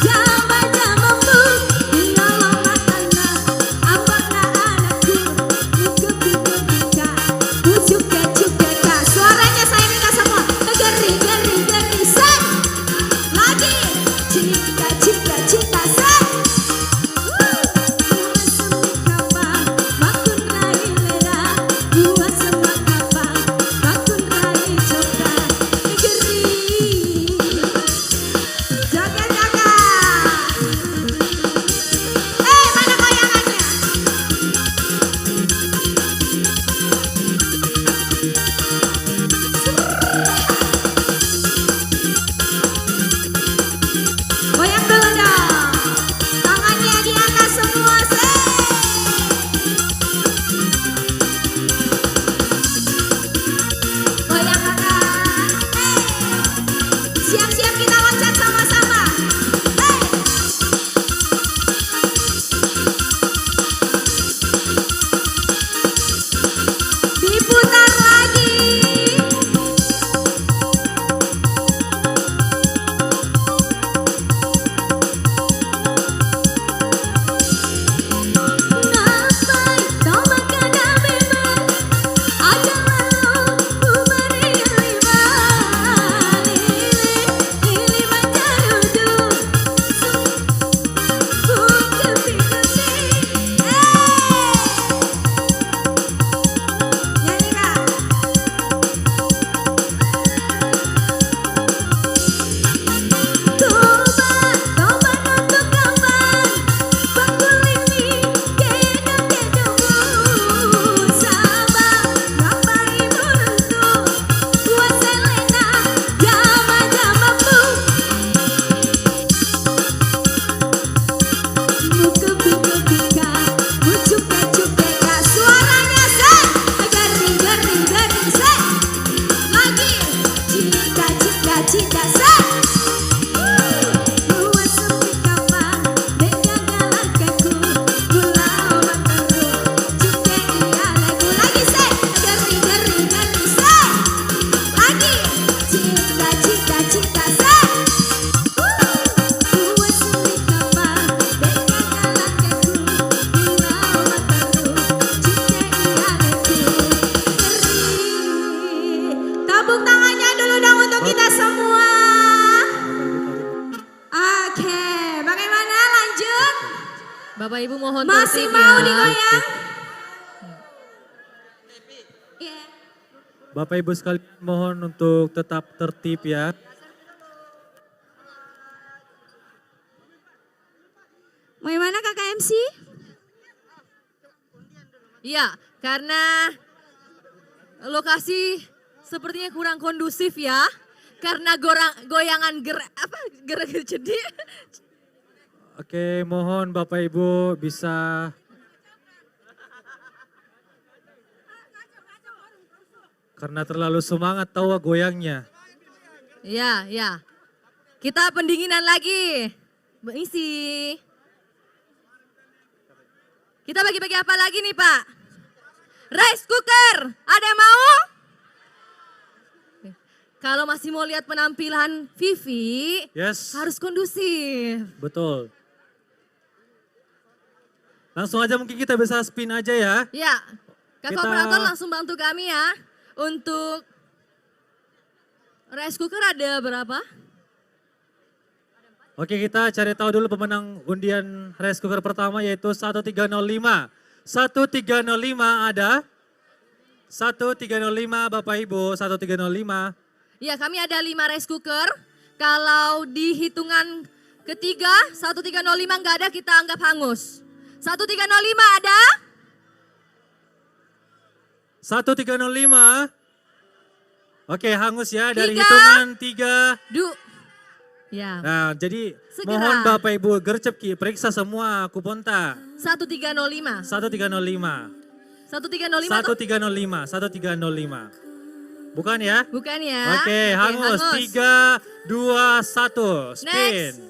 jama-jamamu tinggal matana apakah anakku kepi-kepika kucuke-cukeka. Suaranya saya minta semua geri, geri, geri, say. Lagi. Cinta, cinta, cinta, say. Goyang dulu dong. Tangannya di atas semua, say. Goyang kakak. Siap-siap kita loncat sama-sama. Hey. Diputar lagi. Ngapai kau makna memang ajak lalu kumari lima. Lili Bapak Ibu mohon Masih tertib mau ya. digoyang? Iya. Bapak Ibu sekalian mohon untuk tetap tertib ya. Bagaimana kakak MC? Iya, karena lokasi sepertinya kurang kondusif ya. Karena goyangan gerak jadi. Oke, mohon Bapak Ibu bisa karena terlalu semangat tahu goyangnya. Ya, ya. Kita pendinginan lagi. Isi. Kita bagi-bagi apa lagi nih Pak? Rice cooker, ada yang mau? Kalau masih mau lihat penampilan Vivi, Yes. harus kondusif. Betul. Langsung aja mungkin kita bisa spin aja ya. Ya, Kak Kita- operator langsung bantu kami ya. Untuk rice cooker ada berapa? Oke, kita cari tahu dulu pemenang undian rice cooker pertama yaitu 1305. 1305 ada? 1305 Bapak Ibu, 1305. Ya, kami ada 5 rice cooker. Kalau di hitungan ketiga, 1305 nggak ada, kita anggap hangus. 1305 ada? 1305. Oke, hangus ya dari Tiga. hitungan 3. Ya. Nah, jadi Segera. mohon Bapak Ibu gercep Ki, periksa semua kupon tak. 1305. 1305. 1305 tuh? 1305, 1305. Bukan ya? Bukan ya. Oke, hangus. 3, 2, 1. Spin. Next.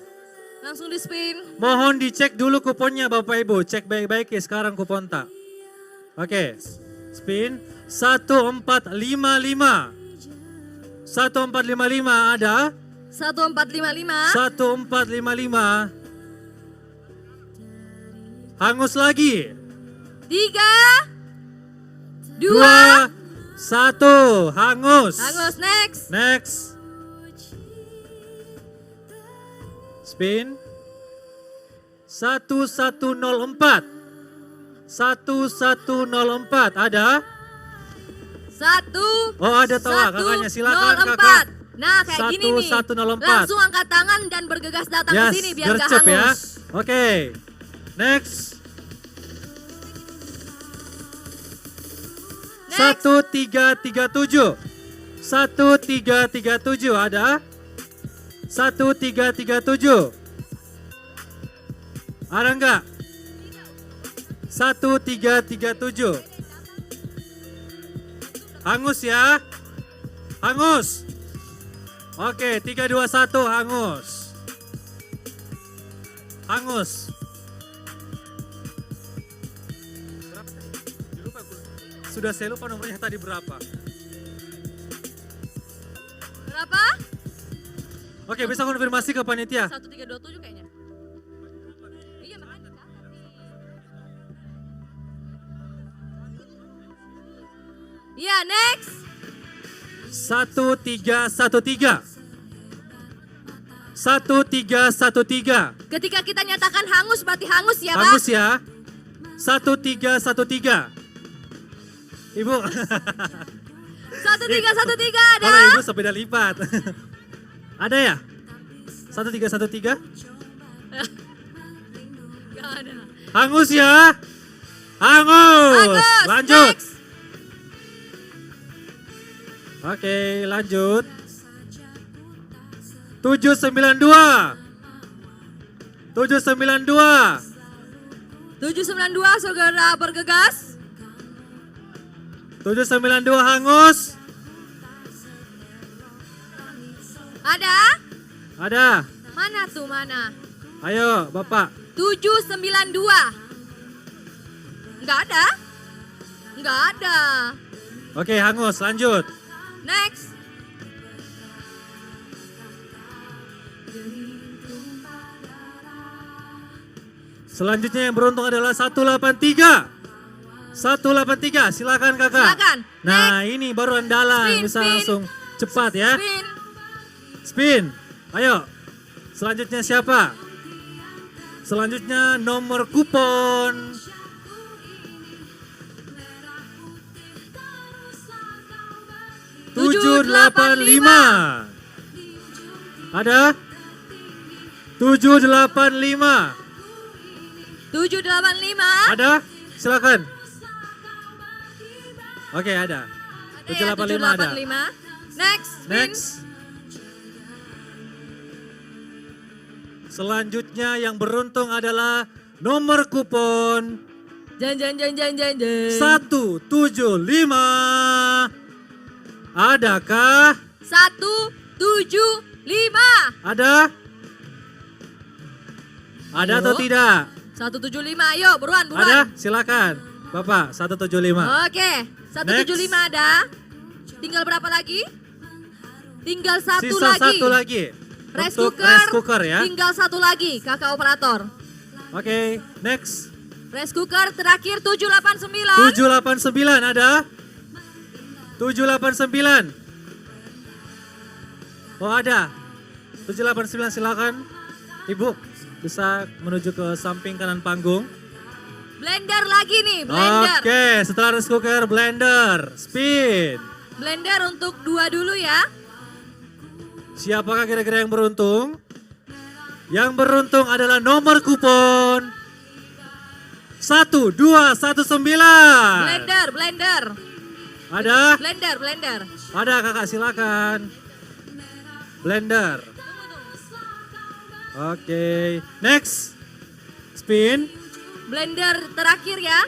Langsung di spin. Mohon dicek dulu kuponnya Bapak Ibu. Cek baik-baik ya sekarang kupon tak. Oke. Spin. 1455. 1455 ada? 1455. 1455. Hangus lagi. 3, 2, 1. Hangus. Hangus, next. Next. Spin. 1104. 1104 ada? 1. Oh, ada tahu kakaknya, silakan 104. kakak. Nah, kayak gini nih. 1104. Langsung angkat tangan dan bergegas datang ke sini biar gak gercep ya. hangus. Oke. Next. 1337. 1337 ada? 1337. Ada enggak? 1337. Hangus ya. Hangus. Oke, 321 hangus. Hangus. Sudah saya lupa nomornya tadi berapa. Berapa? Oke, bisa konfirmasi ke panitia. 1327 kayaknya. Iya, makanya dicatat nih. Iya, next. 1313. 1313. Ketika kita nyatakan hangus berarti hangus ya, Pak? Hangus ya. 1313. Ibu. 1313 ada? Kalau ibu sepeda lipat. Ada ya? 1313? Gak ada. Hangus ya. Hangus. Lanjut. Next. Oke, lanjut. 792. 792. 792 segera bergegas. 792 hangus. Ada? Ada. Mana tuh, mana? Ayo, Bapak. 792. Enggak ada? Enggak ada. Oke, hangus. Lanjut. Next. Selanjutnya yang beruntung adalah 183. 183, silakan kakak. Silakan. Nah, ini baru andalan, Spin, bisa spin. langsung cepat ya. Spin. Spin. Ayo. Selanjutnya siapa? Selanjutnya nomor kupon 785. Ada? 785. 785. Ada? Silakan. Oke, ada. 785 ada. 785. Next. Next. Selanjutnya yang beruntung adalah nomor kupon Jan. 175. Adakah? 175. Ada? Ada atau tidak? 175, ayo buruan. Ada? Silakan. Bapak, 175. Oke, 175 ada. Tinggal berapa lagi? Tinggal satu Sisa lagi. satu lagi. Rice Untuk cooker, rice cooker ya. Tinggal satu lagi, kakak operator. Oke, next. Rice cooker terakhir 789. 789 ada? 789. Oh ada. 789 silakan. Ibu bisa menuju ke samping kanan panggung. Blender lagi nih, blender. Oke, setelah rice cooker, blender, spin. Blender untuk 2 dulu ya. Siapakah kira-kira yang beruntung? Yang beruntung adalah nomor kupon 1219. Blender. Ada? Blender. Ada kakak, silakan. Blender. Oke, next. Spin. Blender terakhir ya.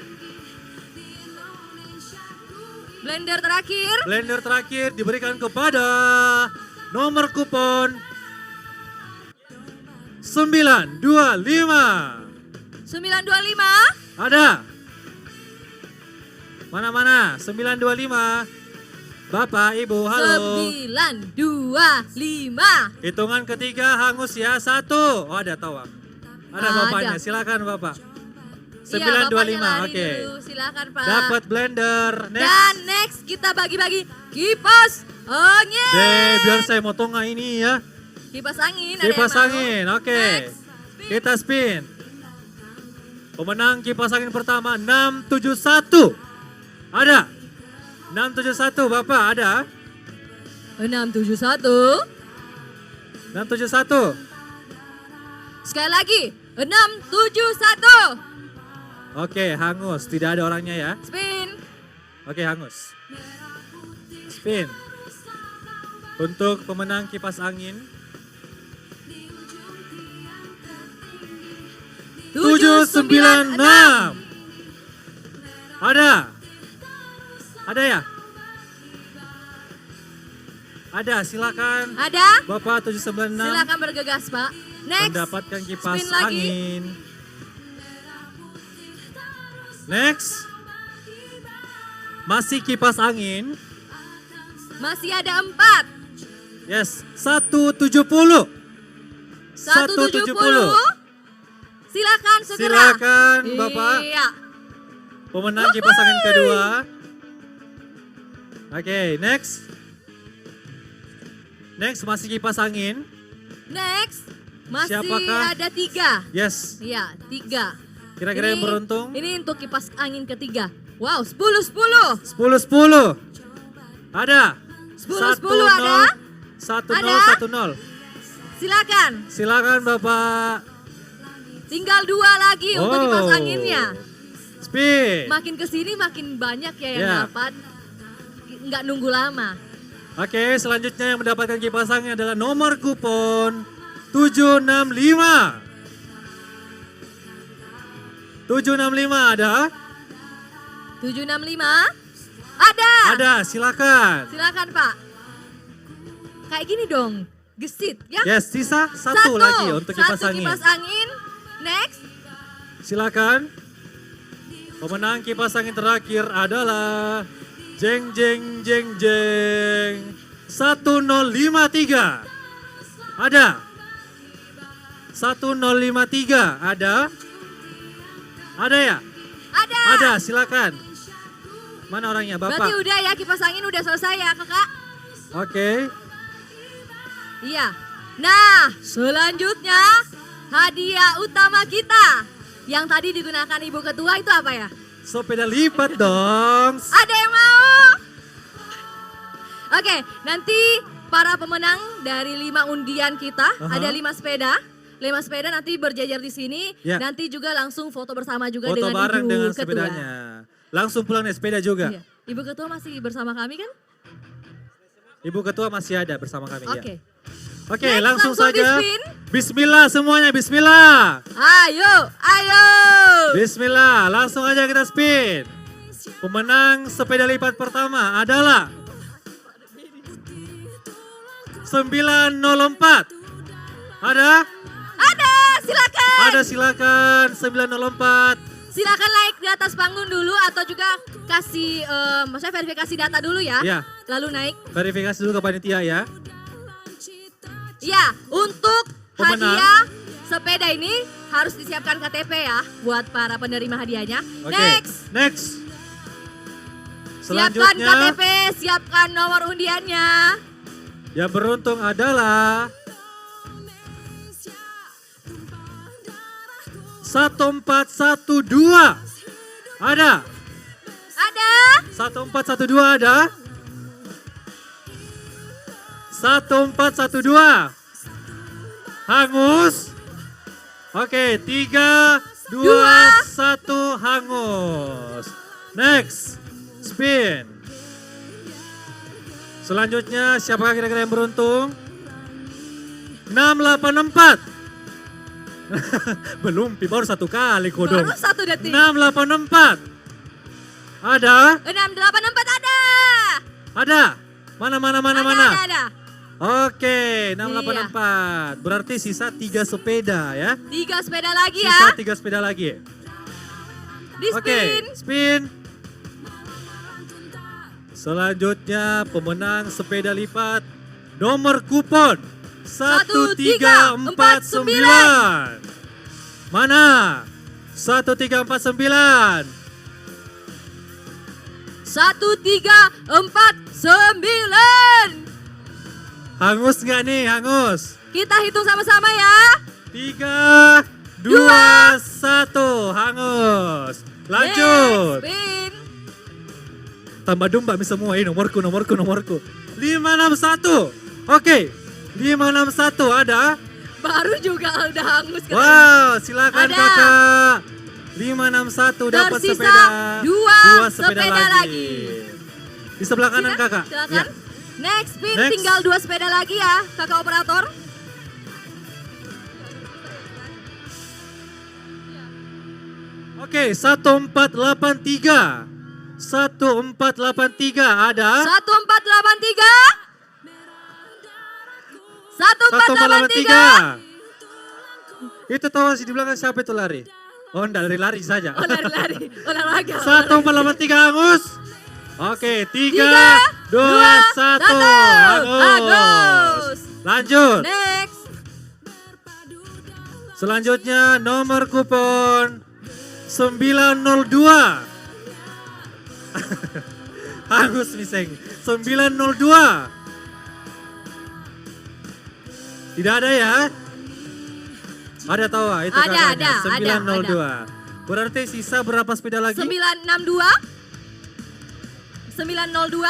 Blender terakhir. Blender terakhir diberikan kepada nomor kupon 925. 925. Ada? Mana-mana? 925. Bapak, Ibu, halo. 925. Hitungan ketiga hangus ya. 1. Oh ada tawak. Ada bapaknya, silakan Bapak. 925, oke. Silakan Pak. Dapat blender. Next. Dan next kita bagi-bagi kipas angin. Deh, biar saya motong ini ya. Kipas angin. Kipas ada yang angin, mau? oke. Kita spin. Pemenang kipas angin pertama 671. Ada? 671 Bapak ada? 671. 671. Sekali lagi 671. Oke, hangus. Tidak ada orangnya ya. Spin. Oke, hangus. Spin. Untuk pemenang kipas angin 796. Ada? Ada ya? Ada, silakan. Ada? Bapak 796. Silakan bergegas, Pak. Next. Mendapatkan kipas Spin lagi. angin. Next. Masih kipas angin. Masih ada 4. Yes, 170. 170. Silakan segera. Silakan Bapak. Iya. Pemenang kipas angin kedua. Oke, next. Next masih kipas angin. Next. Masih Siapakah? ada 3. Yes. Iya, 3. Kira-kira yang beruntung? Ini untuk kipas angin ketiga. Wow, 10-10. 10-10. Ada? 10-10 ada? 10-10. Silakan. Silakan Bapak. Tinggal 2 lagi untuk kipas anginnya. Spin. Makin kesini makin banyak ya yang Ya. dapat. Nggak nunggu lama. Oke, selanjutnya yang mendapatkan kipas angin adalah nomor kupon 765. 765 ada? 765. Ada. Ada, silakan. Silakan Pak. Kayak gini dong. Gesit ya. Yes, sisa satu lagi untuk kipas Satu angin. kipas angin. Next. Silakan. Pemenang kipas angin terakhir adalah jeng jeng jeng jeng 1053. Ada? 1053 ada? Ada ya? Ada. Ada, silakan. Mana orangnya, Bapak? Berarti udah ya, kipas angin udah selesai ya kakak? Oke. Iya. Nah, selanjutnya hadiah utama kita yang tadi digunakan Ibu Ketua itu apa ya? Sepeda lipat dong. Ada yang mau? Oke, nanti para pemenang dari 5 undian kita, ada 5 sepeda. 5 sepeda nanti berjajar di sini. Ya. Nanti juga langsung foto bersama juga Foto dengan bareng Ibu dengan Ketua. sepedanya. Langsung pulang naik sepeda juga. Iya. Ibu Ketua masih bersama kami kan? Ibu Ketua masih ada bersama kami Oke. ya. Oke, Next, langsung langsung saja. di-spin. Bismillah semuanya, bismillah. Ayo, ayo. Bismillah, langsung aja kita spin. Pemenang sepeda lipat pertama adalah 904. Ada? Ada, silakan. Ada, silakan 904. Silakan naik di atas panggung dulu atau juga kasih, maksudnya verifikasi data dulu ya. Ya. Lalu naik. Verifikasi dulu ke panitia ya. Ya, untuk Pemenang. hadiah sepeda ini harus disiapkan KTP ya buat para penerima hadiahnya. Oke, Next. next. Siapkan Selanjutnya KTP, siapkan nomor undiannya. yang beruntung adalah 1412. Ada? Ada? 1412 ada? 1412. Hangus. Oke, 3, 2, 1 hangus. Next, spin. Selanjutnya siapakah kira-kira yang beruntung? 684. Belum, baru 1 kali kodong. Baru 1 detik. 684. Ada? 684 ada. Ada? Mana? Ada. Oke, 684. Berarti sisa 3 sepeda ya. 3 sepeda lagi ya. Sisa 3 sepeda lagi. Di spin. Oke, spin. Selanjutnya pemenang sepeda lipat nomor kupon 1349. Mana? 1349. 1349. Hangus nggak nih? Hangus. Kita hitung sama-sama ya. 3, 2, 1. Hangus. Lanjut. Next, spin. Tambah domba semua ini nomorku. 561. Oke. 561 ada? Baru juga udah hangus. Wow, silakan Ada. kakak. 561 dapat Tersisa sepeda. 2 sepeda lagi. Di sebelah kanan kakak. Silakan. Ya. Next spin, Next. tinggal 2 sepeda lagi ya, kakak operator. Oke, 1483. 1483 ada? 1483. 1483. 1483. Itu tahu sih di belakang siapa itu lari? Oh enggak, lari saja. Oh lari-lari, olahraga. 1483 hangus. Oke, 3, 2, 1. Hangus. Lanjut. Next. Selanjutnya nomor kupon 902. Hangus miseng. 902. Tidak ada ya? Ada tahu itu Ada, kakaknya. ada. 902. Berarti sisa berapa sepeda lagi? 962. 902.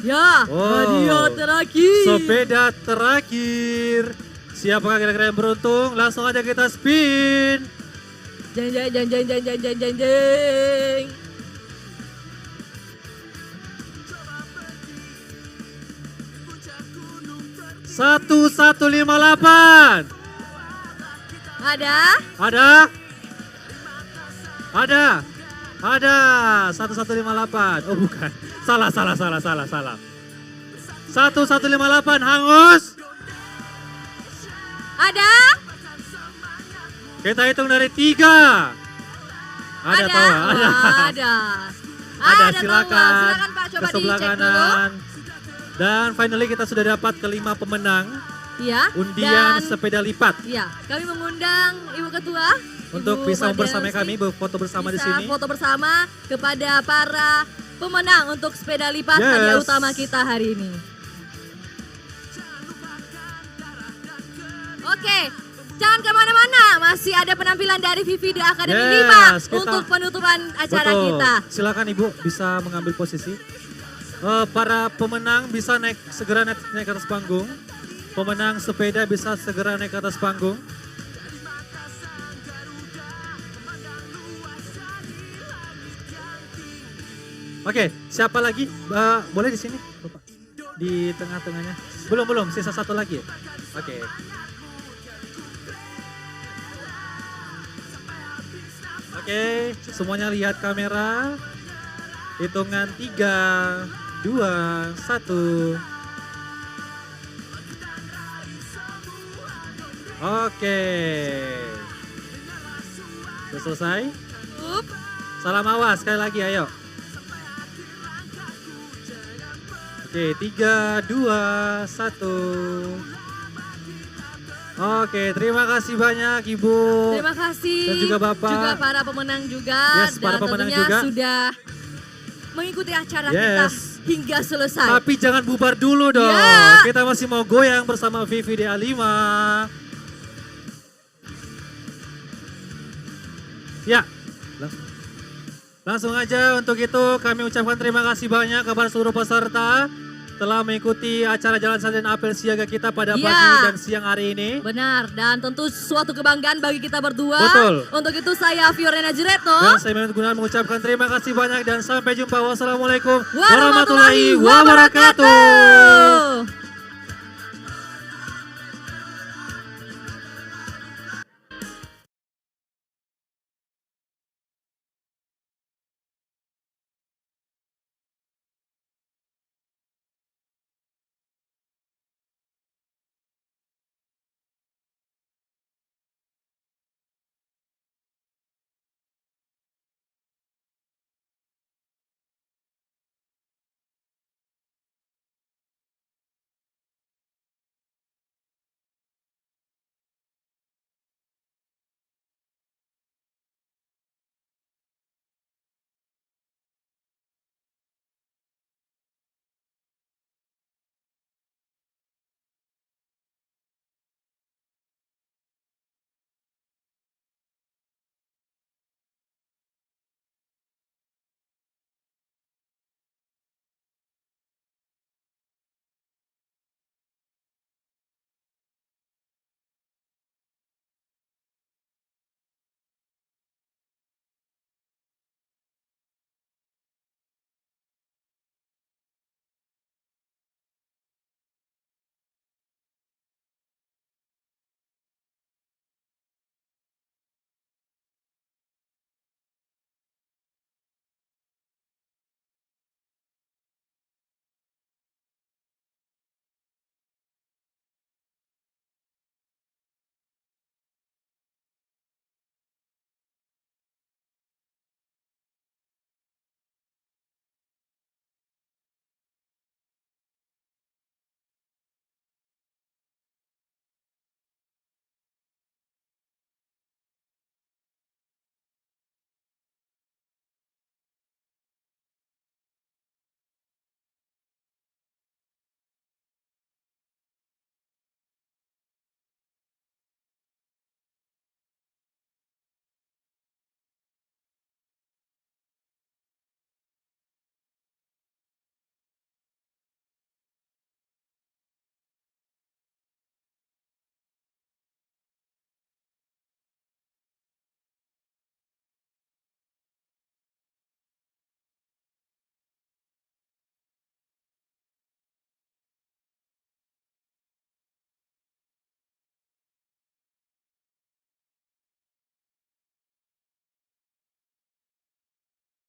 Ya, hadiah terakhir. Sepeda terakhir. Siapakah kira-kira yang beruntung? Langsung aja kita spin. Jeng. 1158. Ada? Ada 1158. Oh bukan. Salah. 1158 hangus. Ada? Kita hitung dari 3. Ada tahu? Ada, silakan. Silakan Pak, coba Ke sebelah dicek kanan. Dan finally kita sudah dapat kelima pemenang Ya. undian Dan sepeda lipat. ya, kami mengundang Ibu Ketua Untuk Ibu bisa Madiana bersama Lesti, kami, foto bersama di bisa sini. foto bersama kepada para pemenang untuk sepeda lipat Yes. hadiah utama kita hari ini. Oke, jangan kemana-mana, masih ada penampilan dari Vivi The Academy Yes, 5 untuk penutupan acara Betul. kita. Silakan Ibu bisa mengambil posisi. Para pemenang bisa segera naik ke atas panggung. Pemenang sepeda bisa segera naik ke atas panggung. Oke, siapa lagi? Boleh di sini, Bapak? Di tengah-tengahnya. Belum, sisa satu lagi. Oke. Oke, semuanya lihat kamera. Hitungan 3, 2, 1. Oke. Sudah selesai? Salam awas sekali lagi, ayo. Oke, 3, 2, 1. Oke, terima kasih banyak Ibu. Terima kasih. Dan juga Bapak. Juga para pemenang juga. Yes, para dan pemenang tentunya juga. sudah mengikuti acara kita hingga selesai. Tapi jangan bubar dulu dong. Ya. Kita masih mau goyang bersama Vivi The A5. Ya, langsung aja untuk itu kami ucapkan terima kasih banyak kepada seluruh peserta telah mengikuti acara Jalan Santai dan Apel Siaga kita pada pagi dan siang hari ini. Benar, dan tentu suatu kebanggaan bagi kita berdua. Betul. Untuk itu saya Fiorena Juretno. Dan saya Mehmet Gunawan mengucapkan terima kasih banyak dan sampai jumpa. Wassalamualaikum warahmatullahi wabarakatuh.